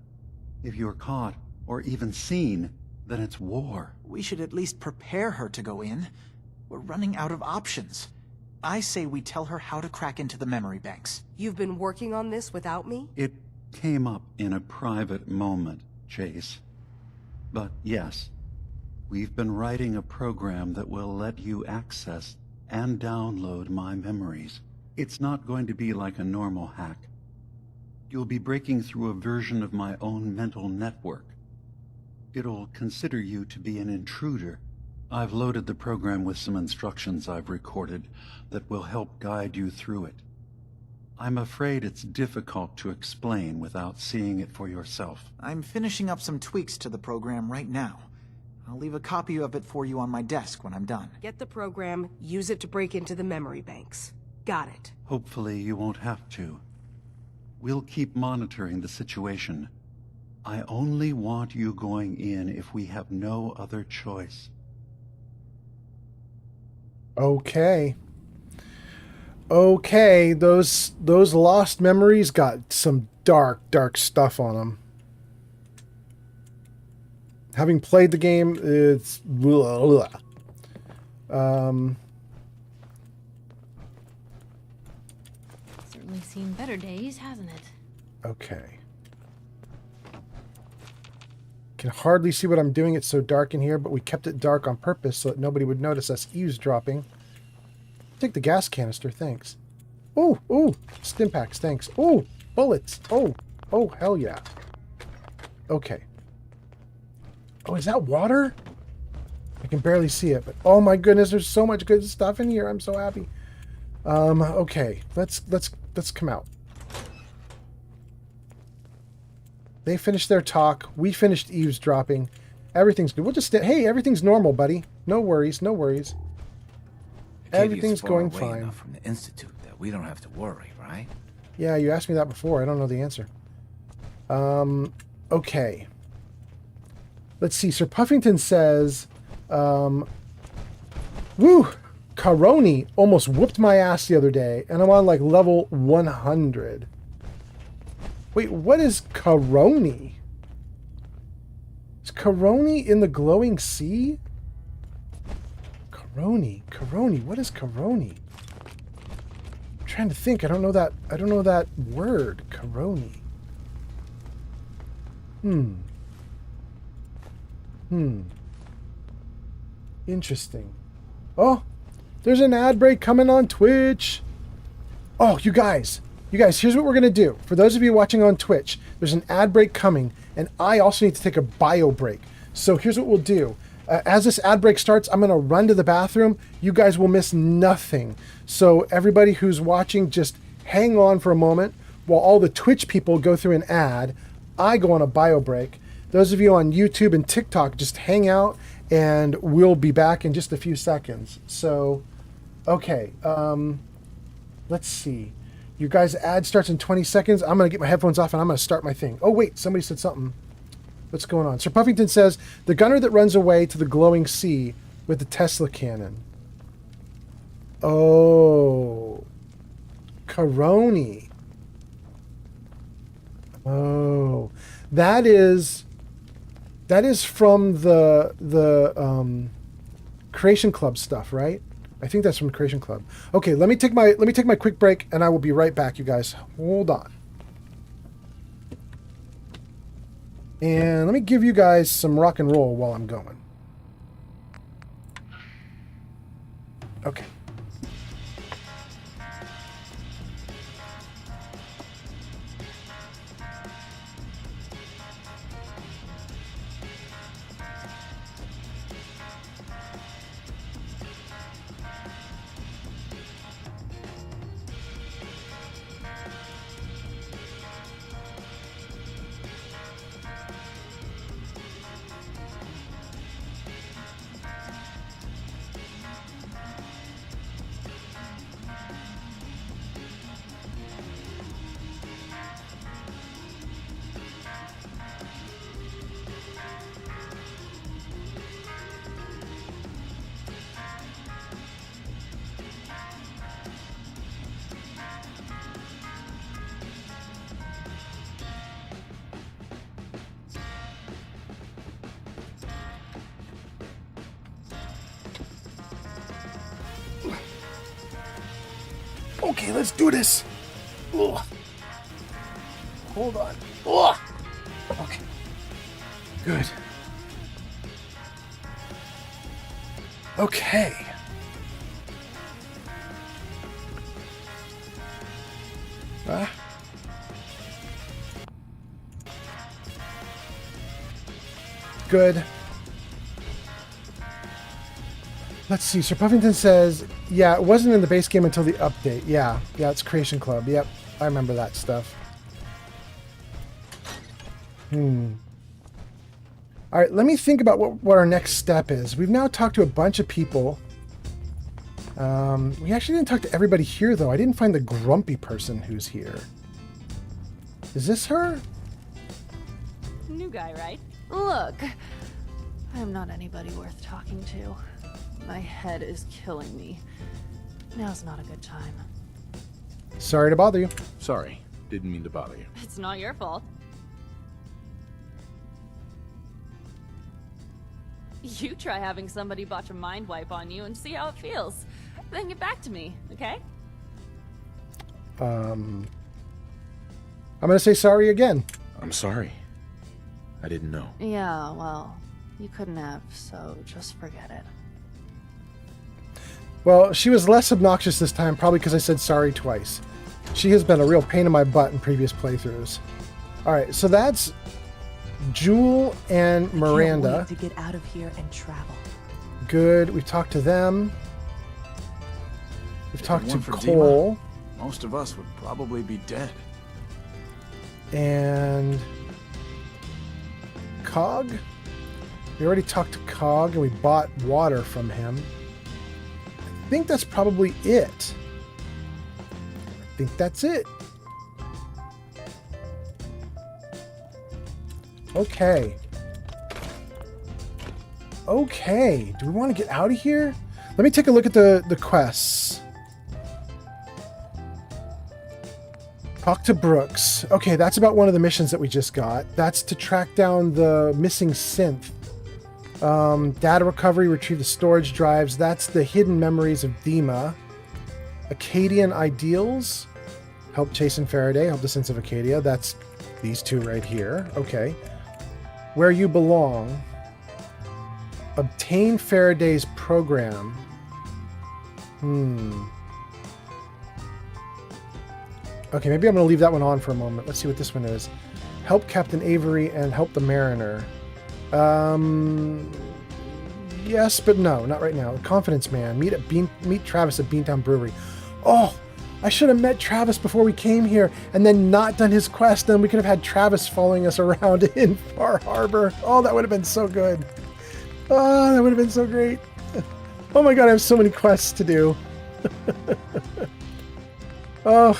If you're caught, or even seen, then it's war. We should at least prepare her to go in. We're running out of options. I say we tell her how to crack into the memory banks. You've been working on this without me? It came up in a private moment, Chase. But yes, we've been writing a program that will let you access and download my memories. It's not going to be like a normal hack. You'll be breaking through a version of my own mental network. It'll consider you to be an intruder. I've loaded the program with some instructions I've recorded that will help guide you through it. I'm afraid it's difficult to explain without seeing it for yourself. I'm finishing up some tweaks to the program right now. I'll leave a copy of it for you on my desk when I'm done. Get the program, use it to break into the memory banks. Got it. Hopefully you won't have to. We'll keep monitoring the situation. I only want you going in if we have no other choice. Okay. Okay, those lost memories got some dark stuff on them. Having played the game, it's blah, blah. Certainly seen better days, hasn't it? Okay. Can hardly see what I'm doing. It's so dark in here, but we kept it dark on purpose so that nobody would notice us eavesdropping. Take the gas canister, thanks. Oh, stim packs, thanks. Oh, bullets. Oh, hell yeah. Okay. Oh, is that water? I can barely see it, but oh my goodness, there's so much good stuff in here. I'm so happy. Okay, let's come out. They finished their talk. We finished eavesdropping. Everything's good. We'll just hey, everything's normal, buddy. No worries, no worries. Everything's going fine. Enough from the Institute that we don't have to worry, right? Yeah, you asked me that before. I don't know the answer. Okay. Let's see. Sir Puffington says, woo! Caroni almost whooped my ass the other day, and I'm on like level 100. Wait, what is Caroni? Is Caroni in the glowing sea? Caroni, what is Caroni? I'm trying to think. I don't know that word. Caroni. Interesting. Oh, there's an ad break coming on Twitch. Oh, you guys, here's what we're going to do. For those of you watching on Twitch, there's an ad break coming, and I also need to take a bio break. So here's what we'll do. As this ad break starts, I'm going to run to the bathroom. You guys will miss nothing. So everybody who's watching, just hang on for a moment while all the Twitch people go through an ad. I go on a bio break. Those of you on YouTube and TikTok, just hang out, and we'll be back in just a few seconds. So, okay. Let's see. You guys' ad starts in 20 seconds. I'm going to get my headphones off, and I'm going to start my thing. Oh, wait. Somebody said something. What's going on? Sir Puffington says, the gunner that runs away to the glowing sea with the Tesla cannon. Oh. Caroni. Oh. That is from the Creation Club stuff, right? I think that's from Creation Club. Okay, let me take my quick break, and I will be right back, you guys. Hold on. And let me give you guys some rock and roll while I'm going. Okay. Okay, let's do this. Ugh. Hold on. Ugh. Okay. Good. Okay. Good. Let's see. Sir Puffington says, yeah, it wasn't in the base game until the update. Yeah, it's Creation Club. Yep, I remember that stuff. All right, let me think about what our next step is. We've now talked to a bunch of people. We actually didn't talk to everybody here, though. I didn't find the grumpy person who's here. Is this her? New guy, right? Look, I'm not anybody worth talking to. My head is killing me. Now's not a good time. Sorry to bother you. Sorry. Didn't mean to bother you. It's not your fault. You try having somebody botch a mind wipe on you and see how it feels. Then get back to me, okay? I'm gonna say sorry again. I'm sorry. I didn't know. Yeah, well, you couldn't have, so just forget it. Well, she was less obnoxious this time, probably because I said sorry twice. She has been a real pain in my butt in previous playthroughs. All right, so that's Jewel and Miranda. I can't wait to get out of here and travel. Good. We've talked to them. We've talked to for Cole. Dima, most of us would probably be dead. And Cog. We already talked to Cog and we bought water from him. I think that's probably it. I think that's it. Okay. Okay. Do we want to get out of here? Let me take a look at the quests. Talk to Brooks. Okay, that's about one of the missions that we just got. That's to track down the missing synth. Data recovery, retrieve the storage drives. That's the hidden memories of Dima. Acadian ideals. Help Chase Faraday. Help the sense of Acadia. That's these two right here. Okay. Where you belong. Obtain Faraday's program. Okay, maybe I'm going to leave that one on for a moment. Let's see what this one is. Help Captain Avery and help the Mariner. Yes, but no, not right now. Confidence Man. Meet Travis at Beantown Brewery. Oh, I should have met Travis before we came here and then not done his quest. Then we could have had Travis following us around in Far Harbor. Oh, that would have been so good. Oh, that would have been so great. Oh my god, I have so many quests to do. Oh.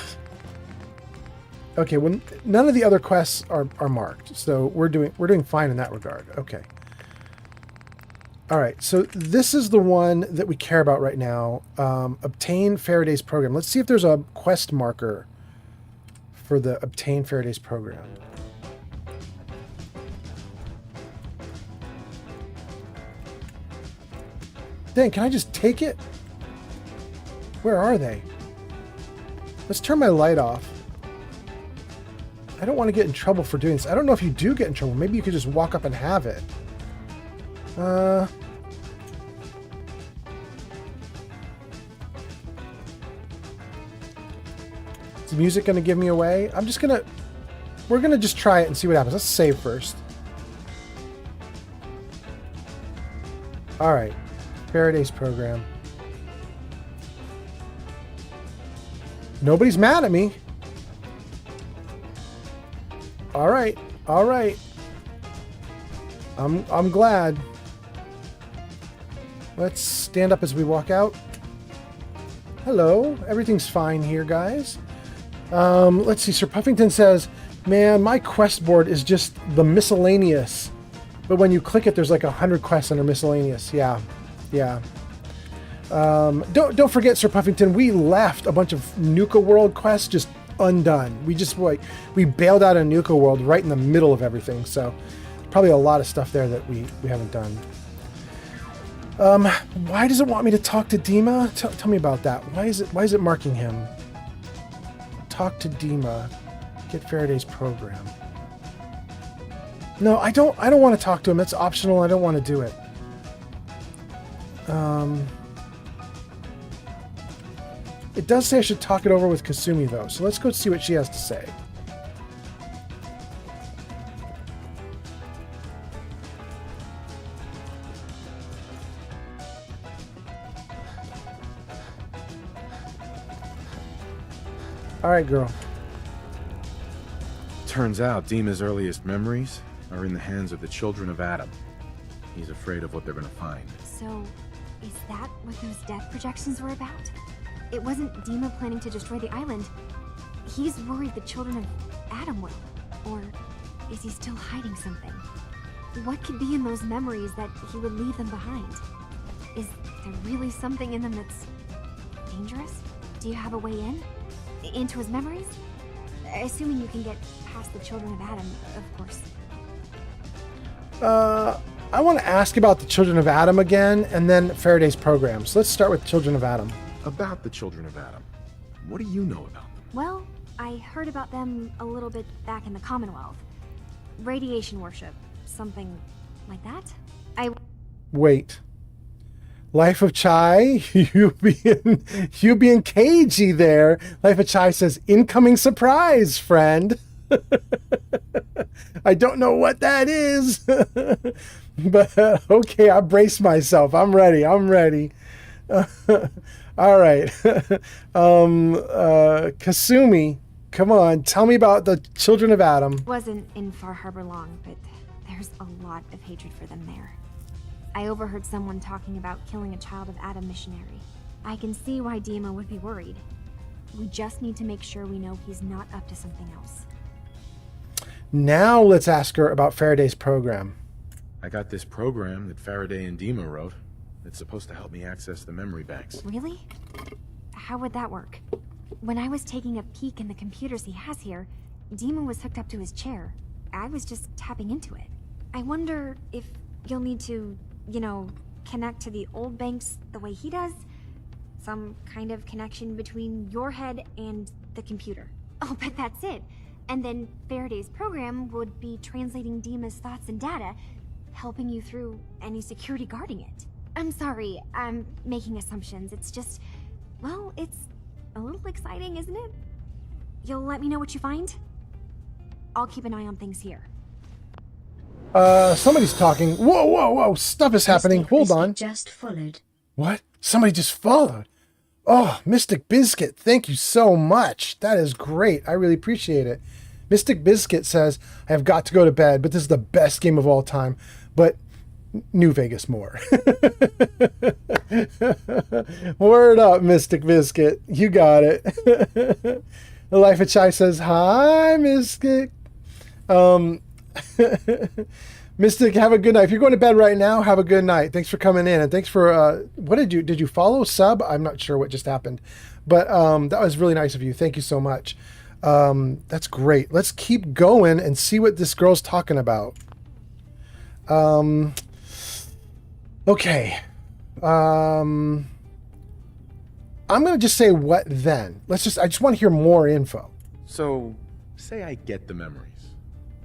Okay, well, none of the other quests are marked, so we're doing fine in that regard. Okay. All right, so this is the one that we care about right now. Obtain Faraday's program. Let's see if there's a quest marker for the Obtain Faraday's program. Dang, can I just take it? Where are they? Let's turn my light off. I don't want to get in trouble for doing this. I don't know if you do get in trouble. Maybe you could just walk up and have it. Is the music going to give me away? We're going to just try it and see what happens. Let's save first. All right. Faraday's program. Nobody's mad at me. All right. All right. I'm glad. Let's stand up as we walk out. Hello. Everything's fine here, guys. Let's see. Sir Puffington says, man, my quest board is just the miscellaneous. But when you click it, there's like 100 quests under miscellaneous. Yeah. Yeah. Don't forget, Sir Puffington, we left a bunch of Nuka World quests just undone. We bailed out of Nuka World right in the middle of everything, so probably a lot of stuff there that we haven't done. Why does it want me to talk to Dima? Tell me about that. Why is it marking him? talk to Dima. Get Faraday's program. No, I don't want to talk to him. It's optional. I don't want to do it. It does say I should talk it over with Kasumi, though. So let's go see what she has to say. All right, girl. Turns out Dima's earliest memories are in the hands of the children of Adam. He's afraid of what they're gonna find. So, is that what those death projections were about? It wasn't Dima planning to destroy the island. He's worried the children of Adam will. Or is he still hiding something? What could be in those memories that he would leave them behind? Is there really something in them that's dangerous? Do you have a way in? Into his memories? Assuming you can get past the children of Adam, of course. I want to ask about the children of Adam again, and then Faraday's program. So let's start with children of Adam. About the children of Adam. What do you know about them? Well, I heard about them a little bit back in the Commonwealth. Radiation worship, something like that. Wait. Life of Chai, you being cagey there. Life of Chai says, incoming surprise, friend. I don't know what that is. But okay, I brace myself. I'm ready. All right. Kasumi, come on. Tell me about the children of Adam. Wasn't in Far Harbor long, but there's a lot of hatred for them there. I overheard someone talking about killing a child of Adam missionary. I can see why Dima would be worried. We just need to make sure we know he's not up to something else. Now let's ask her about Faraday's program. I got this program that Faraday and Dima wrote. It's supposed to help me access the memory banks. Really? How would that work? When I was taking a peek in the computers he has here, Dima was hooked up to his chair. I was just tapping into it. I wonder if you'll need to, connect to the old banks the way he does? Some kind of connection between your head and the computer. Oh, but that's it. And then Faraday's program would be translating Dima's thoughts and data, helping you through any security guarding it. I'm sorry, I'm making assumptions. It's just, well, it's a little exciting, isn't it? You'll let me know what you find? I'll keep an eye on things here. Somebody's talking. Whoa. Stuff is happening. Hold on. Just followed. What? Somebody just followed. Oh, Mystic Biscuit, thank you so much. That is great. I really appreciate it. Mystic Biscuit says, I have got to go to bed, but this is the best game of all time. But New Vegas more. Word up, Mystic Biscuit. You got it. The Life of Chai says, hi, Mystic. Mystic, have a good night. If you're going to bed right now, have a good night. Thanks for coming in, and thanks for what did you follow, sub? I'm not sure what just happened, but that was really nice of you. Thank you so much. That's great. Let's keep going and see what this girl's talking about. Okay. I'm gonna just say what then. I just want to hear more info. So, say I get the memories.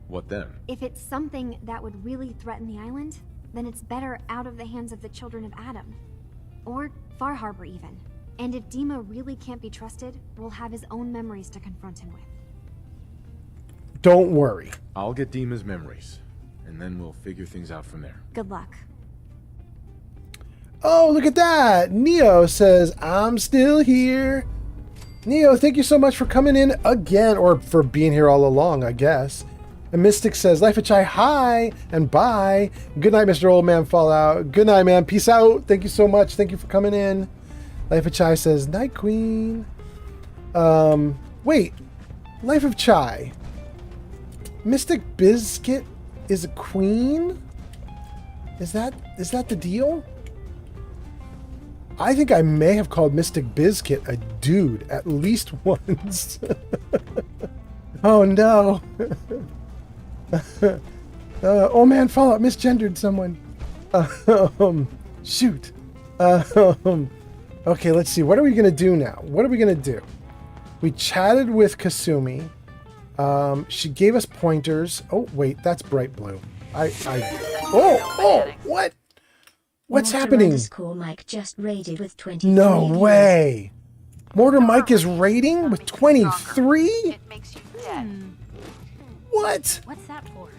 What then? If it's something that would really threaten the island, then it's better out of the hands of the children of Adam. Or Far Harbor even. And if Dima really can't be trusted, we'll have his own memories to confront him with. Don't worry. I'll get Dima's memories, and then we'll figure things out from there. Good luck. Oh, look at that. Neo says, I'm still here. Neo, thank you so much for coming in again, or for being here all along, I guess. And Mystic says, Life of Chai, hi and bye. Good night, Mr. Old Man Fallout. Good night, man. Peace out. Thank you so much. Thank you for coming in. Life of Chai says, Night Queen. Wait. Life of Chai. Mystic Biscuit is a queen? Is that the deal? I think I may have called Mystic Biscuit a dude at least once. Oh no. Oh man, Fallout misgendered someone. Shoot. Okay, let's see. What are we gonna do now? What are we gonna do? We chatted with Kasumi. She gave us pointers. Oh, wait, that's bright blue. What? What's happening? Mike just raided with 23 No views. way. Mortar Mike is raiding with 23? It makes you dead. What? What's that for?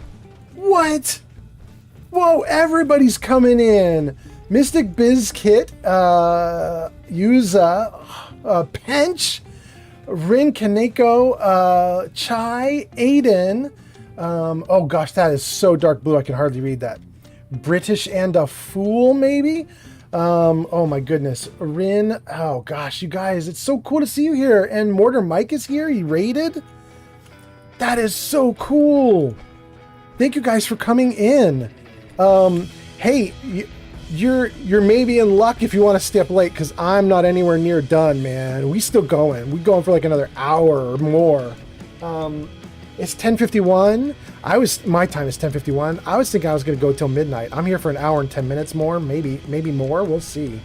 What? Whoa, everybody's coming in. Mystic Biz Kit, Yuza, Pench, Rin Kaneko, Chai, Aiden. Oh gosh, that is so dark blue I can hardly read that. British and a Fool, maybe? Oh my goodness. Rin, oh gosh, you guys, it's so cool to see you here. And Mortar Mike is here, he raided? That is so cool. Thank you guys for coming in. Hey, you're maybe in luck if you want to stay up late, because I'm not anywhere near done, man. We still going. We're going for like another hour or more. It's 10:51. My time is 10:51. I was thinking I was going to go till midnight. I'm here for an hour and 10 minutes more, maybe more. We'll see.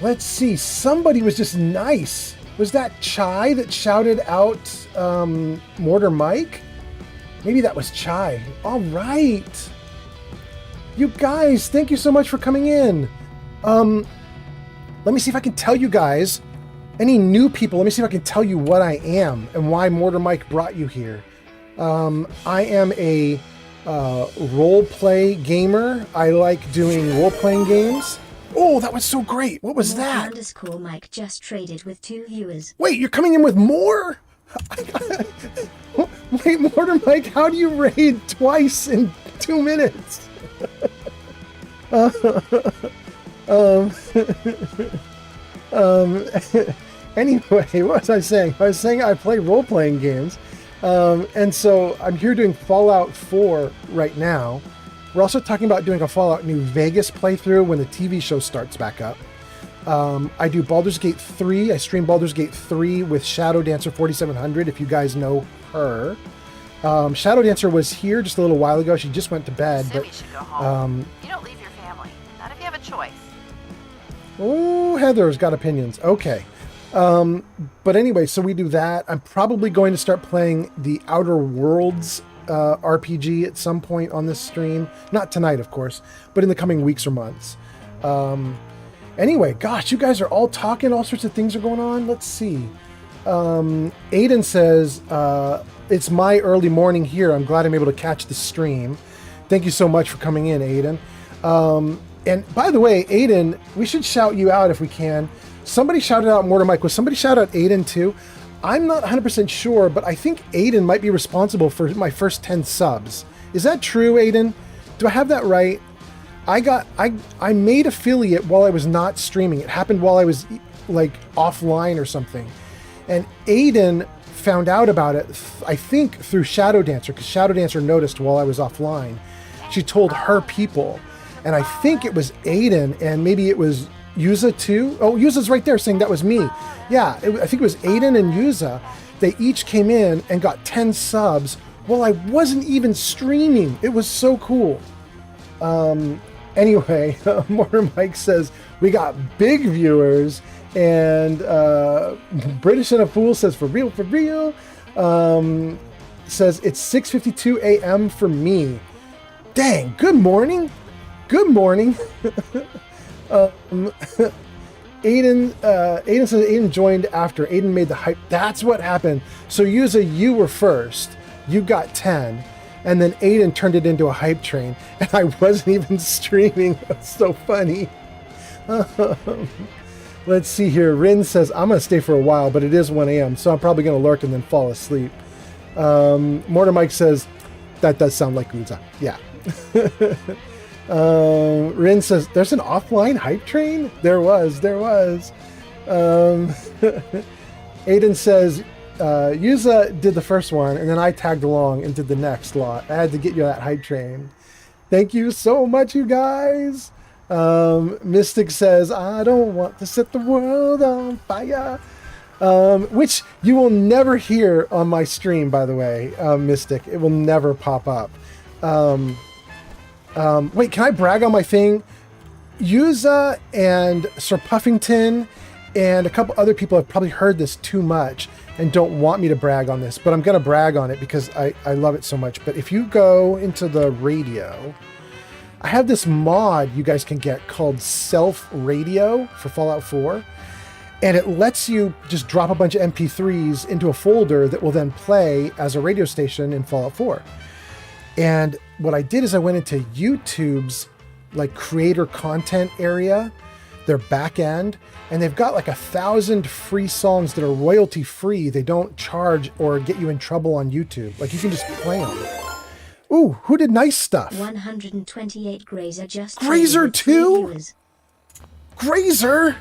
Let's see. Somebody was just nice. Was that Chai that shouted out Mortar Mike? Maybe that was Chai. All right. You guys, thank you so much for coming in. Let me see if I can tell you guys, any new people, let me see if I can tell you what I am and why Mortar Mike brought you here. I am a role-play gamer. I like doing role-playing games. Oh, that was so great. What was that? Mike just traded with 2 viewers. Wait, you're coming in with more? Wait, Mortar Mike, how do you raid twice in 2 minutes? Anyway, what was I saying? I was saying I play role-playing games. And so I'm here doing Fallout 4 right now. We're also talking about doing a Fallout New Vegas playthrough when the TV show starts back up. I do Baldur's Gate 3. I stream Baldur's Gate 3 with Shadow Dancer 4700, if you guys know her. Shadow Dancer was here just a little while ago. She just went to bed. But you should go home. You don't leave your family. Not if you have a choice. Oh, Heather's got opinions. Okay. But anyway, so we do that. I'm probably going to start playing the Outer Worlds RPG at some point on this stream. Not tonight, of course, but in the coming weeks or months. Anyway, gosh, you guys are all talking. All sorts of things are going on. Let's see. Aiden says, it's my early morning here. I'm glad I'm able to catch the stream. Thank you so much for coming in, Aiden. And by the way, Aiden, we should shout you out if we can. Somebody shouted out Mortar Mike. Was somebody shout out Aiden too? I'm not 100% sure, but I think Aiden might be responsible for my first 10 subs. Is that true, Aiden? Do I have that right? I made affiliate while I was not streaming. It happened while I was like offline or something. And Aiden found out about it, I think through Shadow Dancer, because Shadow Dancer noticed while I was offline. She told her people. And I think it was Aiden, and maybe it was Yuza too. Oh, Yuza's right there saying that was me. Yeah, I think it was Aiden and Yuza. They each came in and got 10 subs while I wasn't even streaming. It was so cool. Anyway, Mortar Mike says, we got big viewers, and British and a Fool says, for real, for real. Says, it's 6:52 a.m. for me. Dang, good morning. Good morning. Aiden says Aiden joined after. Aiden made the hype. That's what happened. So Yuza, you were first. You got 10. And then Aiden turned it into a hype train. And I wasn't even streaming. That's so funny. Let's see here. Rin says, I'm going to stay for a while, but it is 1 a.m. So I'm probably going to lurk and then fall asleep. Mortar Mike says, that does sound like Yuza. Yeah. Rin says, there's an offline hype train? There was. Aiden says, Yuza did the first one, and then I tagged along and did the next lot. I had to get you that hype train. Thank you so much, you guys. Mystic says, I don't want to set the world on fire. Which you will never hear on my stream, by the way, Mystic. It will never pop up. Wait, can I brag on my thing? Yuza and Sir Puffington And a couple other people have probably heard this too much and don't want me to brag on this, but I'm going to brag on it because I love it so much. But if you go into the radio, I have this mod you guys can get called Self Radio for Fallout 4. And it lets you just drop a bunch of MP3s into a folder that will then play as a radio station in Fallout 4. And what I did is I went into YouTube's like creator content area, their back end, and they've got like 1,000 free songs that are royalty free. They don't charge or get you in trouble on YouTube. Like you can just play them. Ooh, who did nice stuff? 128 Grazer just. Grazer 2? Grazer?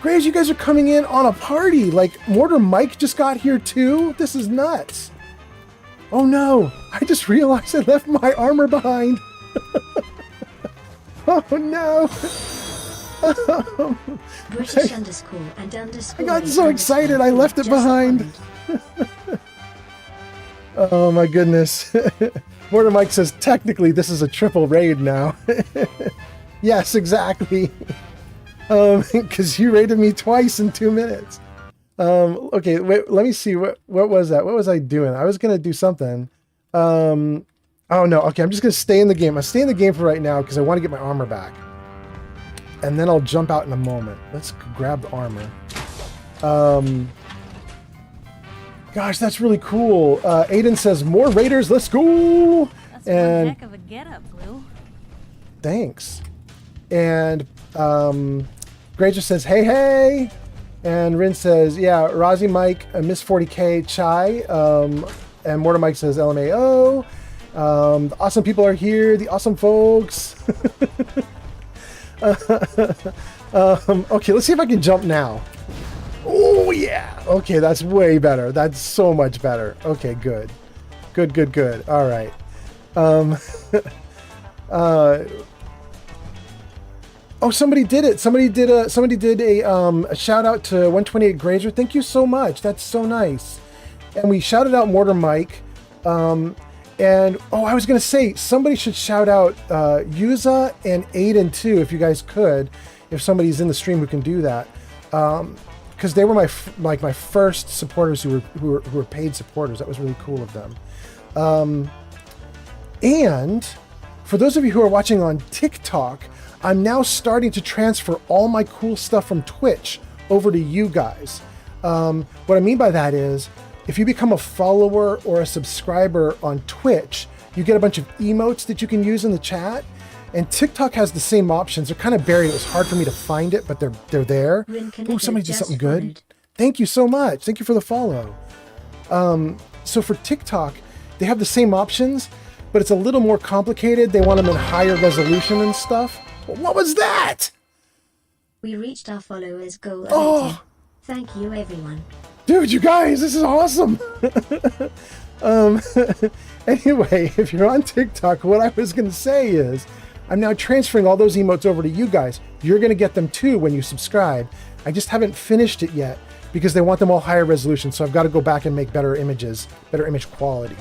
Grazer, you guys are coming in on a party. Like Mortar Mike just got here too. This is nuts. Oh no, I just realized I left my armor behind. Oh no. British underscore and underscore. I got so excited I left it behind. Oh my goodness. Mortar Mike says technically this is a triple raid now. Yes, exactly. Because you raided me twice in 2 minutes. Okay, wait, let me see. What was that? What was I doing? I was going to do something. Oh no, okay, I'm just going to stay in the game. I'll stay in the game for right now because I want to get my armor back. And then I'll jump out in a moment. Let's grab the armor. Gosh, that's really cool. Aiden says, more raiders, let's go! That's one heck of a get-up, Blue. Thanks. And Granger says, hey, hey! And Rin says, yeah, Rozzy Mike, Miss 40K, Chai. And Mortar Mike says, LMAO. The awesome people are here, the awesome folks. Okay, let's see if I can jump now. Oh, yeah. Okay, that's way better. That's so much better. Okay, good. Good, good, good. All right. Oh, somebody did it. Somebody did a shout out to 128 Grazer. Thank you so much. That's so nice. And we shouted out Mortar Mike. And oh, I was gonna say somebody should shout out Yuza and Aiden too, if you guys could, if somebody's in the stream who can do that, because they were my first supporters who were paid supporters. That was really cool of them. And for those of you who are watching on TikTok, I'm now starting to transfer all my cool stuff from Twitch over to you guys. What I mean by that is, if you become a follower or a subscriber on Twitch, you get a bunch of emotes that you can use in the chat. And TikTok has the same options. They're kind of buried. It was hard for me to find it, but they're there. Oh, somebody did something good. Thank you so much. Thank you for the follow. So for TikTok, they have the same options, but it's a little more complicated. They want them in higher resolution and stuff. What was that? We reached our followers' goal. Oh! Thank you, everyone. Dude, you guys, this is awesome. Anyway, if you're on TikTok, what I was going to say is I'm now transferring all those emotes over to you guys. You're going to get them too when you subscribe. I just haven't finished it yet because they want them all higher resolution. So I've got to go back and make better images, better image quality.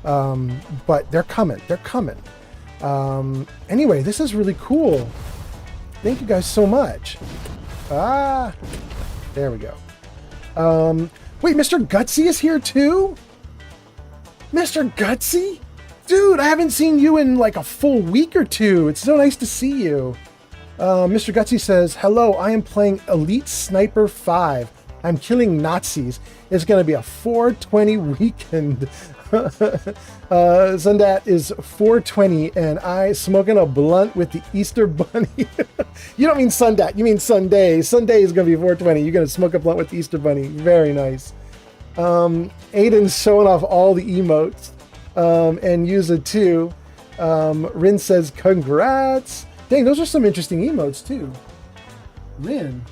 But they're coming. They're coming. Anyway, this is really cool. Thank you guys so much. There we go. Wait, Mr. Gutsy is here too? Mr. Gutsy? Dude, I haven't seen you in like a full week or two. It's so nice to see you. Mr. Gutsy says, hello, I am playing Elite Sniper 5. I'm killing Nazis. It's going to be a 420 weekend. Sundat is 420 and I smoking a blunt with the Easter Bunny. You don't mean Sundat, you mean Sunday. Sunday is going to be 420. You're going to smoke a blunt with the Easter Bunny. Very nice. Aiden's showing off all the emotes. And Yuza too. Rin says, congrats. Dang, those are some interesting emotes too. Rin.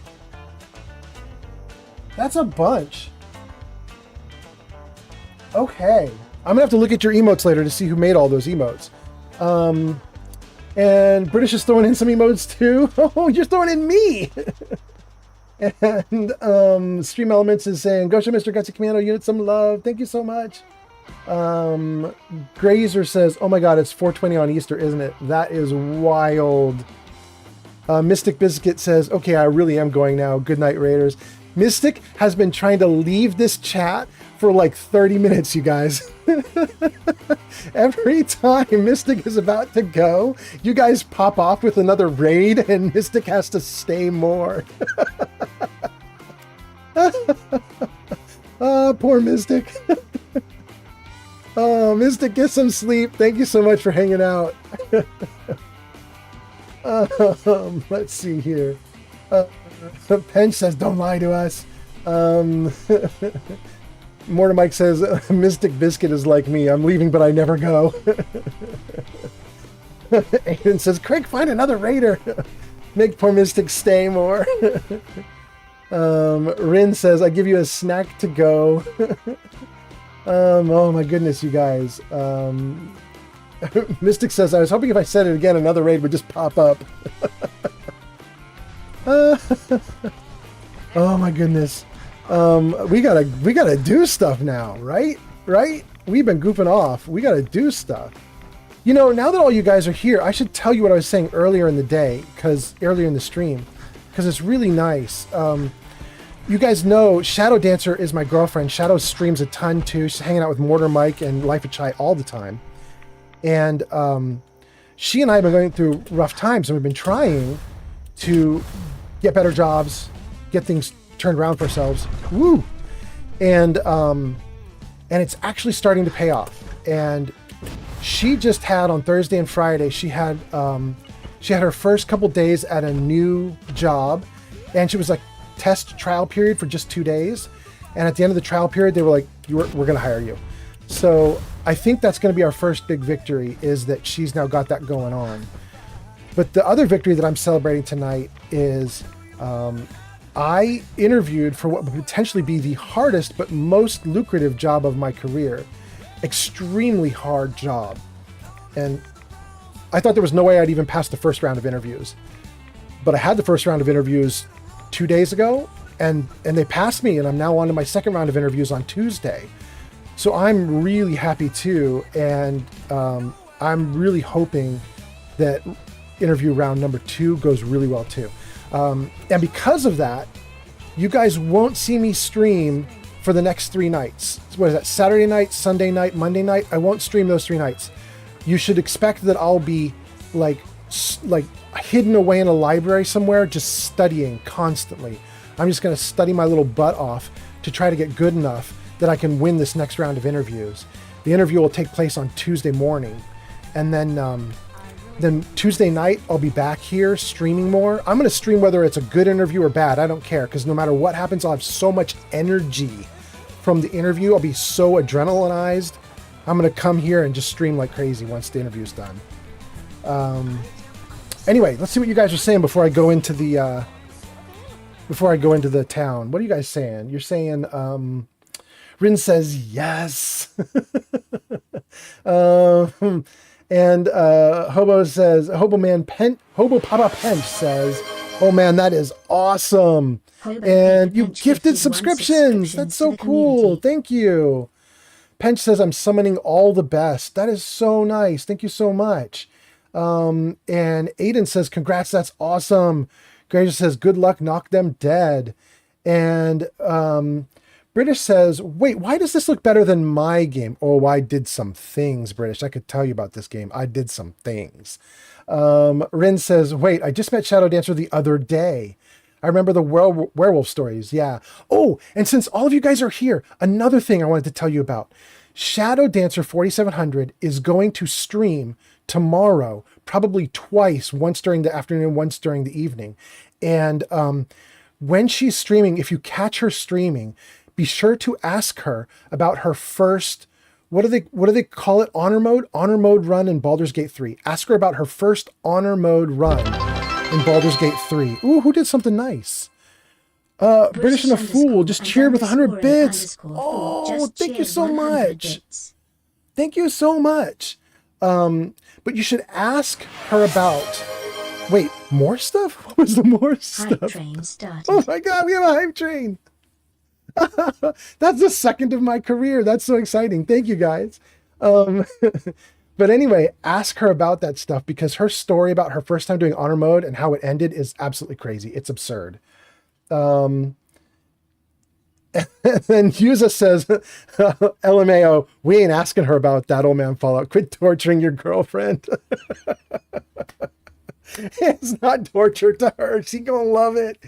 That's a bunch. Okay. I'm gonna have to look at your emotes later to see who made all those emotes. And British is throwing in some emotes too. Oh, you're throwing in me. And Stream Elements is saying, go show Mr. Gutsy Commando Unit some love. Thank you so much. Grazer says, oh my god, it's 420 on Easter, isn't it? That is wild. Mystic Biscuit says, okay, I really am going now. Good night, Raiders. Mystic has been trying to leave this chat for like 30 minutes, you guys. Every time Mystic is about to go, you guys pop off with another raid and Mystic has to stay more. Oh, poor Mystic. Oh, Mystic, get some sleep. Thank you so much for hanging out. Let's see here. Pench says, don't lie to us. Mortar Mike says, Mystic Biscuit is like me. I'm leaving, but I never go. Aiden says, Craig, find another raider. Make poor Mystic stay more. Rin says, I give you a snack to go. Oh my goodness, you guys. Mystic says, I was hoping if I said it again, another raid would just pop up. Oh my goodness. We gotta do stuff now, right? We've been goofing off. We gotta do stuff. You know, now that all you guys are here, I should tell you what I was saying earlier in the day, earlier in the stream, because it's really nice. You guys know Shadow Dancer is my girlfriend. Shadow streams a ton too. She's hanging out with Mortar Mike and Life of Chai all the time. And she and I have been going through rough times, and we've been trying to get better jobs, get things turned around for ourselves. Woo! And it's actually starting to pay off. And she just had on Thursday and Friday, she had her first couple days at a new job, and she was like test trial period for just 2 days. And at the end of the trial period, they were like, we're going to hire you. So I think that's going to be our first big victory, is that she's now got that going on. But the other victory that I'm celebrating tonight is I interviewed for what would potentially be the hardest but most lucrative job of my career. Extremely hard job. And I thought there was no way I'd even pass the first round of interviews. But I had the first round of interviews 2 days ago, and they passed me, and I'm now on to my second round of interviews on Tuesday. So I'm really happy too, and I'm really hoping that interview round number 2 goes really well too. And because of that, you guys won't see me stream for the next 3 nights. What is that? Saturday night, Sunday night, Monday night? I won't stream those 3 nights. You should expect that I'll be like hidden away in a library somewhere, just studying constantly. I'm just going to study my little butt off to try to get good enough that I can win this next round of interviews. The interview will take place on Tuesday morning, and then Tuesday night I'll be back here streaming more. I'm going to stream whether it's a good interview or bad. I don't care, because no matter what happens, I'll have so much energy from the interview. I'll be so adrenalinized. I'm going to come here and just stream like crazy once the interview's done. Anyway, let's see what you guys are saying before I go into the town. What are you guys saying? You're saying Rin says yes. And Hobo says, Hobo Papa Pench says, oh man, that is awesome. And you gifted subscriptions. That's so cool. Thank you. Pench says, I'm summoning all the best. That is so nice. Thank you so much. And Aiden says, congrats, that's awesome. Granger says, good luck, knock them dead. And British says, wait, why does this look better than my game? Oh, I did some things, British. I could tell you about this game. I did some things. Rin says, wait, I just met Shadow Dancer the other day. I remember the werewolf stories. Yeah. Oh, and since all of you guys are here, another thing I wanted to tell you about. Shadow Dancer 4700 is going to stream tomorrow, probably twice, once during the afternoon, once during the evening. And when she's streaming, if you catch her streaming, be sure to ask her about her first, what do they call it? Honor mode run in Baldur's Gate 3. Ask her about her first honor mode run in Baldur's Gate 3. Ooh, who did something nice? British and a Fool just cheered with 100 bits. Oh, thank you so much. Thank you so much. But you should ask her about, wait, more stuff? What was the more stuff? Hype train started. Oh my God, we have a hype train. That's the second of my career. That's so exciting. Thank you guys. But anyway, ask her about that stuff because her story about her first time doing honor mode and how it ended is absolutely crazy. It's absurd. And then Yuza says, LMAO, we ain't asking her about that, old man Fallout. Quit torturing your girlfriend. It's not torture to her. She gonna love it.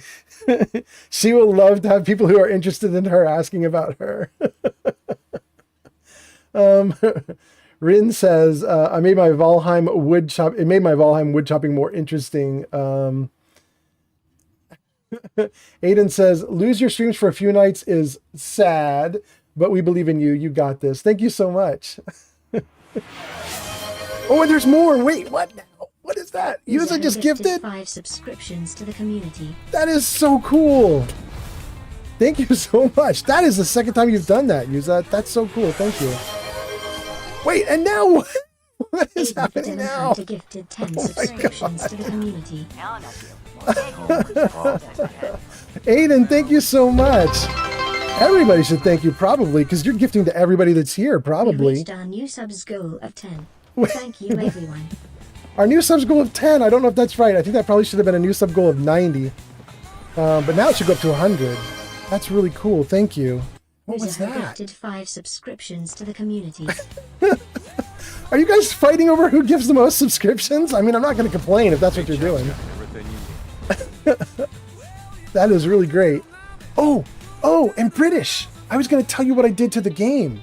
She will love to have people who are interested in her asking about her. Rin says, I made my Valheim wood chop. It made my Valheim wood chopping more interesting. Aiden says, lose your streams for a few nights is sad, but we believe in you. You got this. Thank you so much. Oh, and there's more. Wait, what now? What is that? Yuza just gifted 5 subscriptions to the community. That is so cool. Thank you so much. That is the second time you've done that, Yuza. That's so cool. Thank you. Wait, and now what? What is happening now? Gifted 10 subscriptions to the community. Aiden, thank you so much. Everybody should thank you, probably, because you're gifting to everybody that's here, probably. We reached our new subs goal of 10. Thank you, everyone. Our new subs goal of 10. I don't know if that's right. I think that probably should have been a new sub goal of 90. But now it should go up to 100. That's really cool. Thank you. What was that? Gifted 5 subscriptions to the community. Are you guys fighting over who gives the most subscriptions? I mean, I'm not going to complain if that's what you're doing. That is really great. Oh, and British. I was going to tell you what I did to the game.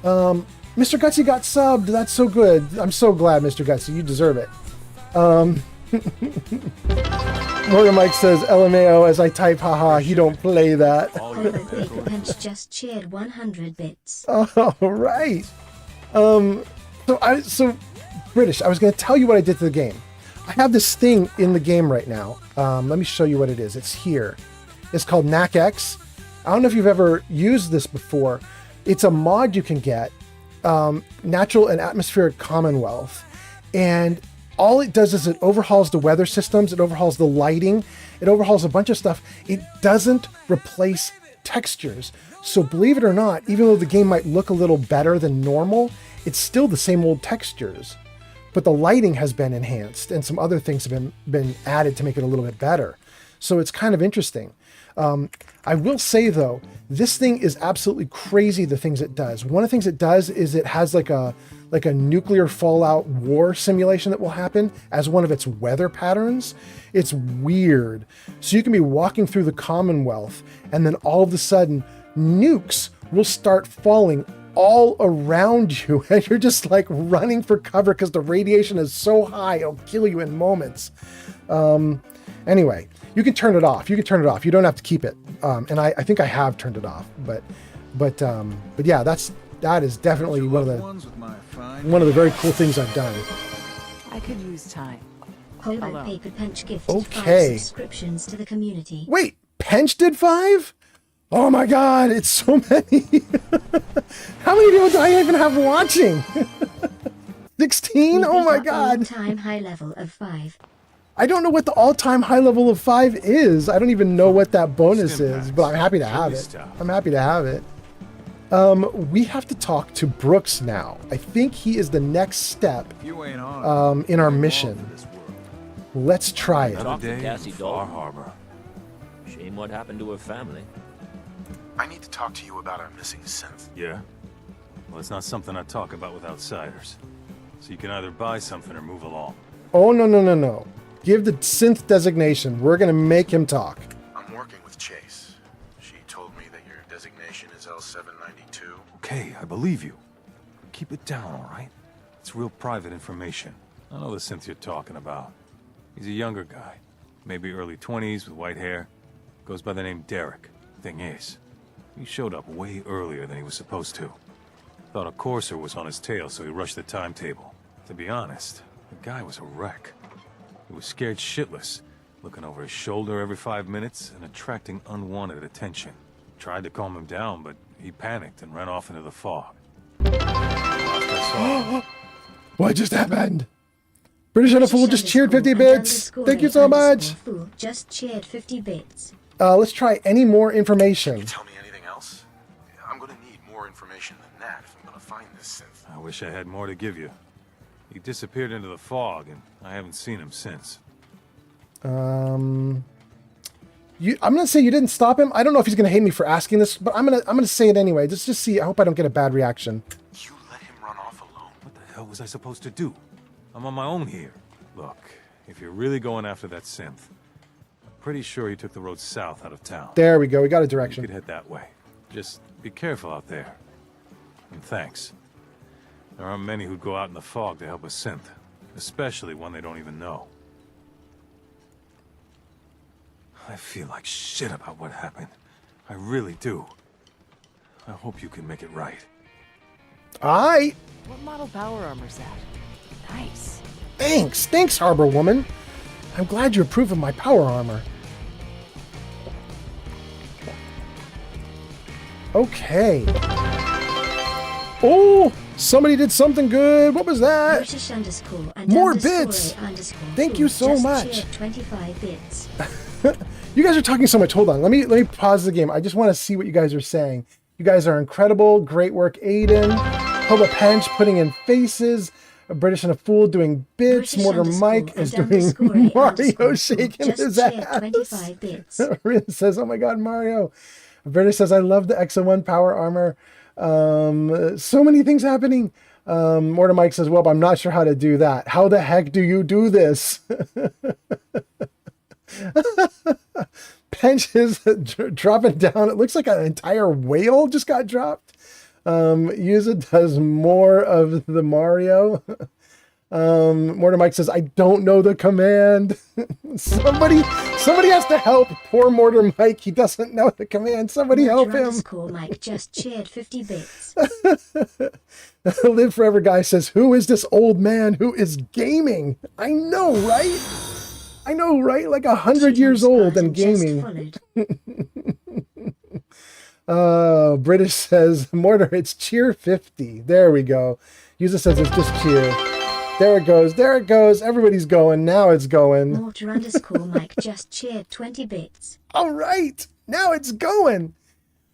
Mr. Gutsy got subbed. That's so good. I'm so glad, Mr. Gutsy. You deserve it. Morgan Mike says, LMAO as I type, haha, he don't play that. Paper Punch just cheered 100 bits. All right. So British, I was going to tell you what I did to the game. I have this thing in the game right now. Let me show you what it is. It's here. It's called NACX. I don't know if you've ever used this before. It's a mod you can get, Natural and Atmospheric Commonwealth. And all it does is it overhauls the weather systems, it overhauls the lighting, it overhauls a bunch of stuff. It doesn't replace textures. So believe it or not, even though the game might look a little better than normal, it's still the same old textures. But the lighting has been enhanced and some other things have been added to make it a little bit better. So it's kind of interesting. I will say though, this thing is absolutely crazy, the things it does. One of the things it does is it has like a nuclear fallout war simulation that will happen as one of its weather patterns. It's weird. So you can be walking through the Commonwealth and then all of a sudden nukes will start falling all around you and you're just like running for cover because the radiation is so high it'll kill you in moments. Anyway, you can turn it off. You don't have to keep it. And I think I have turned it off. But yeah, that is definitely one of the very cool things I've done. I could use time. Hobo Paper Punch gifted Okay. 5 subscriptions to the community. Wait, Pench did 5? Oh my god, it's so many. How many people do I even have watching? 16? Oh my god. All-time high level of 5. I don't know what the all-time high level of 5 is. I don't even know what that bonus is, but I'm happy to have it. I'm happy to have it. We have to talk to Brooks now. I think he is the next step in our mission. Let's try it. Talk to Cassie Far Harbor. Shame what happened to her family. I need to talk to you about our missing synth. Yeah? Well, it's not something I talk about with outsiders. So you can either buy something or move along. Oh, no. Give the synth designation. We're going to make him talk. I'm working with Chase. She told me that your designation is L792. Okay, I believe you. Keep it down, all right? It's real private information. I know the synth you're talking about. He's a younger guy. Maybe early 20s with white hair. Goes by the name Derek. Thing is, he showed up way earlier than he was supposed to. Thought a courser was on his tail, so he rushed the timetable. To be honest, the guy was a wreck. He was scared shitless, looking over his shoulder every 5 minutes and attracting unwanted attention. Tried to calm him down, but he panicked and ran off into the fog. What just happened? British and a Fool just cheered 50 bits. Thank you so much. Fool just cheered 50 bits. Let's try any more information. Can you tell me anything else? I'm gonna need more information than that if I'm gonna find this synth. I wish I had more to give you. He disappeared into the fog, and I haven't seen him since. I'm gonna say you didn't stop him. I don't know if he's gonna hate me for asking this, but I'm gonna say it anyway. Just see. I hope I don't get a bad reaction. You let him run off alone? What the hell was I supposed to do? I'm on my own here. Look, if you're really going after that synth, I'm pretty sure he took the road south out of town. There we go. We got a direction. You could head that way. Just be careful out there. And thanks. There aren't many who'd go out in the fog to help a synth, especially one they don't even know. I feel like shit about what happened. I really do. I hope you can make it right. Aye. What model power armor's that? Nice. Thanks, Harbor Woman. I'm glad you approve of my power armor. Okay. Oh, somebody did something good. What was that? More bits. Thank you so much. 25 bits. You guys are talking so much. Hold on. Let me pause the game. I just want to see what you guys are saying. You guys are incredible. Great work, Aiden. Hoba Pench putting in faces. A British and a Fool doing bits. Mortar Mike is doing Mario shaking his ass. 25 bits. Rin says, oh my God, Mario. British says, I love the XO1 power armor. So many things happening. Mortar Mike says, well, I'm not sure how to do that. How the heck do you do this? Pench is dropping down. It looks like an entire whale just got dropped. Yuza does more of the Mario. Mortar Mike says, I don't know the command. Somebody has to help poor Mortar Mike. He doesn't know the command. Somebody help him. Mike just cheered 50 bits. Live Forever Guy says, who is this old man who is gaming? I know, right? Like 100 years old and gaming. British says, Mortar, it's cheer 50. There we go. User says it's just cheer. There it goes. Everybody's going. Now it's going. Mortar Mike just cheered 20 bits. All right. Now it's going.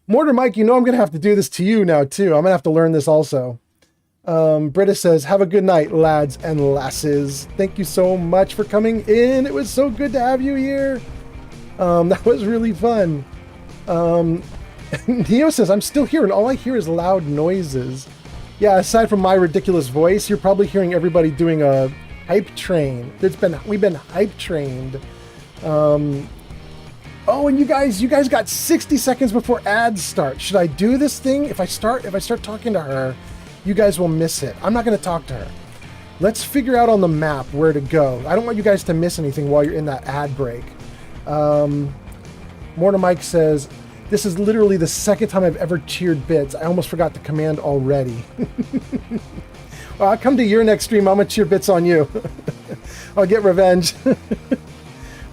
Mortar Mike, I'm going to have to do this to you now, too. I'm going to have to learn this also. British says, have a good night, lads and lasses. Thank you so much for coming in. It was so good to have you here. That was really fun. Neo says, I'm still here and all I hear is loud noises. Yeah, aside from my ridiculous voice, you're probably hearing everybody doing a hype train. We've been hype trained. Oh, and you guys got 60 seconds before ads start. Should I do this thing? If I start talking to her, you guys will miss it. I'm not going to talk to her. Let's figure out on the map where to go. I don't want you guys to miss anything while you're in that ad break. Mortar Mike says, this is literally the second time I've ever cheered bits. I almost forgot the command already. Well, I'll come to your next stream. I'm going to cheer bits on you. I'll get revenge.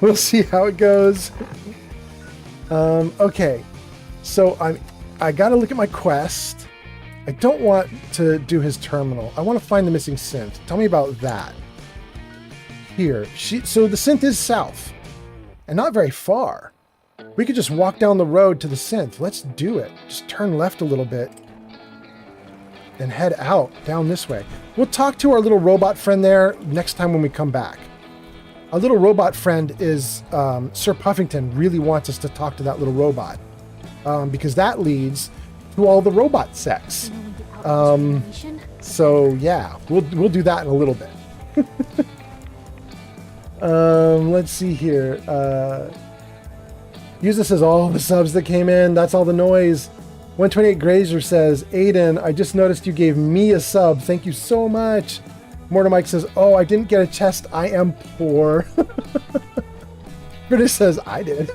We'll see how it goes. Okay. So I got to look at my quest. I don't want to do his terminal. I want to find the missing synth. Tell me about that. Here. So the synth is south. And not very far. We could just walk down the road to the synth. Let's do it. Just turn left a little bit. And head out, down this way. We'll talk to our little robot friend there next time when we come back. Our little robot friend is... Sir Puffington really wants us to talk to that little robot. Because that leads to all the robot sex. So yeah, we'll do that in a little bit. Let's see here. User says all the subs that came in, that's all the noise. 128 Grazer says, Aiden, I just noticed you gave me a sub. Thank you so much. Mortar Mike says, oh, I didn't get a chest. I am poor. British says, I did.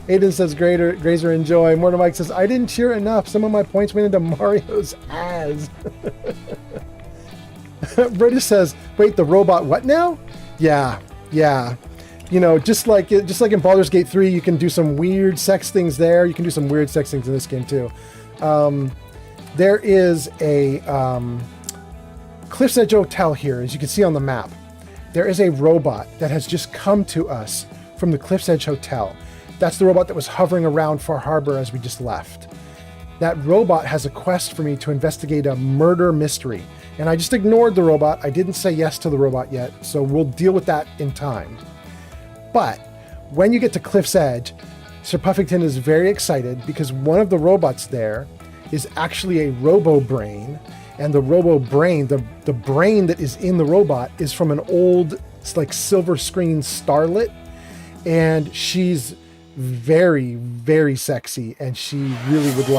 Aiden says, Grazer, enjoy. Mortar Mike says, I didn't cheer enough. Some of my points went into Mario's ass. British says, wait, the robot what now? Yeah. Just like in Baldur's Gate 3, you can do some weird sex things there. You can do some weird sex things in this game too. There is a Cliff's Edge Hotel here, as you can see on the map. There is a robot that has just come to us from the Cliff's Edge Hotel. That's the robot that was hovering around Far Harbor as we just left. That robot has a quest for me to investigate a murder mystery. And I just ignored the robot. I didn't say yes to the robot yet, so we'll deal with that in time. But when you get to Cliff's Edge, Sir Puffington is very excited because one of the robots there is actually a robo-brain. And the robo-brain, the brain that is in the robot is from an old, like, silver screen starlet. And she's very, very sexy. And she really would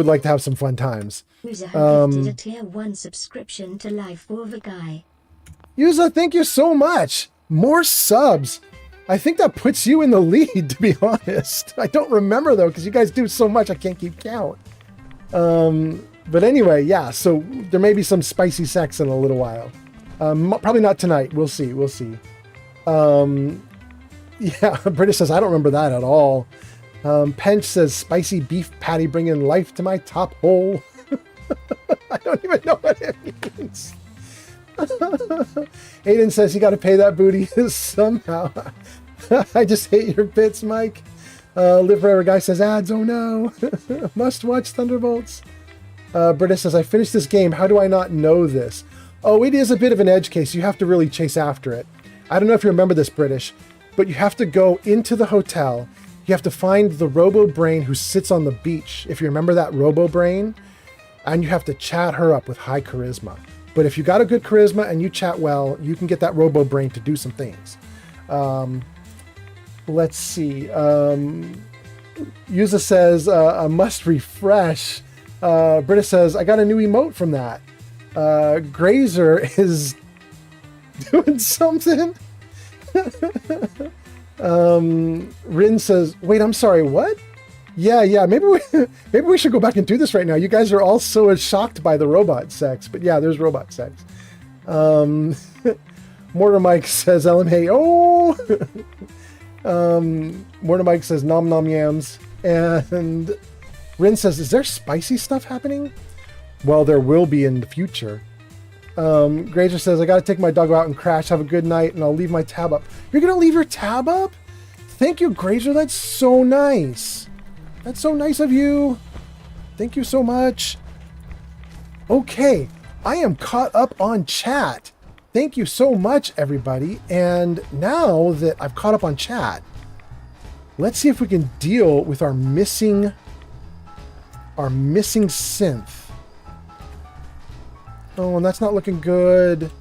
like to have some fun times. Yuza gifted a tier 1 subscription to Life for the Guy. Yuza, thank you so much. More subs. I think that puts you in the lead, to be honest. I don't remember, though, because you guys do so much I can't keep count. But anyway, yeah, so there may be some spicy sex in a little while. Probably not tonight. We'll see. We'll see. Yeah, British says, I don't remember that at all. Pench says, spicy beef patty bringing life to my top hole. I don't even know what it means. Aiden says, you got to pay that booty somehow. I just hate your bits, Mike. Live Forever Guy says, ads, oh no. Must watch Thunderbolts. British says, I finished this game. How do I not know this? Oh, it is a bit of an edge case. You have to really chase after it. I don't know if you remember this, British, but you have to go into the hotel. You have to find the robo-brain who sits on the beach. If you remember that robo-brain, and you have to chat her up with high charisma. But if you got a good charisma and you chat well, you can get that robo-brain to do some things. Let's see. Yuza says, I must refresh. Britta says, I got a new emote from that. Grazer is doing something. Rin says, wait, I'm sorry, what? Yeah, maybe we should go back and do this right now. You guys are all so shocked by the robot sex, but yeah, there's robot sex. Mortar Mike says, LMA, oh! Mortar Mike says, nom nom yams. And Rin says, is there spicy stuff happening? Well, there will be in the future. Grazer says, I gotta take my dog out and crash. Have a good night, and I'll leave my tab up. You're gonna leave your tab up? Thank you, Grazer. That's so nice. That's so nice of you. Thank you so much. Okay, I am caught up on chat. Thank you so much, everybody. And now that I've caught up on chat, let's see if we can deal with our missing synth. Oh, and that's not looking good.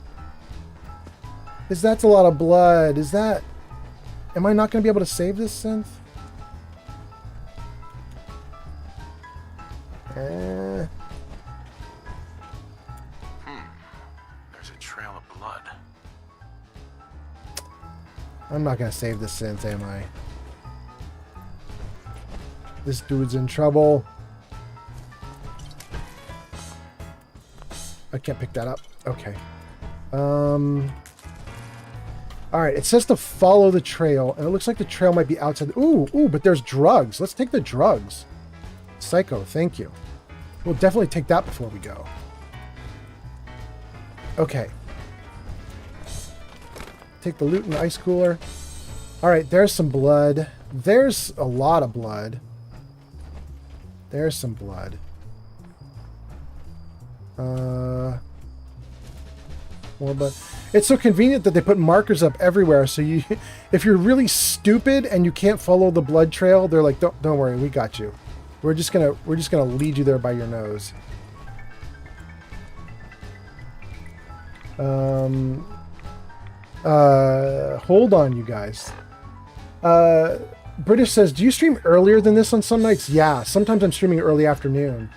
That's a lot of blood. Am I not going to be able to save this synth? There's a trail of blood. I'm not going to save this synth, am I? This dude's in trouble. I can't pick that up. Okay. Alright, it says to follow the trail, and it looks like the trail might be outside. Ooh, but there's drugs. Let's take the drugs. Psycho, thank you. We'll definitely take that before we go. Okay. Take the loot in the ice cooler. Alright, there's some blood. There's a lot of blood. There's some blood. More blood. It's so convenient that they put markers up everywhere, so you, if you're really stupid and you can't follow the blood trail, they're like, don't worry, we got you. We're just gonna lead you there by your nose. Hold on, you guys. British says, do you stream earlier than this on some nights? Yeah, sometimes I'm streaming early afternoon.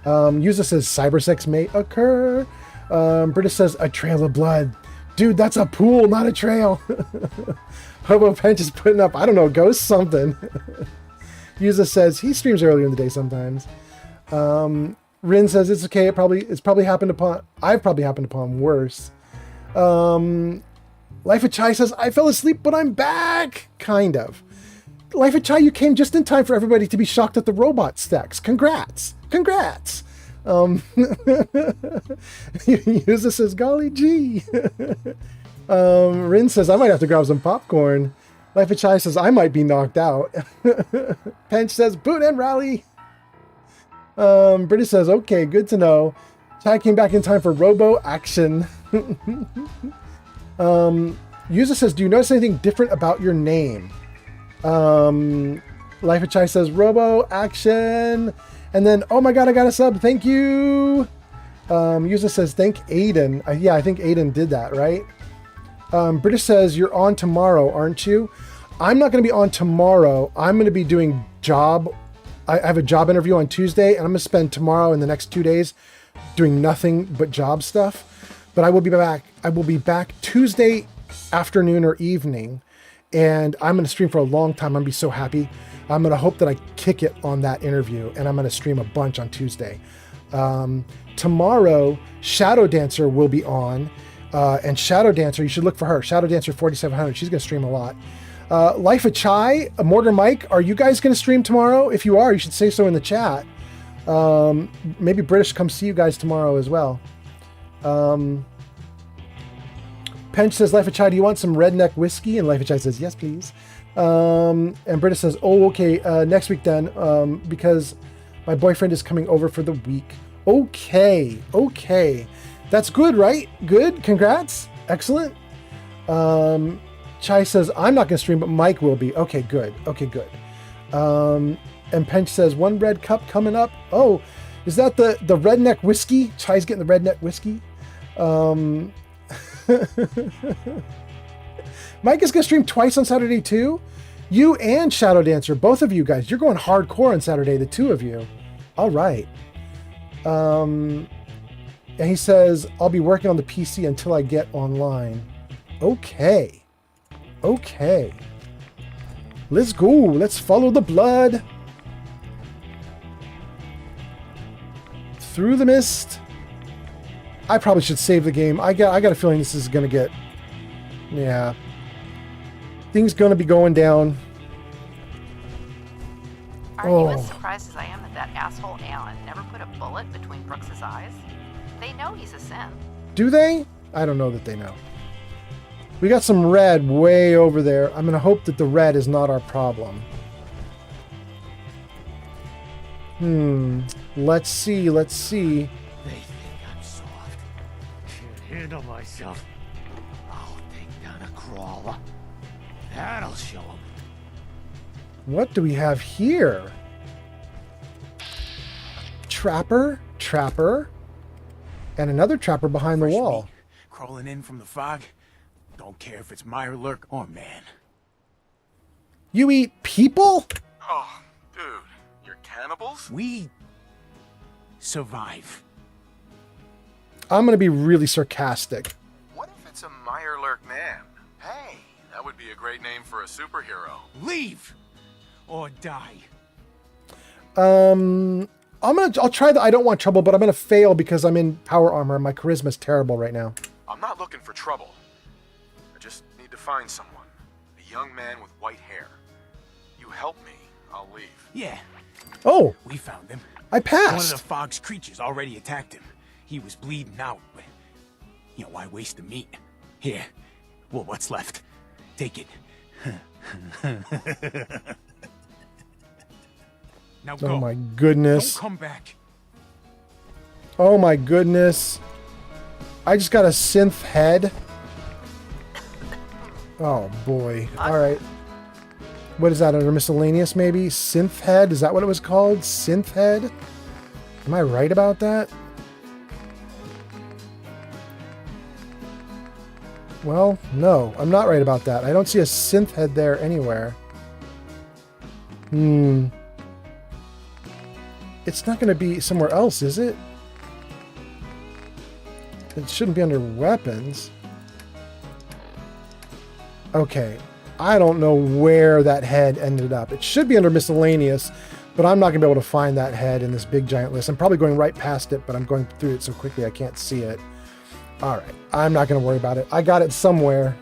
Yuza says, cybersex may occur. British says, a trail of blood. Dude, that's a pool, not a trail. Hobo Pench is putting up, I don't know, ghost something. Yuza says, he streams earlier in the day sometimes. Rin says, it's okay, it's probably happened upon, I've probably happened upon worse. Life of Chai says, I fell asleep, but I'm back. Kind of. Life of Chai, you came just in time for everybody to be shocked at the robot stacks. Congrats. Congrats. Yuza says, golly gee. Rin says, I might have to grab some popcorn. Life of Chai says, I might be knocked out. Pench says, boot and rally. British says, okay, good to know. Chai came back in time for Robo action. Yuza says, do you notice anything different about your name? Life of Chai says, Robo action. And then, oh my god, I got a sub. Thank you. Yuza says, thank Aiden. Yeah, I think Aiden did that, right? British says, you're on tomorrow, aren't you? I'm not going to be on tomorrow. I'm going to be doing I have a job interview on Tuesday, and I'm going to spend tomorrow and the next 2 days doing nothing but job stuff. But I will be back. I will be back Tuesday afternoon or evening, and I'm going to stream for a long time. I'm going to be so happy. I'm going to hope that I kick it on that interview, and I'm going to stream a bunch on Tuesday. Tomorrow, Shadow Dancer will be on, and Shadow Dancer, you should look for her. Shadow Dancer 4700. She's going to stream a lot. Life of Chai, Mortar Mike, are you guys going to stream tomorrow? If you are, you should say so in the chat. Maybe British come see you guys tomorrow as well. Pench says, Life of Chai, do you want some redneck whiskey? And Life of Chai says, yes, please. And British says, oh, okay, next week then, because my boyfriend is coming over for the week. Okay. That's good, right? Good, congrats. Excellent. Chai says, I'm not going to stream, but Mike will be. Okay, good. And Pench says, one red cup coming up. Oh, is that the redneck whiskey? Chai's getting the redneck whiskey. Mike is going to stream twice on Saturday too. You and Shadow Dancer, both of you guys. You're going hardcore on Saturday, the two of you. All right. And he says, I'll be working on the PC until I get online. Okay. Let's go. Let's follow the blood. Through the mist. I probably should save the game. I got a feeling this is going to get... Yeah. Things going to be going down. Are you as surprised as I am that asshole Alan never put a bullet between Brooks's eyes? They know he's a synth. Do they? I don't know that they know. We got some red way over there. I'm going to hope that the red is not our problem. Let's see. They think I'm soft. Can't handle myself. I'll take down a crawler. That'll show them. What do we have here? Trapper, and another trapper behind the wall. Meat, crawling in from the fog. Don't care if it's Meyer Lurk or man. You eat people? Oh, dude, you're cannibals? We survive. I'm going to be really sarcastic. What if it's a Meyer Lurk man? Hey, that would be a great name for a superhero. Leave or die. I'll try the I don't want trouble, but I'm gonna fail because I'm in power armor and my charisma's terrible right now. I'm not looking for trouble. I just need to find someone. A young man with white hair. You help me, I'll leave. Yeah. Oh. We found him. I passed. One of the fog's creatures already attacked him. He was bleeding out, but why waste the meat? Here. Well, what's left? Take it. Now go. Oh my goodness. Don't come back. Oh my goodness. I just got a synth head. Oh boy. Alright. What is that, under miscellaneous maybe? Synth head? Is that what it was called? Synth head? Am I right about that? Well, no. I'm not right about that. I don't see a synth head there anywhere. It's not going to be somewhere else, is it? It shouldn't be under weapons. Okay. I don't know where that head ended up. It should be under miscellaneous, but I'm not going to be able to find that head in this big giant list. I'm probably going right past it, but I'm going through it so quickly I can't see it. All right. I'm not going to worry about it. I got it somewhere.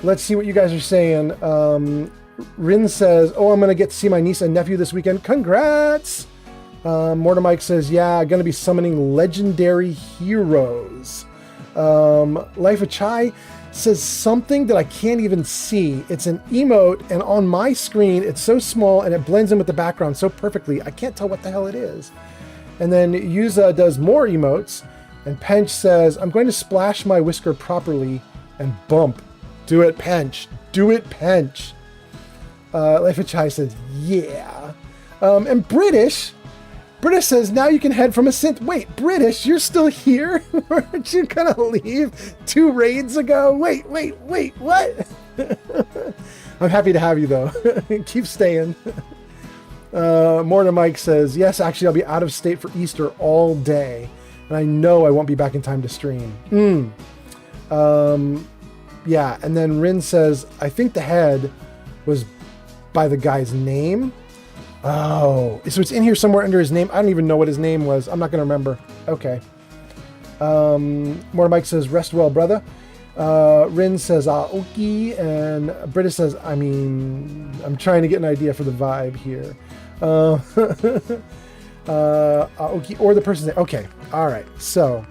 Let's see what you guys are saying. Rin says, oh, I'm going to get to see my niece and nephew this weekend. Congrats! Mortar Mike says, yeah, going to be summoning legendary heroes. Life of Chai says something that I can't even see. It's an emote, and on my screen, it's so small, and it blends in with the background so perfectly, I can't tell what the hell it is. And then Yuza does more emotes. And Pench says, I'm going to splash my whisker properly and bump. Do it, Pench. Do it, Pench. Life of Chai says, yeah. And British says, now you can head from a synth. Wait, British, you're still here? Weren't you gonna leave 2 raids ago? Wait, what? I'm happy to have you, though. Keep staying. Mortar Mike says, yes, actually, I'll be out of state for Easter all day. And I know I won't be back in time to stream. Yeah, and then Rin says, I think the head was by the guy's name. Oh, so it's in here somewhere under his name. I don't even know what his name was. I'm not going to remember. Okay. Mortar Mike says, rest well, brother. Rin says, Aoki. And Britta says, I mean, I'm trying to get an idea for the vibe here. Aoki or the person's name. Okay. All right. So,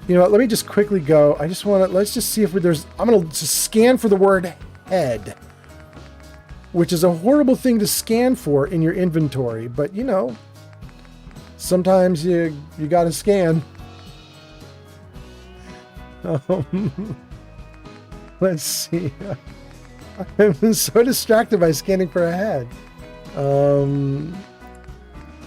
you know what? Let me just quickly go. I just want to, let's just see if there's, I'm going to just scan for the word head, which is a horrible thing to scan for in your inventory. But, you know, sometimes you got to scan. Let's see. I'm so distracted by scanning for a head. Oh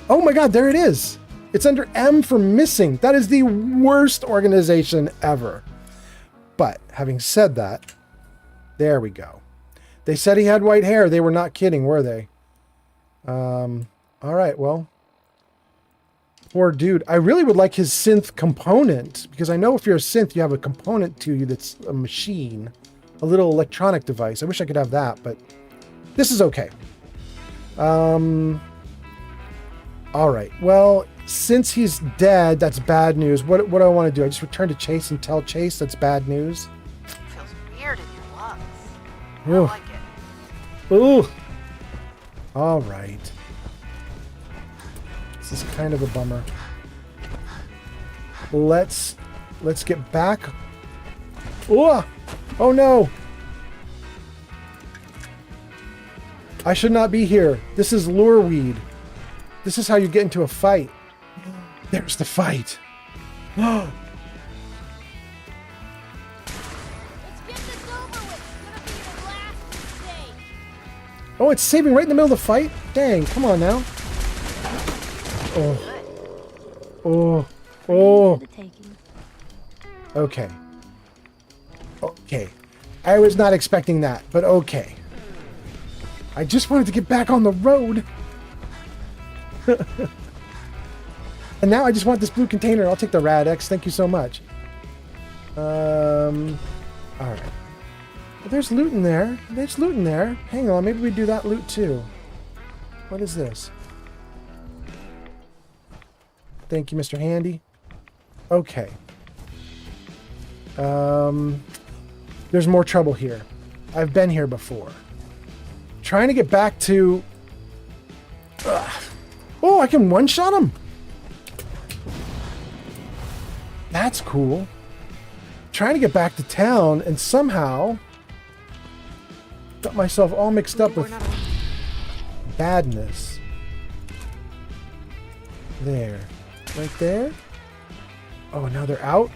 my God, there it is. It's under M for missing. That is the worst organization ever. But having said that, there we go. They said he had white hair. They were not kidding, were they? All right, well. Poor dude. I really would like his synth component, because I know if you're a synth, you have a component to you that's a machine. A little electronic device. I wish I could have that, but this is okay. All right. Well, since he's dead, that's bad news. What do I want to do? I just return to Chase and tell Chase that's bad news? Feels weird in your lungs. I Ooh. don't like it. Ooh. All right. This is kind of a bummer. Let's get back. Oh! Oh no! I should not be here. This is lure weed. This is how you get into a fight. There's the fight. Let's get this over with. It's gonna be your last mistake. Oh, it's saving right in the middle of the fight? Dang, come on now. Oh. Oh. Oh. Okay. Okay. I was not expecting that, but okay. I just wanted to get back on the road. And now I just want this blue container. I'll take the Rad-X. Thank you so much. All right. Well, there's loot in there. There's loot in there. Hang on. Maybe we do that loot too. What is this? Thank you, Mr. Handy. Okay. There's more trouble here. I've been here before. Trying to get back to... Oh, I can one-shot him? That's cool. Trying to get back to town and somehow got myself all mixed up with badness. There. Right there. Oh, now they're out?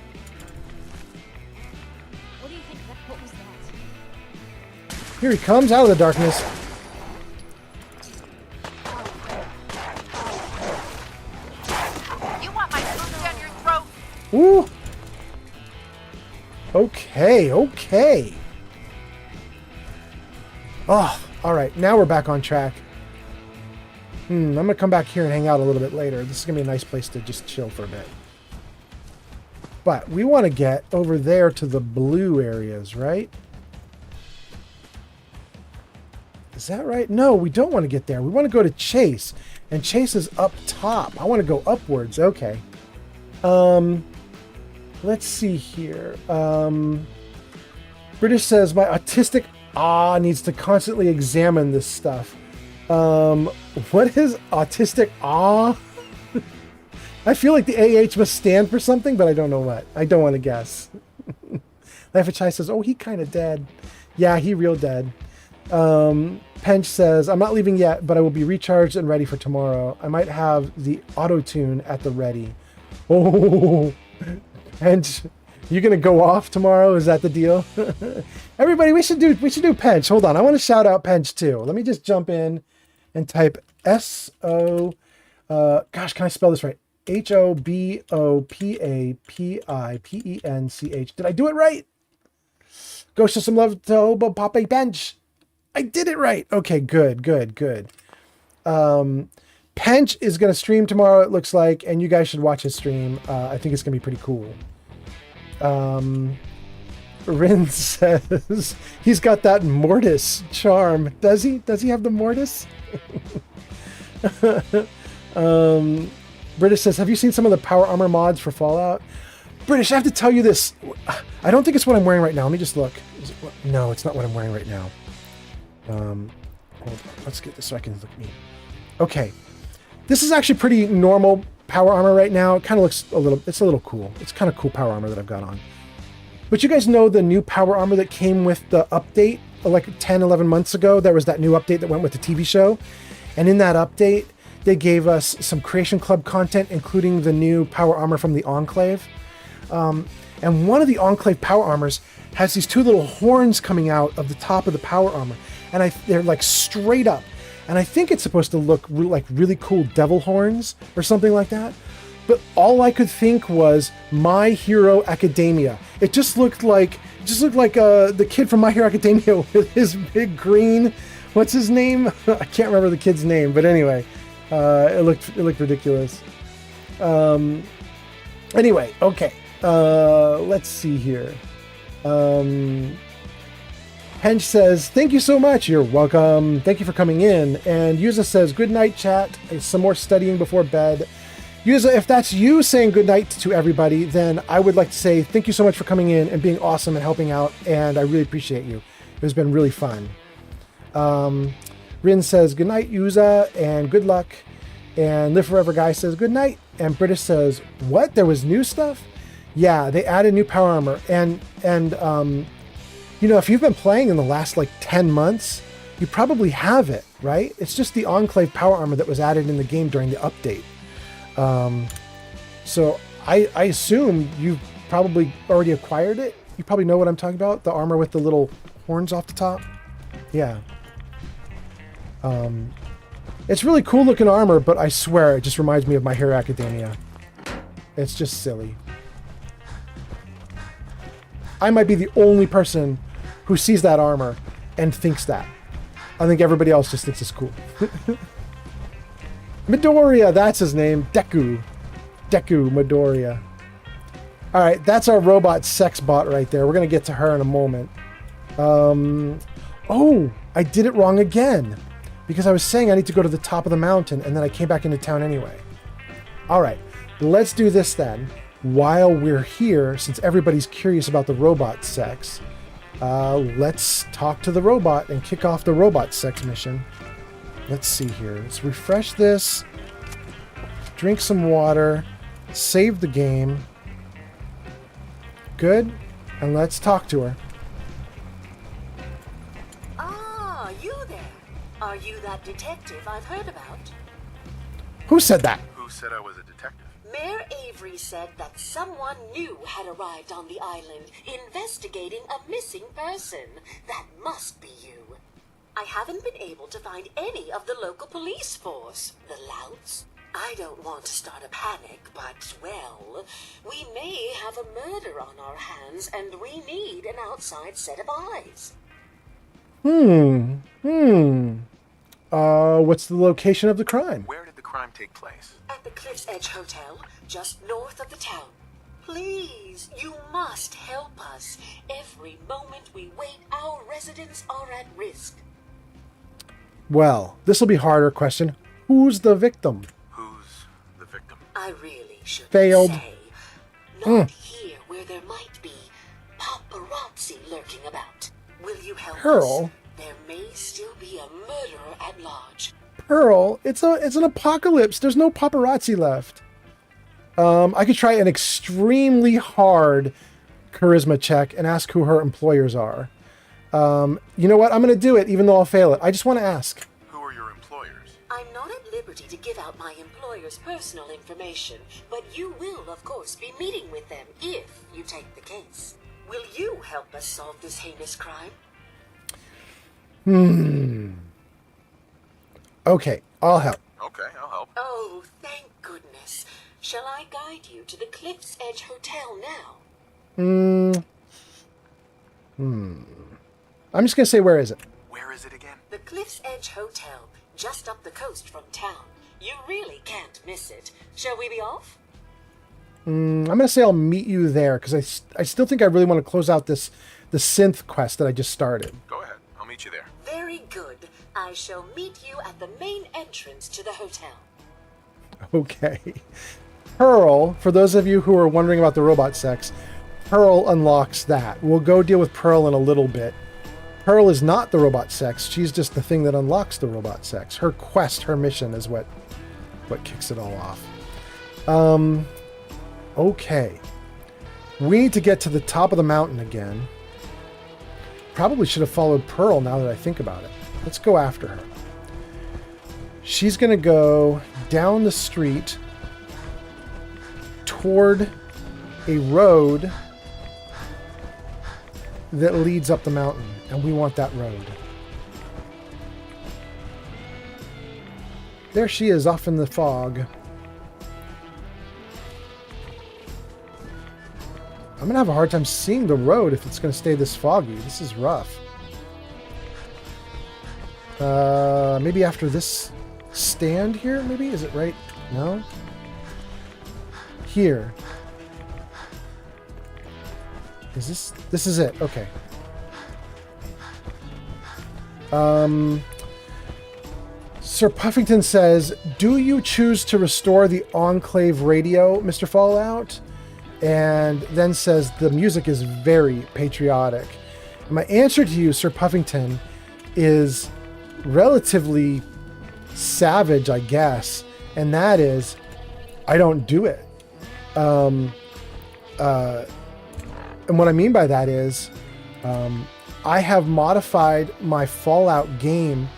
What do you think? What was that? Here he comes out of the darkness. You want my food down your throat? Ooh. Okay, okay. Oh, all right. Now we're back on track. I'm going to come back here and hang out a little bit later. This is going to be a nice place to just chill for a bit. But we want to get over there to the blue areas, right? Is that right? No, we don't want to get there. We want to go to Chase. And Chase is up top. I want to go upwards. Okay. Let's see here. British says, my autistic needs to constantly examine this stuff. What is autistic I feel like the AH must stand for something, but I don't know what. I don't want to guess. Life of Chai says, oh, he kind of dead. Yeah, he real dead. Pench says, I'm not leaving yet, but I will be recharged and ready for tomorrow. I might have the auto-tune at the ready. Oh, Pench, you gonna go off tomorrow? Is that the deal? Everybody, we should do Pench. Hold on, I want to shout out Pench too. Let me just jump in and type S-O, gosh, can I spell this right? H-O-B-O-P-A-P-I-P-E-N-C-H. Did I do it right? Go show some love to Obo Pape Pench. I did it right. Okay, good. Pench is going to stream tomorrow, it looks like, and you guys should watch his stream. I think it's going to be pretty cool. Rin says he's got that Mortis charm. Does he? Does he have the Mortis? British says, have you seen some of the power armor mods for Fallout? British, I have to tell you this. I don't think it's what I'm wearing right now. Let me just look. No, it's not what I'm wearing right now. Hold on. Let's get this so I can look at me. Okay. This is actually pretty normal power armor right now. It kind of looks it's a little cool. It's kind of cool power armor that I've got on. But you guys know the new power armor that came with the update like 10, 11 months ago? There was that new update that went with the TV show. And in that update, they gave us some Creation Club content, including the new power armor from the Enclave. And one of the Enclave power armors has these two little horns coming out of the top of the power armor. And they're like straight up. And I think it's supposed to look like really cool devil horns or something like that. But all I could think was My Hero Academia. It just looked like the kid from My Hero Academia with his big green, what's his name? I can't remember the kid's name, but anyway, it looked ridiculous. Anyway, okay. Let's see here. Hench says, thank you so much. You're welcome. Thank you for coming in. And Yuza says, good night, chat. Some more studying before bed. Yuza, if that's you saying good night to everybody, then I would like to say thank you so much for coming in and being awesome and helping out. And I really appreciate you. It has been really fun. Rin says, good night, Yuza, and good luck. And Live Forever Guy says, good night. And British says, what? There was new stuff? Yeah, they added new power armor. And you know, if you've been playing in the last like 10 months, you probably have it, right? It's just the Enclave power armor that was added in the game during the update. So I assume you've probably already acquired it. You probably know what I'm talking about. The armor with the little horns off the top. Yeah. It's really cool looking armor, but I swear it just reminds me of My Hero Academia. It's just silly. I might be the only person who sees that armor and thinks that. I think everybody else just thinks it's cool. Midoriya, that's his name. Deku Midoriya. All right, that's our robot sex bot right there. We're going to get to her in a moment. Oh, I did it wrong again. Because I was saying I need to go to the top of the mountain, and then I came back into town anyway. All right, let's do this then. While we're here, since everybody's curious about the robot sex, let's talk to the robot and kick off the robot sex mission. Let's see here. Let's refresh this, drink some water, save the game. Good. And let's talk to her. Ah, you there. Are you that detective I've heard about? Who said that? Who said I was a detective? Mayor Avery said that someone new had arrived on the island, investigating a missing person. That must be you. I haven't been able to find any of the local police force. The louts? I don't want to start a panic, but, well, we may have a murder on our hands, and we need an outside set of eyes. What's the location of the crime? Where did the crime take place? At the Cliff's Edge Hotel, just north of the town. Please, you must help us. Every moment we wait, our residents are at risk. Well, this will be a harder question. Who's the victim? Who's the victim? I really should Failed. say. Not here where there might be paparazzi lurking about. Will you help Pearl? us? There may still be a murderer at large. Pearl, it's an apocalypse. There's no paparazzi left. I could try an extremely hard charisma check and ask who her employers are. You know what? I'm going to do it, even though I'll fail it. I just want to ask. Who are your employers? I'm not at liberty to give out my employer's personal information, but you will, of course, be meeting with them if you take the case. Will you help us solve this heinous crime? Okay, I'll help. Okay, I'll help. Oh, thank goodness. Shall I guide you to the Cliff's Edge Hotel now? I'm just going to say, where is it? Where is it again? The Cliff's Edge Hotel, just up the coast from town. You really can't miss it. Shall we be off? I'm going to say I'll meet you there, because I still think I really want to close out the synth quest that I just started. Go ahead. I'll meet you there. Very good. I shall meet you at the main entrance to the hotel. Okay. Pearl, for those of you who are wondering about the robot sex, Pearl unlocks that. We'll go deal with Pearl in a little bit. Pearl is not the robot sex. She's just the thing that unlocks the robot sex. Her quest, her mission is what kicks it all off. Okay. We need to get to the top of the mountain again. Probably should have followed Pearl now that I think about it. Let's go after her. She's going to go down the street toward a road that leads up the mountain, and we want that road. There she is, off in the fog. I'm going to have a hard time seeing the road if it's going to stay this foggy. This is rough. Maybe after this stand here, maybe? Is it right? No? Here. Is this... This is it. Okay. Sir Puffington says, do you choose to restore the Enclave radio, Mr. Fallout? And then says, the music is very patriotic. And my answer to you, Sir Puffington, is relatively savage, I guess. And that is, I don't do it. And what I mean by that is, I have modified my Fallout game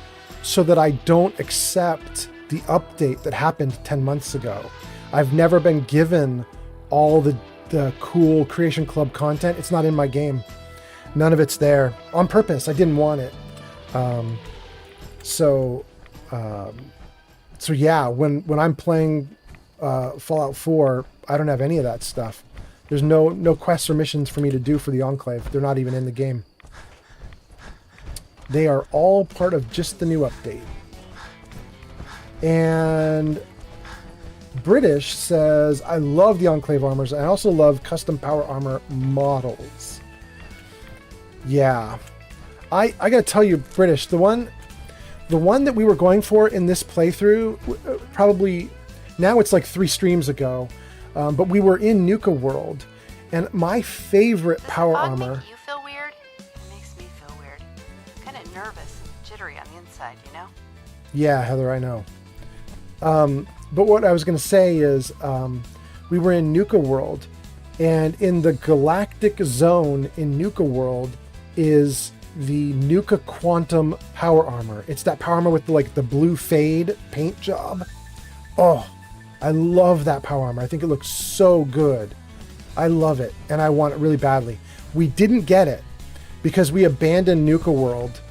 so that I don't accept the update that happened 10 months ago. I've never been given all the cool Creation Club content. It's not in my game. None of it's there. On purpose. I didn't want it. So yeah, when I'm playing Fallout 4, I don't have any of that stuff. There's no quests or missions for me to do for the Enclave. They're not even in the game. They are all part of just the new update. And British says, I love the Enclave armors. I also love custom power armor models. Yeah. I gotta tell you, British, the one that we were going for in this playthrough, probably, now it's like 3 streams ago, but we were in Nuka World, and my favorite power armor... Make you feel weird? It makes me feel weird. Kind of nervous and jittery on the inside, you know? Yeah, Heather, I know. But what I was going to say is, we were in Nuka World, and in the galactic zone in Nuka World is the Nuka Quantum power armor. It's that power armor with the blue fade paint job. Oh, I love that power armor. I think it looks so good. I love it, and I want it really badly. We didn't get it because we abandoned Nuka World.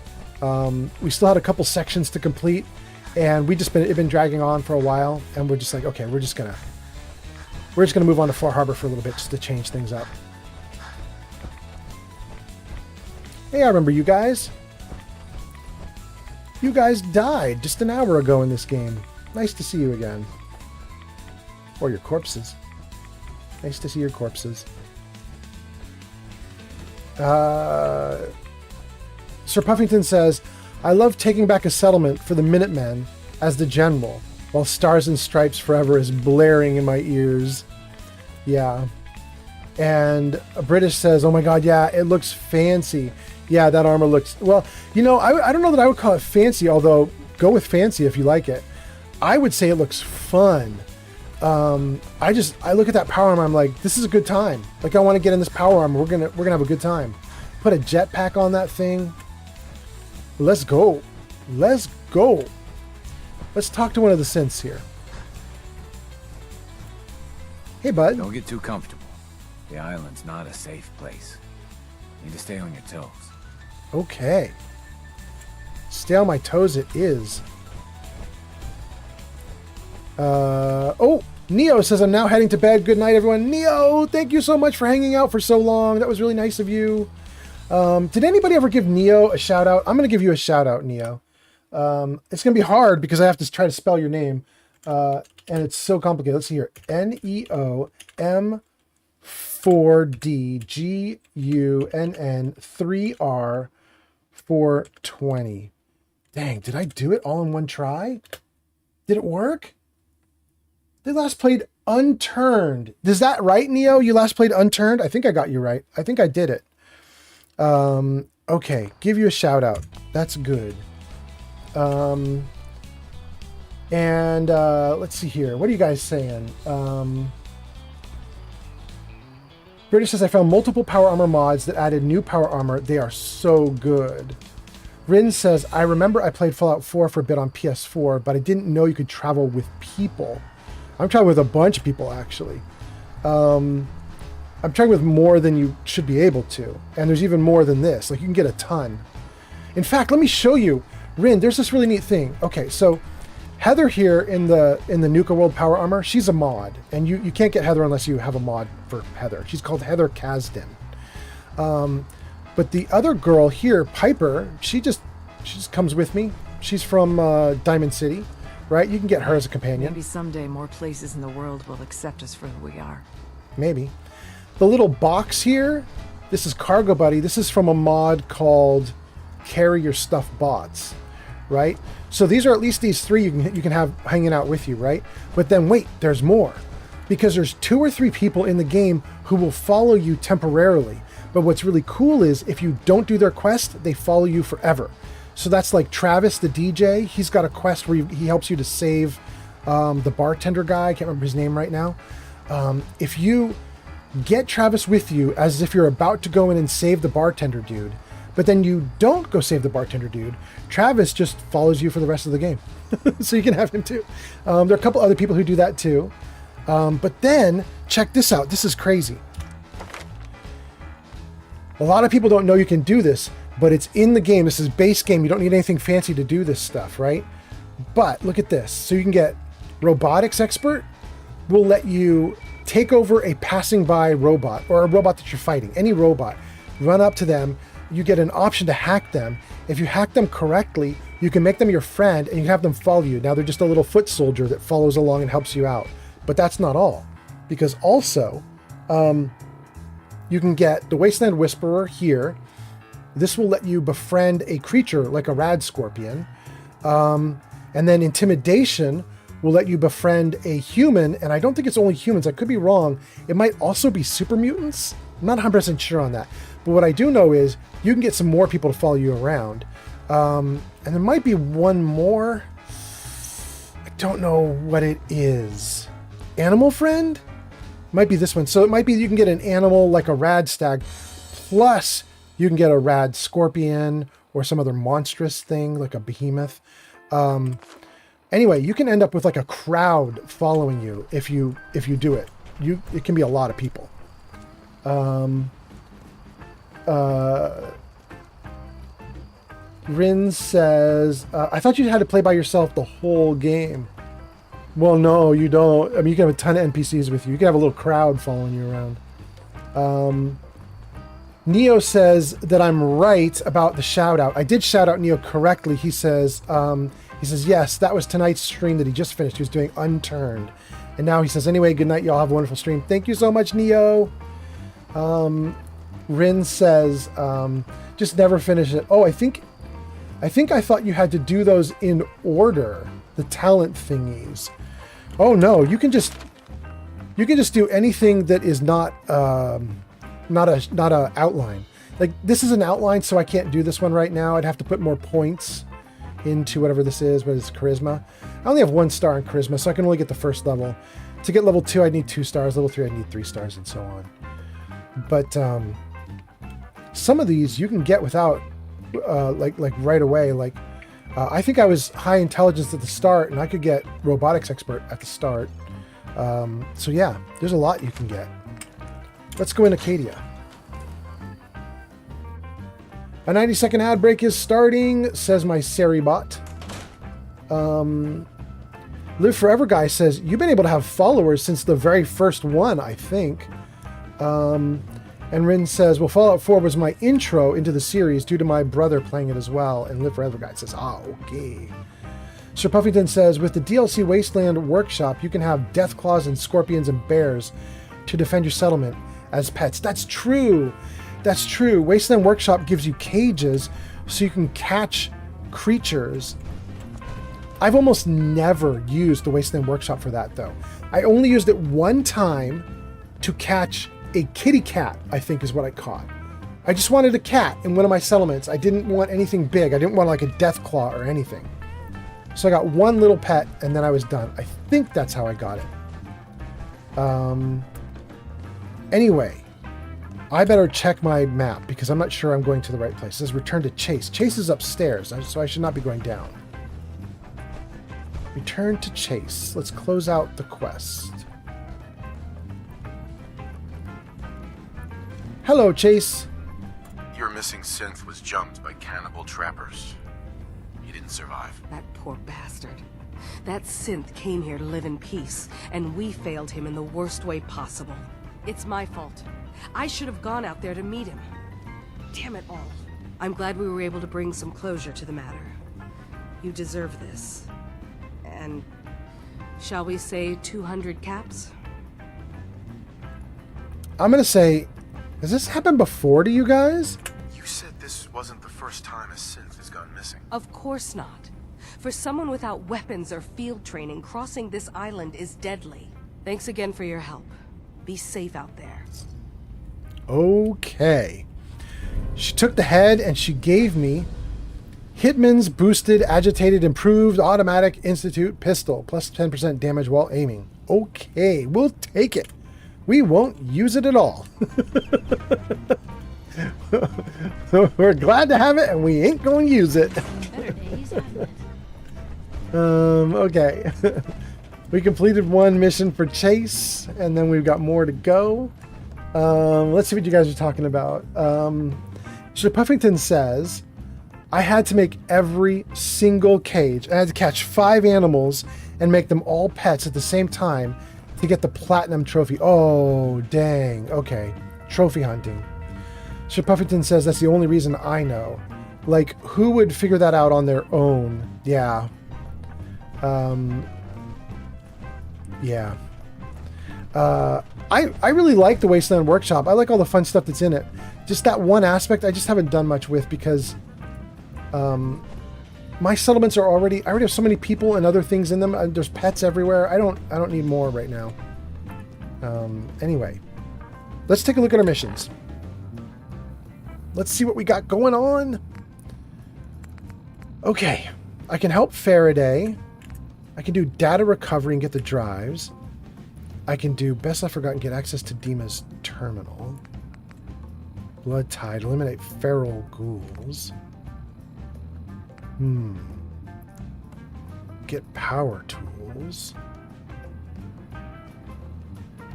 We still had a couple sections to complete, and it's been dragging on for a while, and we're just like, okay, we're just gonna move on to Far Harbor for a little bit just to change things up. Hey, I remember you guys. You guys died just an hour ago in this game. Nice to see you again. Or your corpses. Nice to see your corpses. Sir Puffington says, I love taking back a settlement for the Minutemen as the general, while Stars and Stripes Forever is blaring in my ears. Yeah. And British says, oh my god, yeah, it looks fancy. Yeah, that armor looks... Well, you know, I don't know that I would call it fancy, although go with fancy if you like it. I would say it looks fun. I look at that power armor, I'm like, this is a good time. Like, I want to get in this power armor. We're gonna have a good time. put a jetpack on that thing. Let's go. Let's go. Let's talk to one of the synths here. Hey, bud. Don't get too comfortable. The island's not a safe place. You need to stay on your toes. Okay. Stay on my toes it is. Oh, Neo says, I'm now heading to bed. Good night, everyone. Neo, thank you so much for hanging out for so long. That was really nice of you. Did anybody ever give Neo a shout out? I'm going to give you a shout out, Neo. It's going to be hard because I have to try to spell your name. And it's so complicated. Let's see here. NEOM4DGUNN 3R420. Dang, did I do it all in one try? Did it work? They last played Unturned. Is that right, Neo? You last played Unturned? I think I got you right. I think I did it. Okay, give you a shout out. That's good. Let's see here. What are you guys saying? British says, I found multiple power armor mods that added new power armor. They are so good. Rin says, I remember I played Fallout 4 for a bit on PS4, but I didn't know you could travel with people. I'm traveling with a bunch of people, actually. I'm traveling with more than you should be able to. And there's even more than this. Like, you can get a ton. In fact, let me show you. Rin, there's this really neat thing. Okay, so Heather here in the Nuka World Power Armor, she's a mod. And you can't get Heather unless you have a mod for Heather. She's called Heather Kasdan. But the other girl here, Piper, she just comes with me. She's from Diamond City, right? You can get her as a companion. Maybe someday more places in the world will accept us for who we are. Maybe. The little box here, this is Cargo Buddy. This is from a mod called Carry Your Stuff Bots, right? So these are at least these three you can have hanging out with you, right? But then wait, there's more. Because there's 2 or 3 people in the game who will follow you temporarily. But what's really cool is if you don't do their quest, they follow you forever. So that's like Travis, the DJ. He's got a quest where he helps you to save the bartender guy. I can't remember his name right now. If you get Travis with you as if you're about to go in and save the bartender dude, but then you don't go save the bartender dude, Travis just follows you for the rest of the game. So you can have him too. There are a couple other people who do that too. But then, check this out. This is crazy. A lot of people don't know you can do this, but it's in the game. This is base game. You don't need anything fancy to do this stuff, right? But look at this. So you can get Robotics Expert will let you take over a passing by robot or a robot that you're fighting, any robot. Run up to them. You get an option to hack them. If you hack them correctly, you can make them your friend and you can have them follow you. Now they're just a little foot soldier that follows along and helps you out. But that's not all, because also you can get the Wasteland Whisperer here. This will let you befriend a creature like a rad scorpion. And then Intimidation will let you befriend a human. And I don't think it's only humans. I could be wrong. It might also be super mutants. I'm not 100% sure on that. But what I do know is you can get some more people to follow you around. And there might be one more. I don't know what it is. Animal Friend? Might be this one. So it might be you can get an animal like a rad stag, plus you can get a rad scorpion or some other monstrous thing like a behemoth. Anyway, you can end up with like a crowd following you if you do it. It can be a lot of people. Rin says, I thought you had to play by yourself the whole game. Well, no, you don't. I mean, you can have a ton of NPCs with you. You can have a little crowd following you around. Neo says that I'm right about the shout out. I did shout out Neo correctly. He says, yes, that was tonight's stream that he just finished. He was doing Unturned. And now he says, anyway, good night. Y'all have a wonderful stream. Thank you so much, Neo. Rin says, just never finish it. Oh, I think I thought you had to do those in order, the talent thingies. Oh no, you can just do anything that is not a outline. Like this is an outline, so I can't do this one right now. I'd have to put more points into whatever this is, but it's charisma. I only have 1 star in charisma, so I can only get the first level. To get level 2, I need 2 stars. Level 3, I need 3 stars, and so on. But some of these you can get without, like right away. Like, I think I was high intelligence at the start, and I could get robotics expert at the start. So yeah, there's a lot you can get. Let's go in Acadia. A 90-second ad break is starting, says my Seribot. Live Forever Guy says, you've been able to have followers since the very first one, I think. And Rin says, well, Fallout 4 was my intro into the series due to my brother playing it as well. And Live Forever Guy says, okay. Sir Puffington says, with the DLC Wasteland Workshop, you can have Deathclaws and Scorpions and Bears to defend your settlement as pets. That's true. That's true. Wasteland Workshop gives you cages so you can catch creatures. I've almost never used the Wasteland Workshop for that, though. I only used it one time to catch a kitty cat, I think is what I caught. I just wanted a cat in one of my settlements. I didn't want anything big. I didn't want like a Deathclaw or anything. So I got one little pet, and then I was done. I think that's how I got it. Anyway, I better check my map because I'm not sure I'm going to the right place. It says return to Chase. Chase is upstairs, so I should not be going down. Return to Chase. Let's close out the quest. Hello, Chase. Your missing synth was jumped by cannibal trappers. He didn't survive. That poor bastard. That synth came here to live in peace, and we failed him in the worst way possible. It's my fault. I should have gone out there to meet him. Damn it all. I'm glad we were able to bring some closure to the matter. You deserve this. And shall we say 200 caps? I'm going to say, has this happened before to you guys? You said this wasn't the first time a synth has gone missing. Of course not. For someone without weapons or field training, crossing this island is deadly. Thanks again for your help. Be safe out there. Okay. She took the head and she gave me Hitman's Boosted, Agitated, Improved, Automatic Institute Pistol. Plus 10% damage while aiming. Okay, we'll take it. We won't use it at all. We're glad to have it and we ain't going to use it. Okay. We completed one mission for Chase, and then we've got more to go. Let's see what you guys are talking about. So Puffington says, I had to make every single cage. I had to catch 5 animals and make them all pets at the same time to get the platinum trophy. Oh, dang. Okay. Trophy hunting. So Puffington says that's the only reason I know. Like, who would figure that out on their own? Yeah. Yeah. I really like the Wasteland Workshop. I like all the fun stuff that's in it. Just that one aspect I just haven't done much with because my settlements are already, I already have so many people and other things in them. There's pets everywhere. I don't need more right now. Anyway, let's take a look at our missions. Let's see what we got going on. Okay, I can help Faraday. I can do data recovery and get the drives. I can do Best Left Forgotten, get access to Dima's terminal. Blood Tide, eliminate feral ghouls. Get power tools.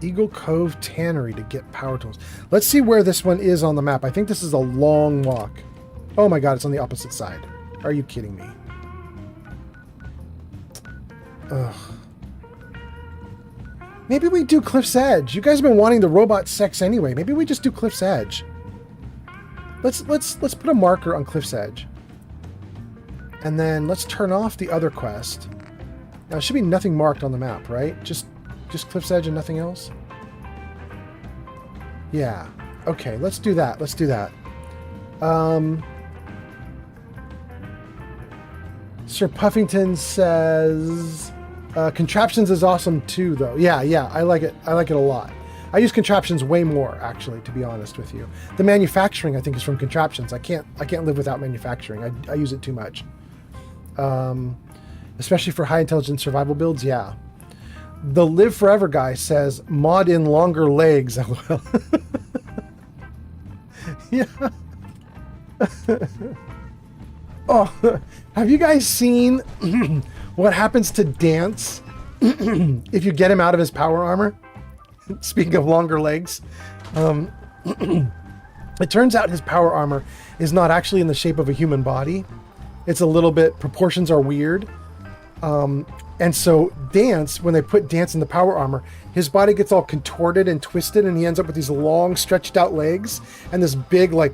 Eagle Cove Tannery to get power tools. Let's see where this one is on the map. I think this is a long walk. Oh my god, it's on the opposite side. Are you kidding me? Ugh. Maybe we do Cliff's Edge. You guys have been wanting the robot sex anyway. Maybe we just do Cliff's Edge. Let's put a marker on Cliff's Edge. And then let's turn off the other quest. Now, there should be nothing marked on the map, right? Just Cliff's Edge and nothing else? Yeah. Okay, let's do that. Let's do that. Sir Puffington says... Contraptions is awesome too, though. Yeah, I like it. I like it a lot. I use Contraptions way more, actually, to be honest with you. The manufacturing, I think, is from Contraptions. I can't live without manufacturing. I use it too much. Especially for high intelligence survival builds, yeah. The Live Forever guy says, mod in longer legs. Yeah. Oh, have you guys seen what happens to Dance if you get him out of his power armor? Speaking of longer legs, it turns out his power armor is not actually in the shape of a human body. It's a little bit, proportions are weird. And so Dance, when they put Dance in the power armor, his body gets all contorted and twisted, and he ends up with these long, stretched out legs and this big, like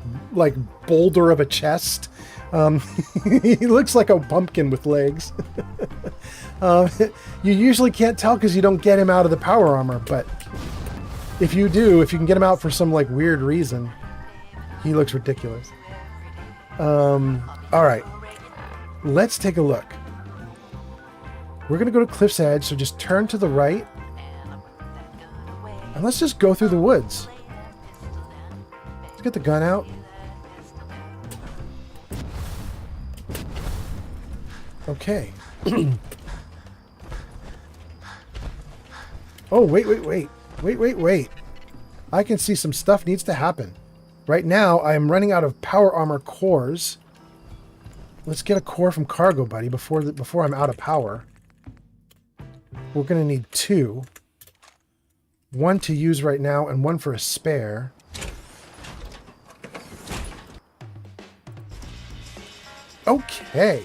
boulder of a chest. He looks like a pumpkin with legs. You usually can't tell because you don't get him out of the power armor, but if you do, if you can get him out for some like weird reason, he looks ridiculous. All right, let's take a look. We're gonna go to Cliff's Edge, so just turn to the right, and let's just go through the woods. Let's get the gun out. Okay. Oh, wait. I can see some stuff needs to happen. Right now, I am running out of power armor cores. Let's get a core from Cargo Buddy before I'm out of power. We're going to need 2. 1 to use right now and 1 for a spare. Okay.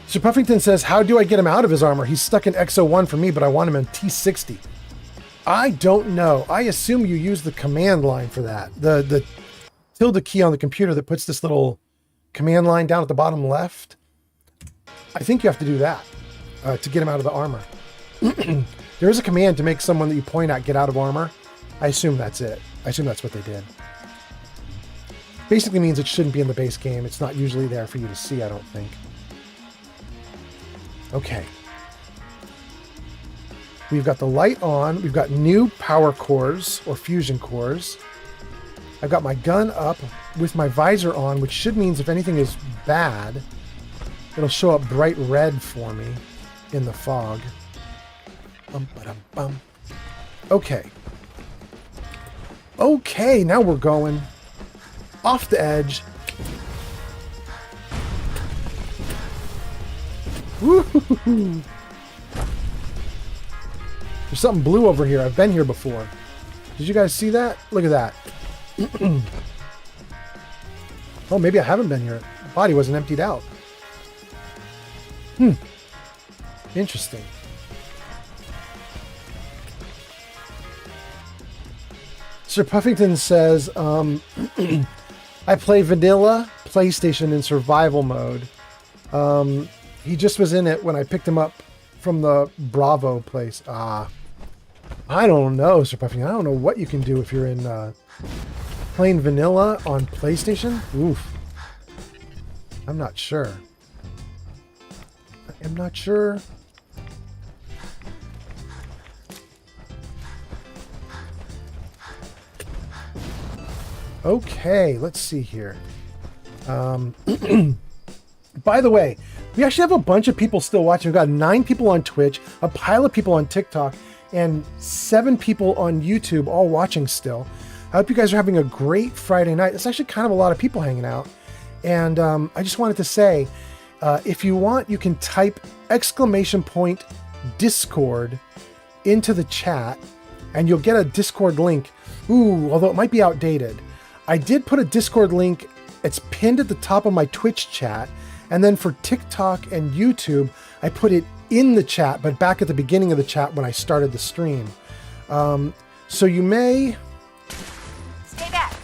Sir Puffington says, how do I get him out of his armor? He's stuck in XO1 for me, but I want him in T60. I don't know. I assume you use the command line for that. The tilde key on the computer that puts this little command line down at the bottom left. I think you have to do that to get him out of the armor. There is a command to make someone that you point at get out of armor. I assume that's it. I assume that's what they did. Basically means it shouldn't be in the base game. It's not usually there for you to see, I don't think. Okay. We've got the light on. We've got new power cores or fusion cores. I've got my gun up with my visor on, which should mean if anything is bad, it'll show up bright red for me in the fog. Bum. Okay. Okay, now we're going off the edge. Woo-hoo-hoo-hoo. There's something blue over here. I've been here before. Did you guys see that? Look at that. Oh, maybe I haven't been here. The body wasn't emptied out. Interesting. Sir Puffington says, I play vanilla PlayStation in survival mode. He just was in it when I picked him up from the Bravo place. I don't know, Sir Puffington. I don't know what you can do if you're in plain vanilla on PlayStation. Oof. I'm not sure. I am not sure. Okay, let's see here. By the way, we actually have a bunch of people still watching. We've got 9 people on Twitch, a pile of people on TikTok, and 7 people on YouTube all watching still. I hope you guys are having a great Friday night. It's actually kind of a lot of people hanging out. And I just wanted to say, if you want, you can type !Discord into the chat, and you'll get a Discord link. Ooh, although it might be outdated. I did put a Discord link. It's pinned at the top of my Twitch chat. And then for TikTok and YouTube, I put it in the chat, but back at the beginning of the chat when I started the stream. So you may... Stay back.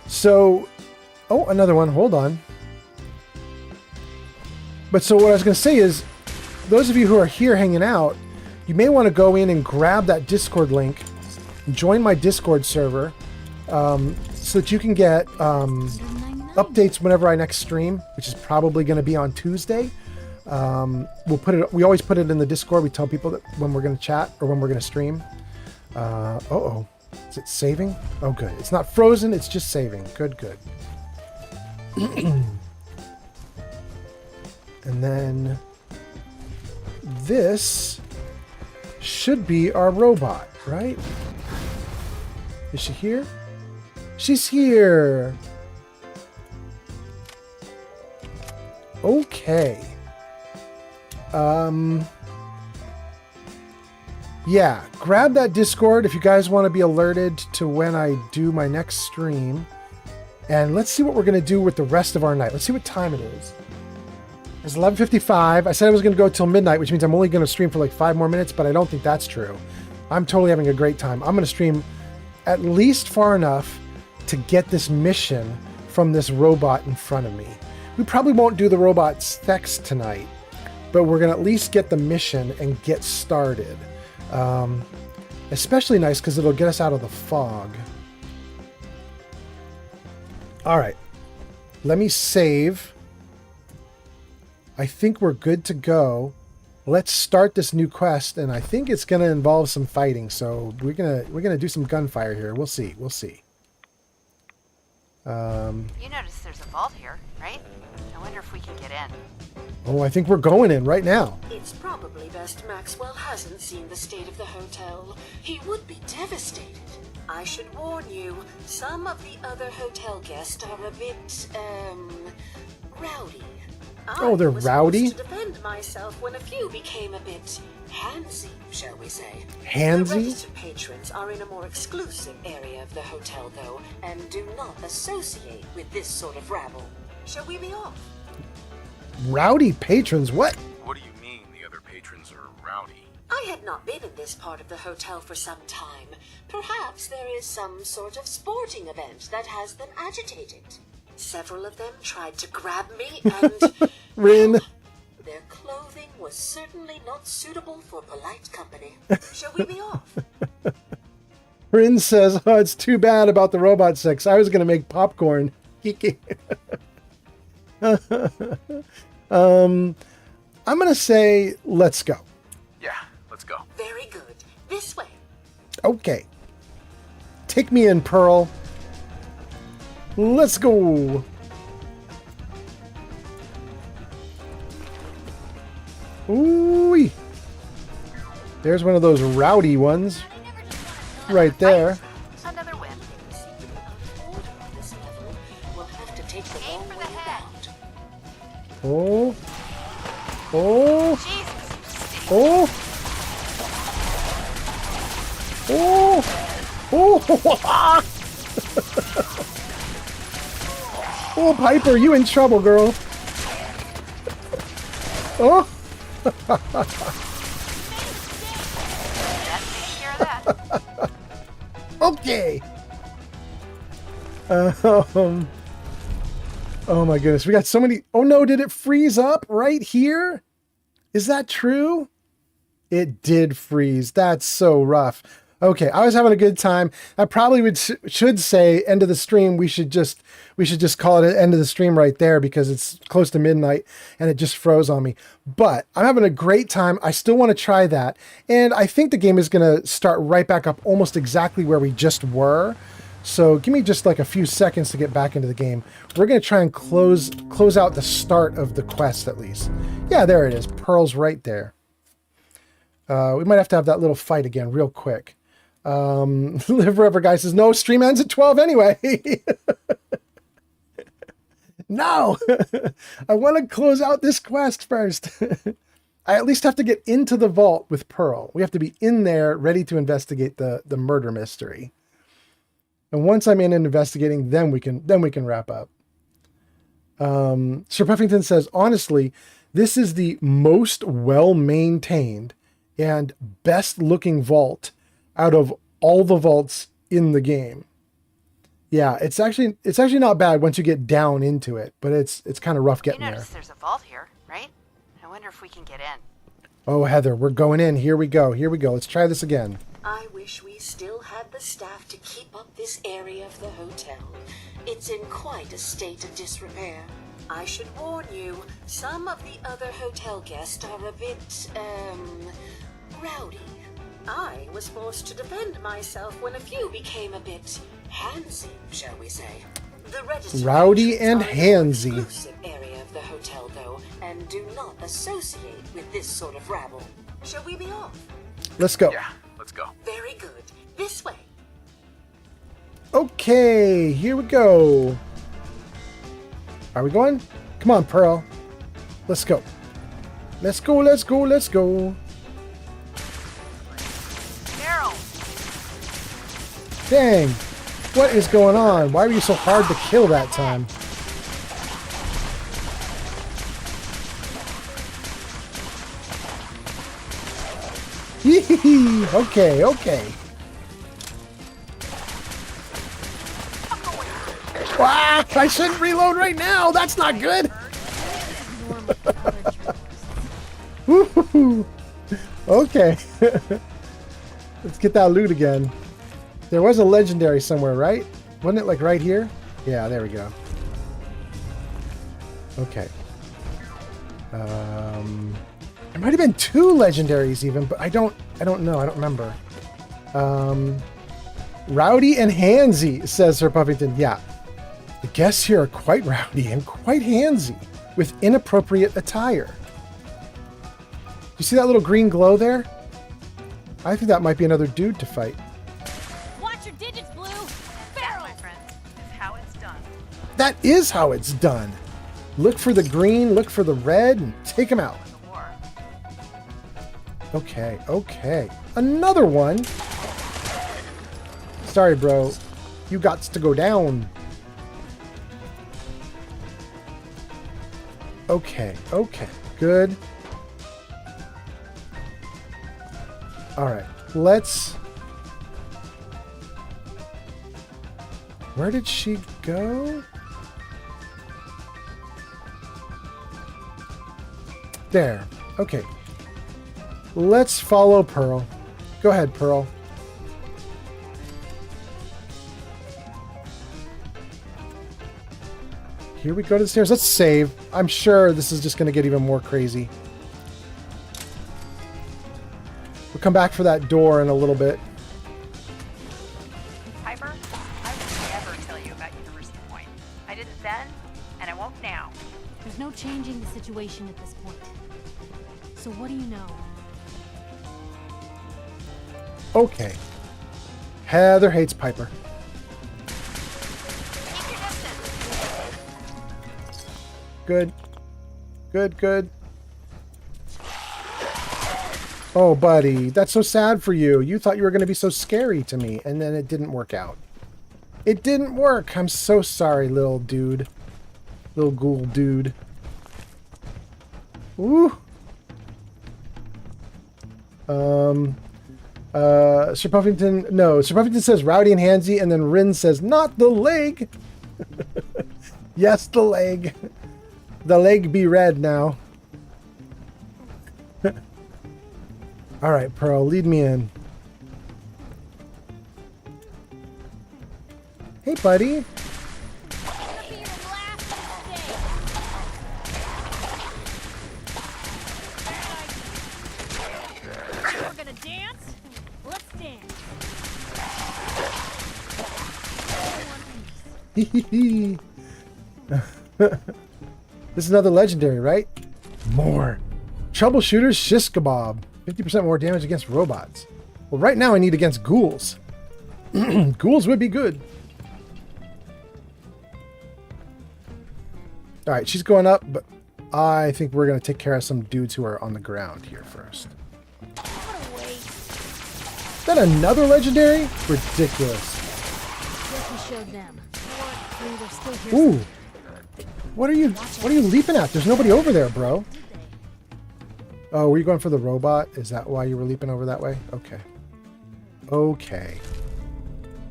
So... Oh, another one. Hold on. But so what I was going to say is, those of you who are here hanging out, you may want to go in and grab that Discord link, join my Discord server, so that you can get updates whenever I next stream, which is probably going to be on Tuesday. We always put it in the Discord. We tell people that when we're going to chat or when we're going to stream. Uh-oh. Is it saving? Oh, good. It's not frozen. It's just saving. Good. And then this should be our robot, right? Is she here? She's here. Okay. Yeah, grab that Discord if you guys want to be alerted to when I do my next stream. And let's see what we're going to do with the rest of our night. Let's see what time it is. It's 11:55. I said I was going to go till midnight, which means I'm only going to stream for like 5 more minutes, but I don't think that's true. I'm totally having a great time. I'm going to stream at least far enough to get this mission from this robot in front of me. We probably won't do the robot sex tonight, but we're going to at least get the mission and get started. Especially nice because it'll get us out of the fog. All right, let me save. I think we're good to go. Let's start this new quest, and I think it's going to involve some fighting. So we're gonna do some gunfire here. We'll see. We'll see. You notice there's a vault here, right? I wonder if we can get in. Oh, I think we're going in right now. It's probably best Maxwell hasn't seen the state of the hotel. He would be devastated. I should warn you, some of the other hotel guests are a bit, rowdy. Oh, they're rowdy? I was forced to defend myself when a few became a bit handsy, shall we say. Handsy? The registered patrons are in a more exclusive area of the hotel, though, and do not associate with this sort of rabble. Shall we be off? Rowdy patrons? What? What do you mean the other patrons are rowdy? I had not been in this part of the hotel for some time. Perhaps there is some sort of sporting event that has them agitated. Several of them tried to grab me and... Rin. Their clothing was certainly not suitable for polite company. Shall we be off? Rin says, oh, it's too bad about the robot sex. I was going to make popcorn. Kiki. I'm going to say, let's go. Yeah, let's go. Very good. This way. Okay. Take me in, Pearl. Let's go. Ooh. There's one of those rowdy ones. Right there. Another win. We'll have to take the long way around. Oh. Oh. Oh. Oh. Oh, Piper, you in trouble, girl. Oh. Okay. Oh my goodness, we got so many. Oh no, did it freeze up right here? Is that true? It did freeze. That's so rough. Okay, I was having a good time. I probably should say end of the stream. We should just call it an end of the stream right there because it's close to midnight and it just froze on me. But I'm having a great time. I still want to try that. And I think the game is going to start right back up almost exactly where we just were. So give me just like a few seconds to get back into the game. We're going to try and close out the start of the quest at least. Yeah, there it is. Pearl's right there. We might have to have that little fight again real quick. Live Forever Guy says, no, stream ends at 12 anyway. No, I want to close out this quest first. I at least have to get into the vault with Pearl. We have to be in there ready to investigate the murder mystery. And once I'm in and investigating, then we can wrap up. Sir Puffington says, honestly, this is the most well-maintained and best-looking vault out of all the vaults in the game. Yeah, it's actually not bad once you get down into it, but it's kind of rough getting there. You notice there's a vault here, right? I wonder if we can get in. Oh, Heather, we're going in. Here we go. Here we go. Let's try this again. I wish we still had the staff to keep up this area of the hotel. It's in quite a state of disrepair. I should warn you, some of the other hotel guests are a bit, rowdy. I was forced to defend myself when a few became a bit handsy, shall we say. The registered Rowdy and handsy. area of the hotel, though, and do not associate with this sort of rabble. Shall we be off? Let's go. Yeah, let's go. Very good. This way. Okay, here we go. Are we going? Come on, Pearl. Let's go. Let's go, let's go, let's go. Carol! Dang. What is going on? Why were you so hard to kill that time? Okay, okay. Ah, I shouldn't reload right now. That's not good. Woo-hoo-hoo. Okay. Let's get that loot again. There was a legendary somewhere, right? Wasn't it like right here? Yeah, there we go. Okay. There might have been 2 legendaries even, but I don't know. I don't remember. Rowdy and handsy, says Sir Puffington. Yeah. The guests here are quite rowdy and quite handsy with inappropriate attire. You see that little green glow there? I think that might be another dude to fight. Watch your digits, Blue. That, my friend, is how it's done. That is how it's done. Look for the green, look for the red, and take them out. Okay, okay. Another one. Sorry, bro. You got to go down. Okay, okay. Good. Alright, let's... Where did she go? There. Okay. Let's follow Pearl. Go ahead, Pearl. Here we go to the stairs. Let's save. I'm sure this is just going to get even more crazy. We'll come back for that door in a little bit. Piper, I will never tell you about University Point. I didn't then, and I won't now. There's no changing the situation at this point. So what do you know? Okay. Heather hates Piper. Keep your distance. Good. Good, good. Oh, buddy. That's so sad for you. You thought you were going to be so scary to me, and then it didn't work out. It didn't work. I'm so sorry, little dude. Little ghoul dude. Woo. Sir Puffington, no, Sir Puffington says rowdy and handsy, and then Rin says, not the leg. Yes, the leg. The leg be red now. All right, Pearl, lead me in. Hey, buddy. We're gonna dance? Let's dance. This is another legendary, right? More. Troubleshooter's Shish Kebab. 50% more damage against robots. Well, right now I need against ghouls. Ghouls would be good. Alright, she's going up, but I think we're going to take care of some dudes who are on the ground here first. Is that another legendary? Ridiculous. Guess we showed them. Or they're still here. Ooh. What are you leaping at? There's nobody over there, bro. Oh, were you going for the robot? Is that why you were leaping over that way? Okay. Okay.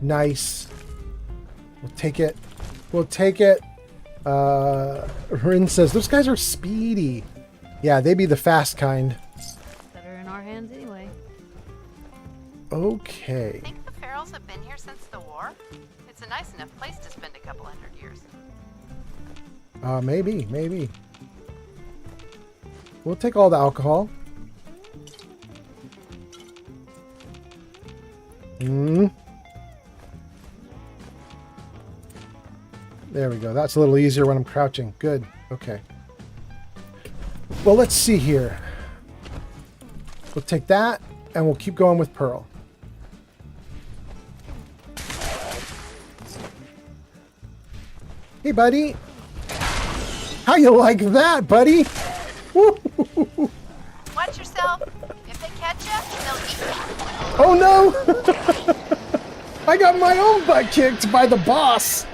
Nice. We'll take it. We'll take it. Rin says, those guys are speedy. Yeah, they be the fast kind. Better in our hands anyway. Okay. I think the Ferals have been here since the war. It's a nice enough place to spend a couple hundred years. Maybe, maybe. We'll take all the alcohol. There we go. That's a little easier when I'm crouching. Good. Okay. Well, let's see here. We'll take that, and we'll keep going with Pearl. Hey, buddy. How you like that, buddy? Woo. Watch yourself. If they catch you, they'll eat you. Oh, no. I got my own butt kicked by the boss.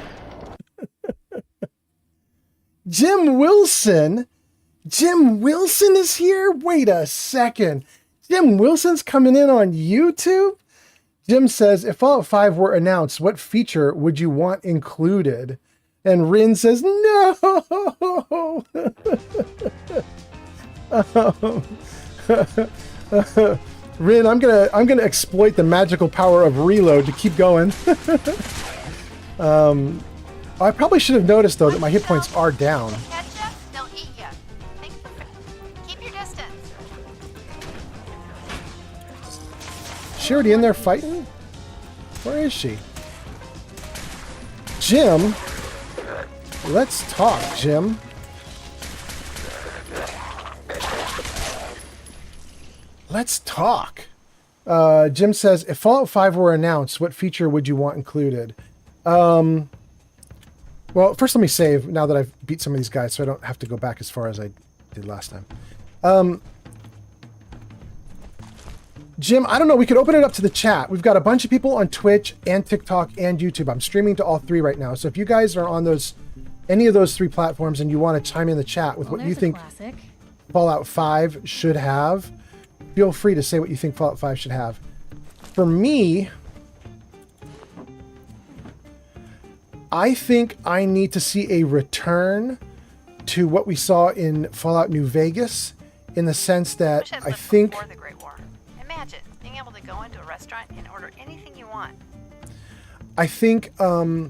Jim Wilson? Jim Wilson is here? Wait a second. Jim Wilson's coming in on YouTube? Jim says, if Fallout 5 were announced, what feature would you want included? And Rin says, no! Rin, I'm gonna exploit the magical power of reload to keep going. I probably should have noticed though that my hit points are down. They'll eat you. Keep your distance. Is she already in there fighting? Where is she? Jim? Let's talk, Jim. Let's talk. Jim says, if Fallout 5 were announced, what feature would you want included? Well, first let me save now that I've beat some of these guys so I don't have to go back as far as I did last time. Jim, I don't know. We could open it up to the chat. We've got a bunch of people on Twitch and TikTok and YouTube. I'm streaming to all three right now. So if you guys are on any of those three platforms and you want to chime in the chat with what you think Fallout 5 should have, feel free to say what you think Fallout 5 should have. For me, I think I need to see a return to what we saw in Fallout New Vegas, in the sense that I think... Before the Great War. Imagine being able to go into a restaurant and order anything you want. I think the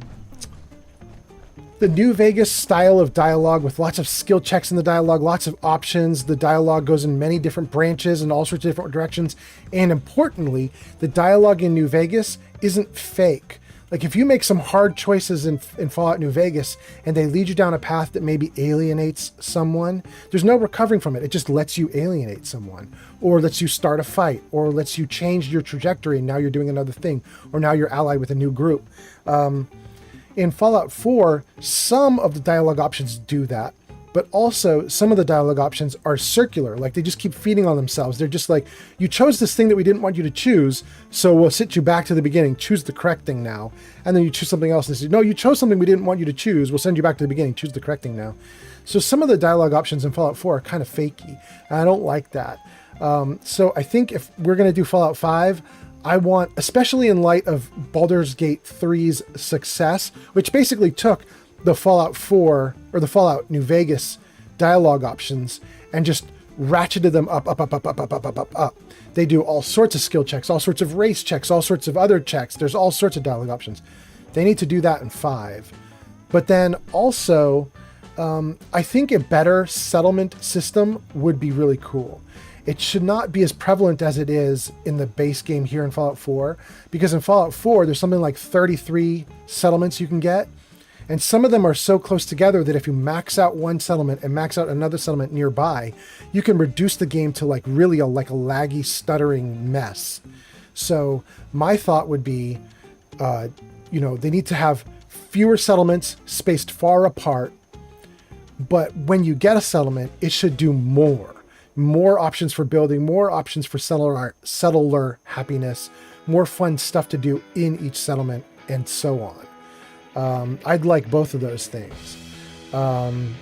New Vegas style of dialogue with lots of skill checks in the dialogue, lots of options. The dialogue goes in many different branches and all sorts of different directions. And importantly, the dialogue in New Vegas isn't fake. Like if you make some hard choices in Fallout New Vegas and they lead you down a path that maybe alienates someone, there's no recovering from it. It just lets you alienate someone, or lets you start a fight, or lets you change your trajectory and now you're doing another thing, or now you're allied with a new group. In Fallout 4, some of the dialogue options do that, but also some of the dialogue options are circular. Like they just keep feeding on themselves. They're just like, you chose this thing that we didn't want you to choose, so we'll sit you back to the beginning. Choose the correct thing now. And then you choose something else and say, no, you chose something we didn't want you to choose. We'll send you back to the beginning. Choose the correct thing now. So some of the dialogue options in Fallout 4 are kind of fakey. And I don't like that. So I think if we're going to do Fallout 5, I want, especially in light of Baldur's Gate 3's success, which basically took the Fallout 4 or the Fallout New Vegas dialogue options and just ratcheted them up. They do all sorts of skill checks, all sorts of race checks, all sorts of other checks. There's all sorts of dialogue options. They need to do that in 5. But then also, I think a better settlement system would be really cool. It should not be as prevalent as it is in the base game here in Fallout 4, because in Fallout 4, there's something like 33 settlements you can get. And some of them are so close together that if you max out one settlement and max out another settlement nearby, you can reduce the game to like really a laggy, stuttering mess. So my thought would be, they need to have fewer settlements spaced far apart. But when you get a settlement, it should do more. More options for building, more options for settler happiness, more fun stuff to do in each settlement, and so on. I'd like both of those things.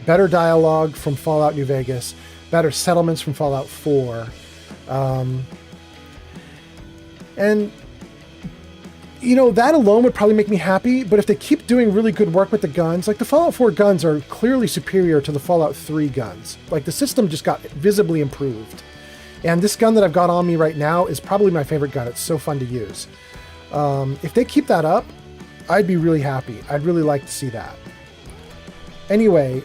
Better dialogue from Fallout New Vegas, better settlements from Fallout 4. And, that alone would probably make me happy, but if they keep doing really good work with the guns, like the Fallout 4 guns are clearly superior to the Fallout 3 guns. Like the system just got visibly improved. And this gun that I've got on me right now is probably my favorite gun. It's so fun to use. If they keep that up, I'd be really happy. I'd really like to see that. Anyway,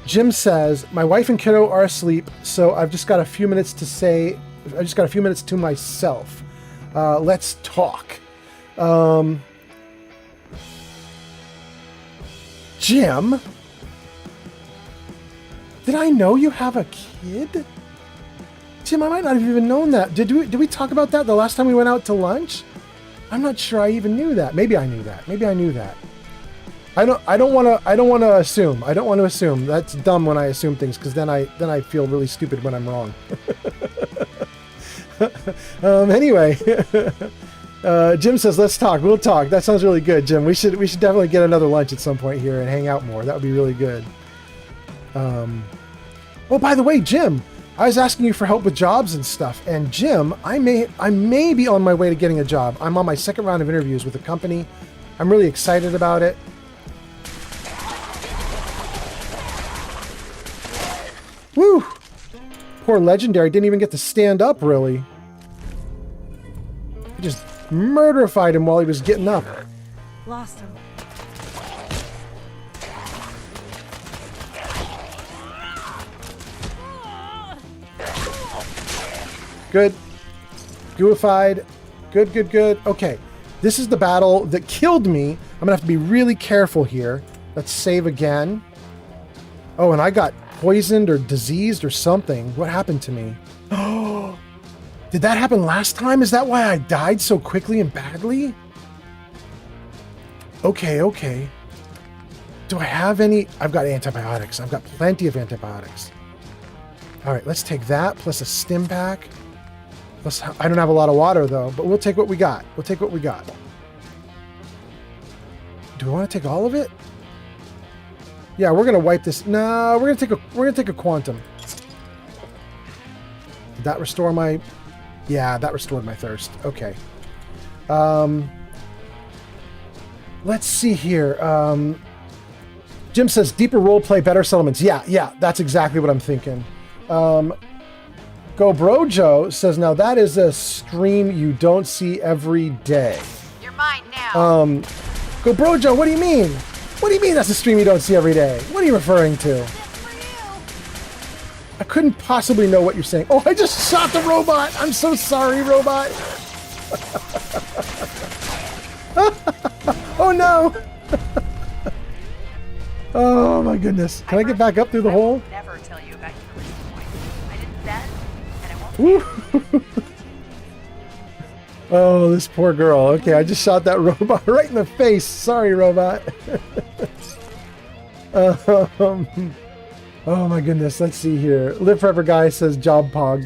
Jim says, my wife and kiddo are asleep, so I've just got a few minutes to myself. Let's talk. Jim, Did I know you have a kid? Jim, I might not have even known that. Did we talk about that the last time we went out to lunch? I'm not sure I even knew that. Maybe I knew that. Maybe I knew that. I don't want to assume. I don't want to assume. That's dumb when I assume things, because then I feel really stupid when I'm wrong. Anyway, Jim says, let's talk. We'll talk. That sounds really good, Jim. We should definitely get another lunch at some point here and hang out more. That would be really good. Oh, by the way, Jim, I was asking you for help with jobs and stuff, and Jim, I may be on my way to getting a job. I'm on my second round of interviews with a company. I'm really excited about it. Woo! Poor Legendary didn't even get to stand up, really. I just murderified him while he was getting up. Lost him. Good. Goofified. Good, good, good. Okay. This is the battle that killed me. I'm going to have to be really careful here. Let's save again. Oh, and I got poisoned or diseased or something. What happened to me? Oh, did that happen last time? Is that why I died so quickly and badly? Okay, okay. Do I have any? I've got antibiotics. I've got plenty of antibiotics. All right, let's take that plus a stim pack. Plus, I don't have a lot of water though, but we'll take what we got. We'll take what we got. Do we want to take all of it? Yeah, we're gonna wipe this. No, we're gonna take a quantum. Did that restore my? Yeah, that restored my thirst. Okay. Let's see here. Jim says deeper roleplay, better settlements. Yeah, that's exactly what I'm thinking. Go Brojo says, now that is a stream you don't see every day. You're mine now. Go Brojo, what do you mean? What do you mean that's a stream you don't see every day? What are you referring to? I couldn't possibly know what you're saying. Oh, I just shot the robot. I'm so sorry, robot. Oh no. Oh my goodness. Can I get back up through the hole? Never tell you about your collision point. I didn't then, and I won't. Oh, this poor girl. Okay, I just shot that robot right in the face. Sorry, robot. Oh my goodness. Let's see here. Live Forever Guy says job pog.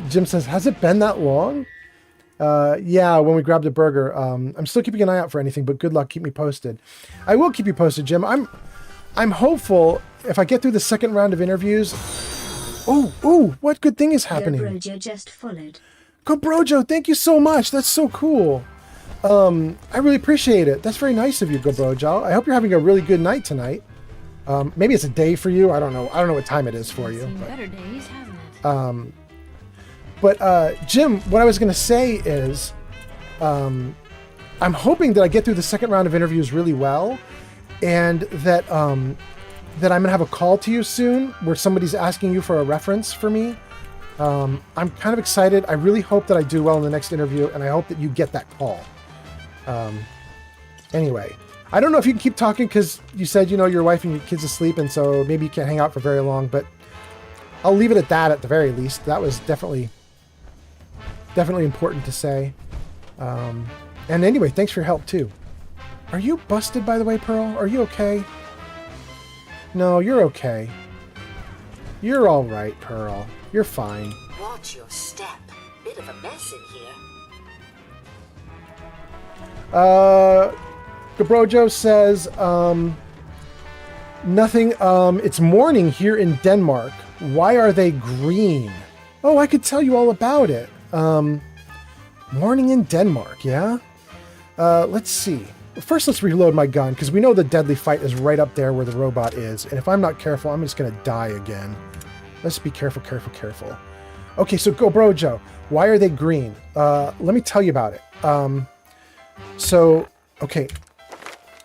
Jim says, has it been that long? Yeah, when we grabbed a burger. I'm still keeping an eye out for anything, but good luck. Keep me posted. I will keep you posted, Jim. I'm hopeful if I get through the second round of interviews. Oh, what good thing is happening? Brojo just followed. Go Brojo, thank you so much. That's so cool. I really appreciate it. That's very nice of you, Go Brojo. I hope you're having a really good night tonight. Maybe it's a day for you. I don't know. I don't know what time it is for you. Seen better days, hasn't it? But Jim, what I was going to say is, I'm hoping that I get through the second round of interviews really well, and that that I'm going to have a call to you soon where somebody's asking you for a reference for me. I'm kind of excited. I really hope that I do well in the next interview, and I hope that you get that call. Anyway, I don't know if you can keep talking because you said, you know, your wife and your kids asleep, and so maybe you can't hang out for very long, but I'll leave it at that at the very least. That was definitely important to say. And anyway, thanks for your help too. Are you busted, by the way, Pearl? Are you okay? No, you're okay. You're all right, Pearl. You're fine. Watch your step. Bit of a mess in here. Gabrojo says, nothing. It's morning here in Denmark. Why are they green? Oh, I could tell you all about it. Morning in Denmark, yeah? Let's see. First, let's reload my gun, because we know the deadly fight is right up there where the robot is. And if I'm not careful, I'm just going to die again. Let's be careful, careful, careful. Okay, so Go Brojo. Why are they green? Let me tell you about it. Okay.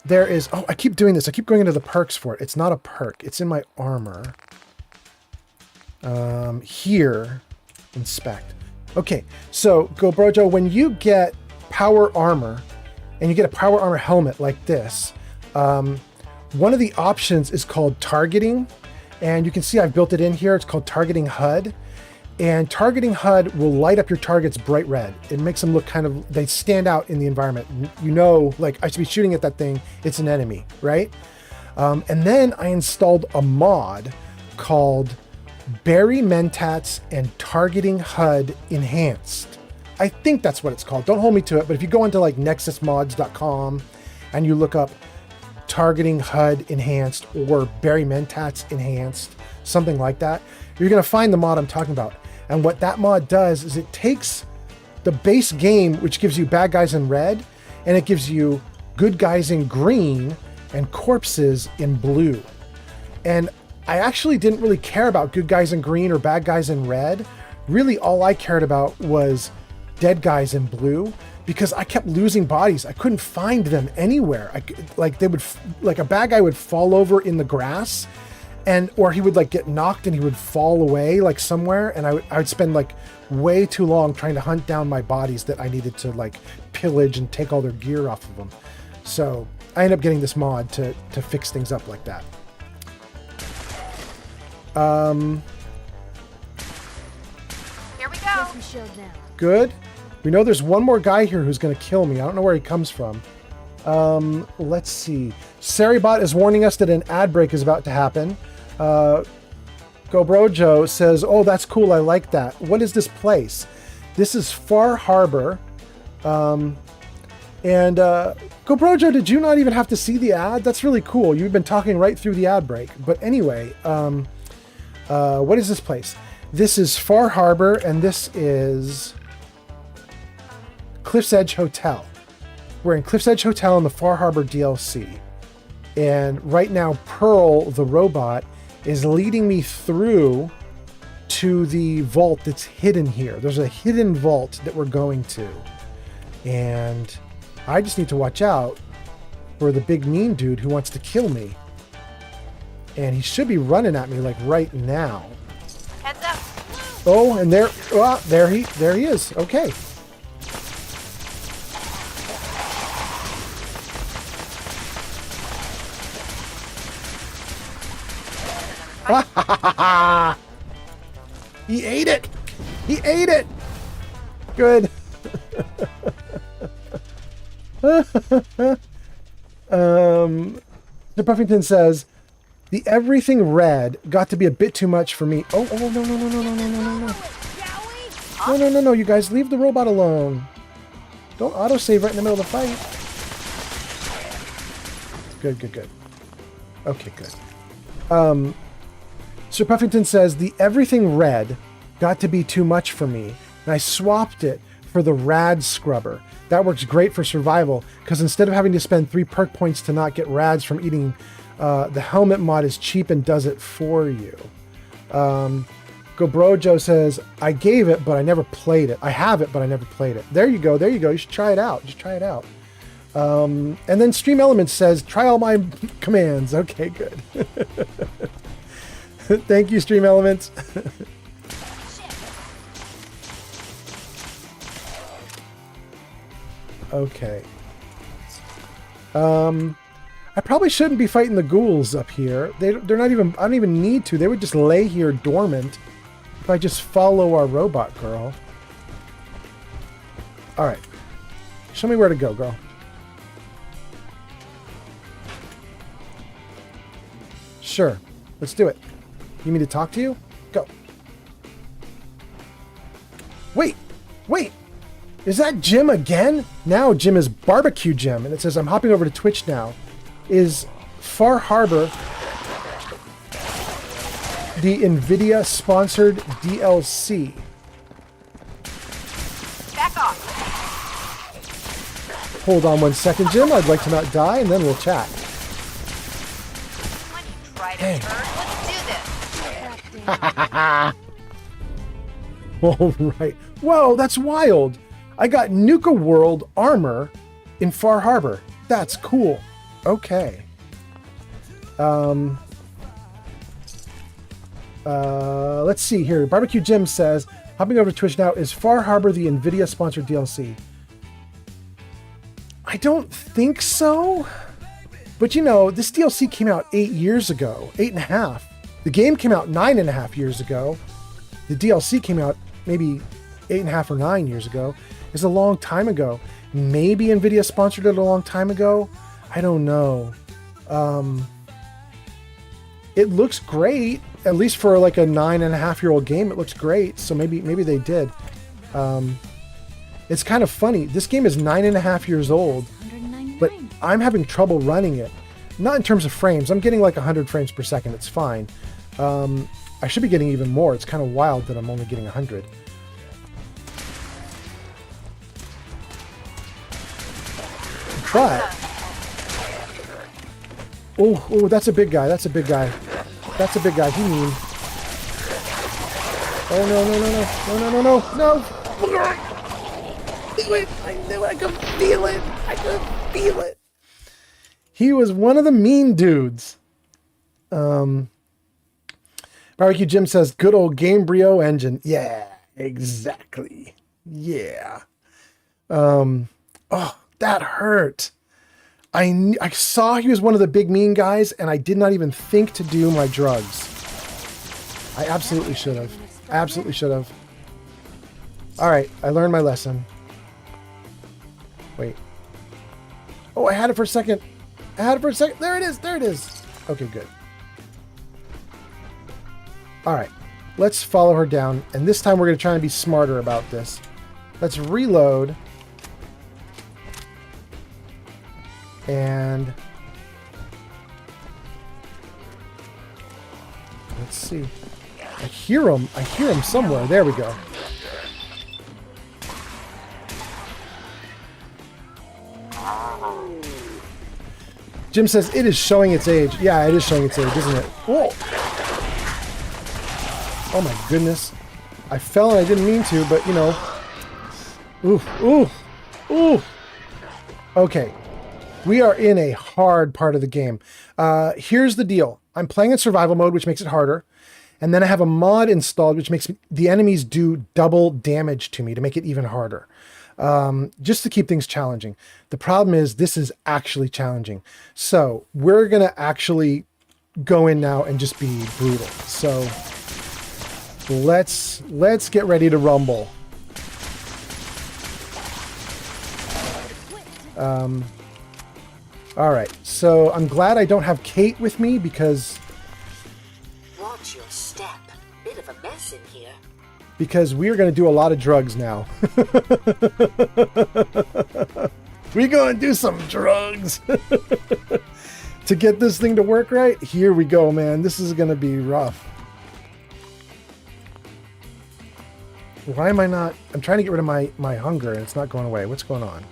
There is... Oh, I keep doing this. I keep going into the perks for it. It's not a perk. It's in my armor. Here. Inspect. Okay, so Go Brojo, when you get power armor, and you get a power armor helmet like this, one of the options is called targeting, And you can see I've built it in here. It's called Targeting HUD. And Targeting HUD will light up your targets bright red. It makes them look kind of, they stand out in the environment. You know, like I should be shooting at that thing, it's an enemy, right? And then I installed a mod called Barry Mentats and Targeting HUD Enhanced. I think that's what it's called. Don't hold me to it, but if you go into like nexusmods.com and you look up Targeting HUD Enhanced or Barry Mentats Enhanced, something like that, you're going to find the mod I'm talking about. And what that mod does is it takes the base game, which gives you bad guys in red, and it gives you good guys in green and corpses in blue. And I actually didn't really care about good guys in green or bad guys in red. Really, all I cared about was dead guys in blue, because I kept losing bodies. I couldn't find them anywhere. Like a bad guy would fall over in the grass, or he would like get knocked and he would fall away like somewhere, and I would spend like way too long trying to hunt down my bodies that I needed to like pillage and take all their gear off of them. So I ended up getting this mod to fix things up like that. Here we go. Good. We know there's one more guy here who's going to kill me. I don't know where he comes from. Let's see. Saribot is warning us that an ad break is about to happen. Gobrojo says, oh, that's cool. I like that. What is this place? This is Far Harbor. Gobrojo, did you not even have to see the ad? That's really cool. You've been talking right through the ad break. But anyway, what is this place? This is Far Harbor, and this is Cliff's Edge Hotel. We're in Cliff's Edge Hotel in the Far Harbor DLC. And right now, Pearl, the robot, is leading me through to the vault that's hidden here. There's a hidden vault that we're going to. And I just need to watch out for the big mean dude who wants to kill me. And he should be running at me like right now. Heads up. Oh, and there he is. Okay. He ate it. He ate it. Good. The Puffington says, the everything red got to be a bit too much for me. Oh, no, you guys, leave the robot alone. Don't autosave right in the middle of the fight. Good. Okay, good. Sir Puffington says, the everything red got to be too much for me, and I swapped it for the rad scrubber. That works great for survival, because instead of having to spend 3 perk points to not get rads from eating, the helmet mod is cheap and does it for you. Gobrojo says, I gave it, but I never played it. I have it, but I never played it. There you go. You should try it out. Just try it out. And then Stream Elements says, try all my commands. Okay, good. Thank you, Stream Elements. Okay. I probably shouldn't be fighting the ghouls up here. They're not even, I don't even need to. They would just lay here dormant if I just follow our robot girl. All right. Show me where to go, girl. Sure. Let's do it. You mean to talk to you? Go. Wait. Is that Jim again? Now Jim is Barbecue Jim, and it says, I'm hopping over to Twitch now. Is Far Harbor the NVIDIA-sponsored DLC? Back off. Hold on 1 second, Jim. I'd like to not die, and then we'll chat. When you try to turn, let's do this. All right. Whoa, that's wild. I got Nuka World armor in Far Harbor. That's cool. Okay. Let's see here. Barbecue Jim says, hopping over to Twitch now, is Far Harbor the NVIDIA-sponsored DLC? I don't think so. But you know, this DLC came out 8 years ago. 8.5. The game came out 9.5 years ago. The DLC came out maybe 8.5 or 9 years ago. It's a long time ago. Maybe Nvidia sponsored it a long time ago. I don't know. It looks great, at least for like a 9.5-year-old game. It looks great. So maybe they did. It's kind of funny. This game is 9.5 years old, but I'm having trouble running it. Not in terms of frames. I'm getting like 100 frames per second. It's fine. I should be getting even more. It's kind of wild that I'm only getting 100. But oh, that's a big guy. That's a big guy. That's a big guy. He mean. Oh no. Do it. I knew it. I could feel it. I could feel it. He was one of the mean dudes. Barbecue Jim says, good old Gamebryo engine. Yeah, exactly. Yeah. Oh, that hurt. I saw he was one of the big mean guys, and I did not even think to do my drugs. I absolutely should have. Absolutely should have. All right, I learned my lesson. Wait. Oh, I had it for a second. I had it for a second. There it is. There it is. Okay, good. All right, let's follow her down. And this time we're going to try and be smarter about this. Let's reload. And let's see. I hear him. I hear him somewhere. There we go. Jim says it is showing its age. Yeah, it is showing its age, isn't it? Whoa. Oh my goodness. I fell and I didn't mean to, but you know. Ooh. Okay. We are in a hard part of the game. Here's the deal. I'm playing in survival mode, which makes it harder. And then I have a mod installed, which makes the enemies do double damage to me to make it even harder. Just to keep things challenging. The problem is this is actually challenging. So we're going to actually go in now and just be brutal. So let's get ready to rumble. All right, so I'm glad I don't have Kate with me because... Watch your step. Bit of a mess in here. Because we are going to do a lot of drugs now. We're going to do some drugs. To get this thing to work right, here we go, man. This is going to be rough. Why am I not... I'm trying to get rid of my hunger and it's not going away. What's going on?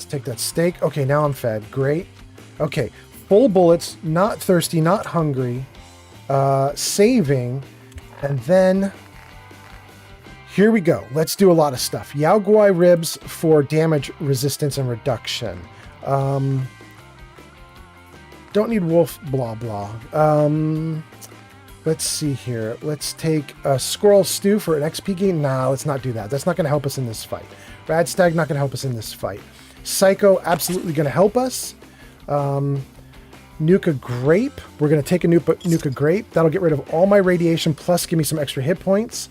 Take that steak. Okay, now I'm fed. Great. Okay, full bullets, not thirsty, not hungry, saving, and then here we go. Let's do a lot of stuff. Yao Guai ribs for damage resistance and reduction. Don't need wolf blah blah. Let's see here. Let's take a squirrel stew for an XP gain. Nah, let's not do that. That's not going to help us in this fight. Radstag not going to help us in this fight. Psycho, absolutely going to help us. Nuka Grape. We're going to take a Nuka Grape. That'll get rid of all my radiation, plus give me some extra hit points.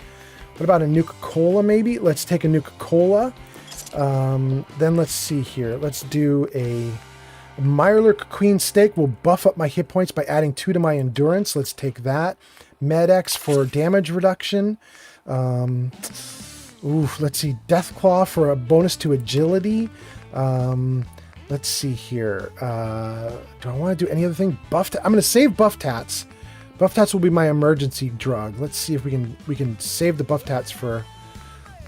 What about a Nuka Cola, maybe? Let's take a Nuka Cola. Then let's see here. Let's do a Mirelurk Queen Steak. Will buff up my hit points by adding 2 to my endurance. Let's take that. Med-X for damage reduction. Let's see. Deathclaw for a bonus to agility. Let's see here. Do I want to do any other thing? I'm going to save Buff Tats. Buff Tats will be my emergency drug. Let's see if we can save the Buff Tats for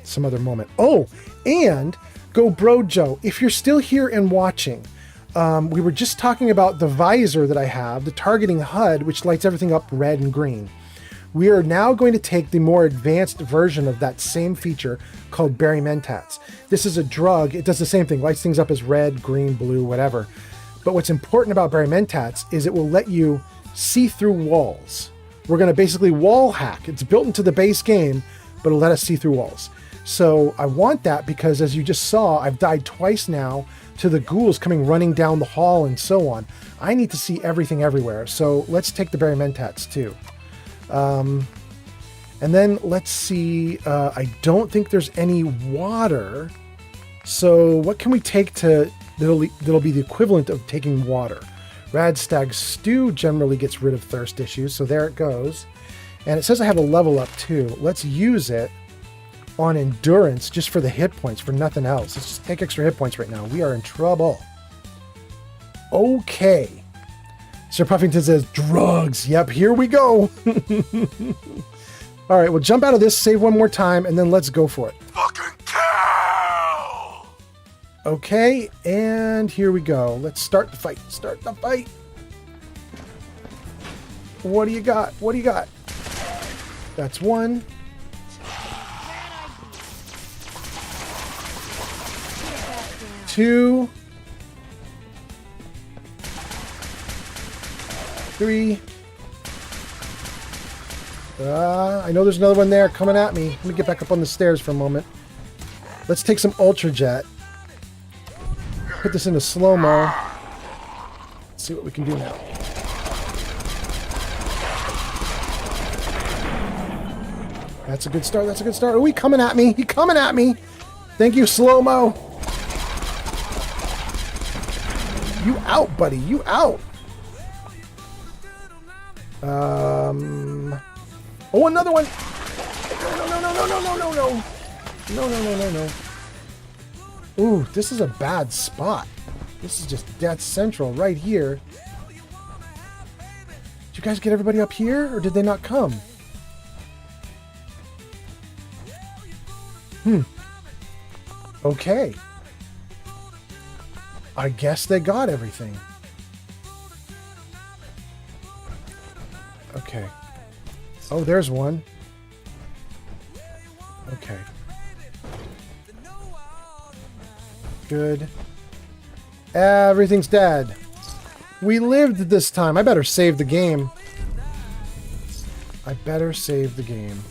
some other moment. Oh, and Go Bro Joe, if you're still here and watching, we were just talking about the visor that I have, the targeting HUD, which lights everything up red and green. We are now going to take the more advanced version of that same feature called Berry Mentats. This is a drug. It does the same thing, lights things up as red, green, blue, whatever. But what's important about Berry Mentats is it will let you see through walls. We're going to basically wall hack. It's built into the base game, but it'll let us see through walls. So I want that because, as you just saw, I've died twice now to the ghouls coming running down the hall and so on. I need to see everything everywhere. So let's take the berry mentats too. And then let's see, I don't think there's any water. So what can we take that'll be the equivalent of taking water? Radstag Stew generally gets rid of thirst issues, so there it goes. And it says I have a level up too. Let's use it on endurance just for the hit points, for nothing else. Let's just take extra hit points right now. We are in trouble. Okay. Sir Puffington says, drugs. Yep, here we go. All right, we'll jump out of this, save one more time, and then let's go for it. Fucking cow! Okay, and here we go. Let's start the fight. Start the fight. What do you got? What do you got? That's one. Two. Three. I know there's another one there coming at me. Let me get back up on the stairs for a moment. Let's take some Ultra Jet. Put this into slow-mo. Let's see what we can do now. That's a good start. That's a good start. Oh, he coming at me. He coming at me. Thank you, slow-mo. You out, buddy. You out. Oh, another one. No. No. Ooh, this is a bad spot. This is just death central right here. Did you guys get everybody up here, or did they not come? Okay. I guess they got everything. Okay. Oh, there's one. Okay. Good. Everything's dead. We lived this time. I better save the game. I better save the game.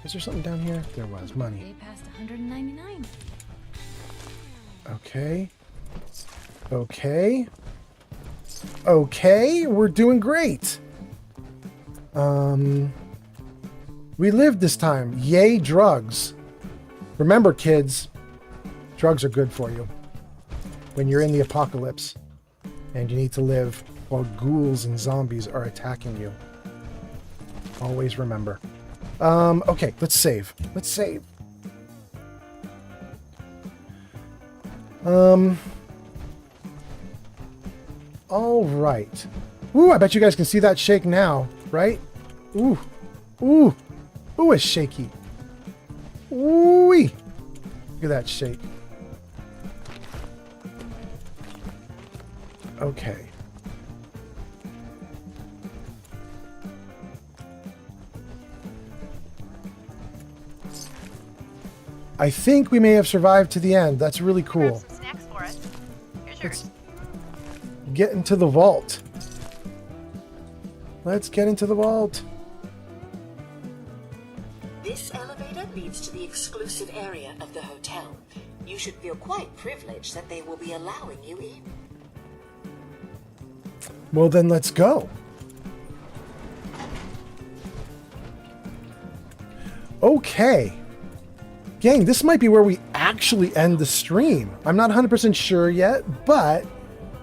Is there something down here? There was. Money. They passed 199. Okay. Okay. Okay, we're doing great. We lived this time. Yay, drugs. Remember, kids, drugs are good for you when you're in the apocalypse and you need to live while ghouls and zombies are attacking you. Always remember. Okay, let's save. Let's save. All right. Ooh, I bet you guys can see that shake now, right? Ooh. Ooh. Ooh, it's shaky. Ooh-wee. Look at that shake. Okay. I think we may have survived to the end. That's really cool. Grab some snacks for us. Here's yours. Get into the vault. Let's get into the vault. This elevator leads to the exclusive area of the hotel. You should feel quite privileged that they will be allowing you in. Well, then let's go. Okay. Gang, this might be where we actually end the stream. I'm not 100% sure yet, but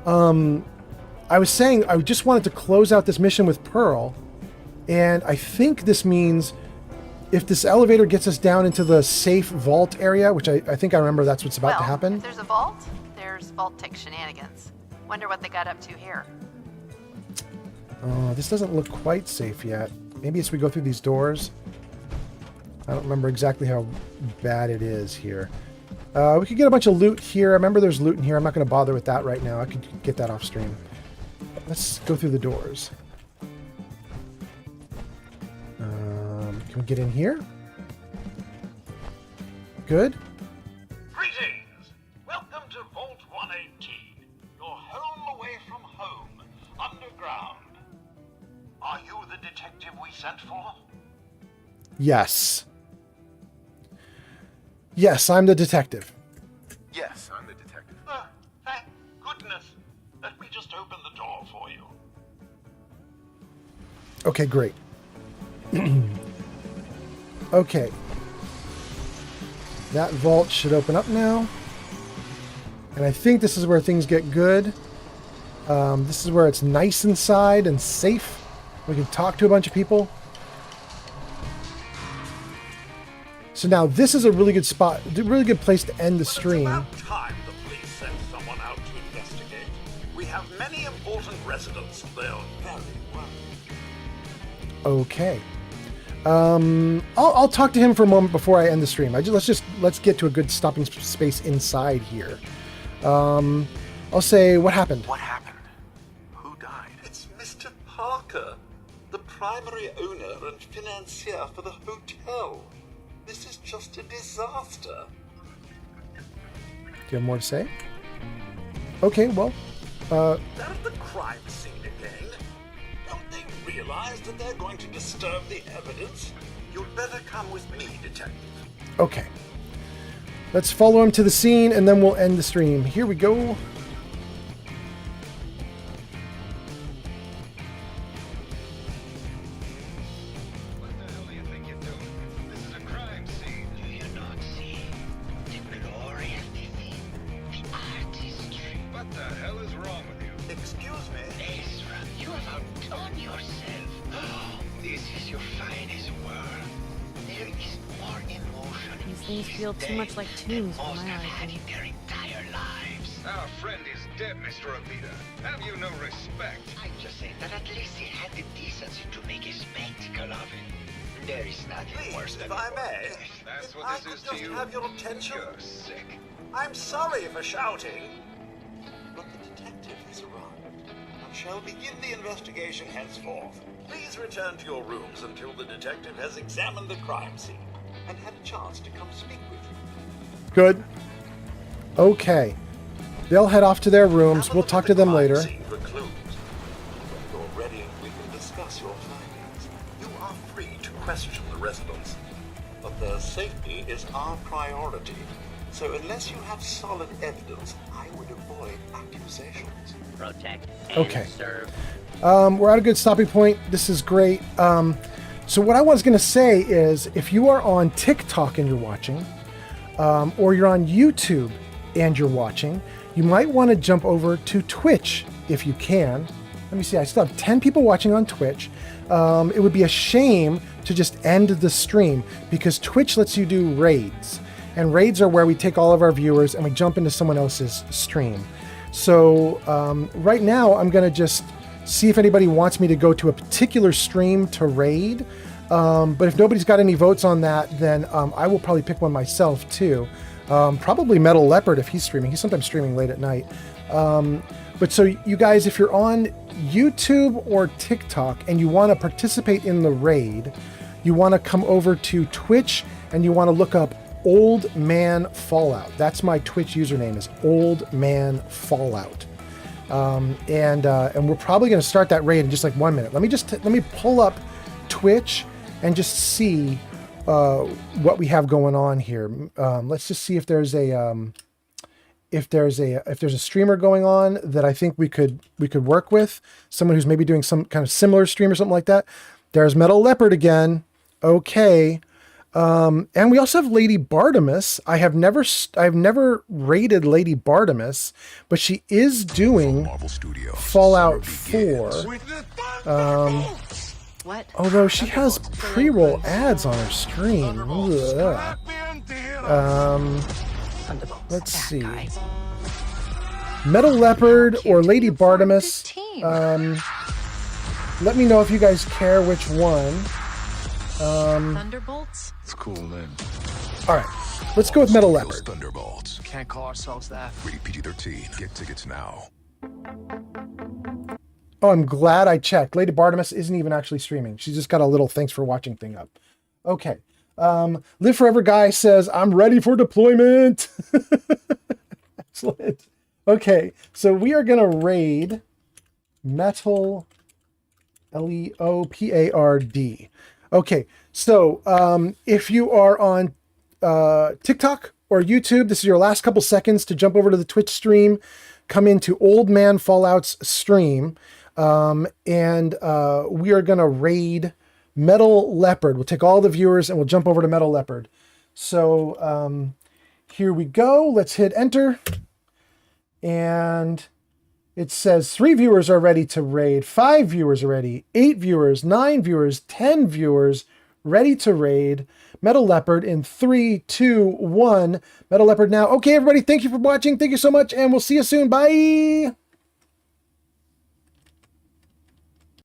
I was saying I just wanted to close out this mission with Pearl, and I think this means if this elevator gets us down into the safe vault area, which I think I remember that's what's about to happen. If there's a vault, there's vault-tech shenanigans. Wonder what they got up to here. Oh, this doesn't look quite safe yet. Maybe it's we go through these doors. I don't remember exactly how bad it is here. We could get a bunch of loot here. I remember there's loot in here. I'm not going to bother with that right now. I could get that off stream. Let's go through the doors. Can we get in here? Good. Greetings! Welcome to Vault 118, your home away from home, underground. Are you the detective we sent for? Yes. Yes, I'm the detective. Yes, I'm the detective. Thank goodness. Let me just open the door for you. Okay, great. Okay. That vault should open up now. And I think this is where things get good. This is where it's nice inside and safe. We can talk to a bunch of people. So now this is a really good spot, a really good place to end the stream. It's about time the police sent someone out to investigate. We have many important residents. They're very worried. Okay. I'll talk to him for a moment before I end the stream. Let's get to a good stopping space inside here. I'll say, what happened? What happened? Who died? It's Mr. Parker, the primary owner and financier for the hotel. This is just a disaster. Do you have more to say? Okay, well, They're at the crime scene again. Don't they realize that they're going to disturb the evidence? You'd better come with me, detective. okay. Let's follow him to the scene and then we'll end the stream. Here we go. Excuse me? Ezra, you have outdone yourself. This is your finest work. There is more emotion. These things feel too much like tunes for my liking. Their entire lives. Our friend is dead, Mr. Avita. Have you no respect? I just say that at least he had the decency to make a spectacle of it. There is nothing worse than if I may. That's If I what could this is just to you. have your attention. You're sick. I'm sorry for shouting, but the detective has arrived and shall begin the investigation henceforth. Please return to your rooms until the detective has examined the crime scene and had a chance to come speak with you. Good. Okay. They'll head off to their rooms. We'll talk to them later. Scene for clues. When you're ready, we can discuss your findings. You are free to question the residents, but their safety is our priority. So unless you have solid evidence, I would avoid accusations. Protect and Okay. serve. We're at a good stopping point. This is great. So what I was going to say is, if you are on TikTok and you're watching, or you're on YouTube and you're watching, you might want to jump over to Twitch if you can. Let me see. I still have 10 people watching on Twitch. It would be a shame to just end the stream because Twitch lets you do raids. And raids are where we take all of our viewers and we jump into someone else's stream. So right now, I'm going to just see if anybody wants me to go to a particular stream to raid. But if nobody's got any votes on that, then I will probably pick one myself too. Probably Metal Leopard if he's streaming. He's sometimes streaming late at night. But so you guys, if you're on YouTube or TikTok and you want to participate in the raid, you want to come over to Twitch and you want to look up Old Man Fallout. That's my Twitch username, is Old Man Fallout. And we're probably going to start that raid in just like 1 minute. Let me pull up Twitch and just see what we have going on here. Let's just see if there's a streamer going on that I think we could work with. Someone who's maybe doing some kind of similar stream or something like that. There's Metal Leopard again. Okay. And we also have Lady Bartimus. I've never rated Lady Bartimus, but she is doing Fallout 4. What? Although she has pre-roll ads on her stream. Ugh. Let's see. Metal Leopard or Lady Bartimus. Let me know if you guys care which one. Thunderbolts? It's cool then. All right, let's go with Metal Leopard. Thunderbolts. Can't call ourselves that. Rated PG-13. Get tickets now. Oh, I'm glad I checked. Lady Bartimus isn't even actually streaming. She's just got a little thanks for watching thing up. Okay. Live Forever Guy says, I'm ready for deployment. Excellent. Okay, so we are going to raid Metal Leopard. Okay, so if you are on TikTok or YouTube, this is your last couple seconds to jump over to the Twitch stream, come into Old Man Fallout's stream, and we are going to raid Metal Leopard. We'll take all the viewers and we'll jump over to Metal Leopard. So here we go. Let's hit enter. And it says 3 viewers are ready to raid, 5 viewers are ready, 8 viewers, 9 viewers, 10 viewers ready to raid Metal Leopard in 3, 2, 1. Metal Leopard now. Okay, everybody, thank you for watching. Thank you so much, and we'll see you soon. Bye.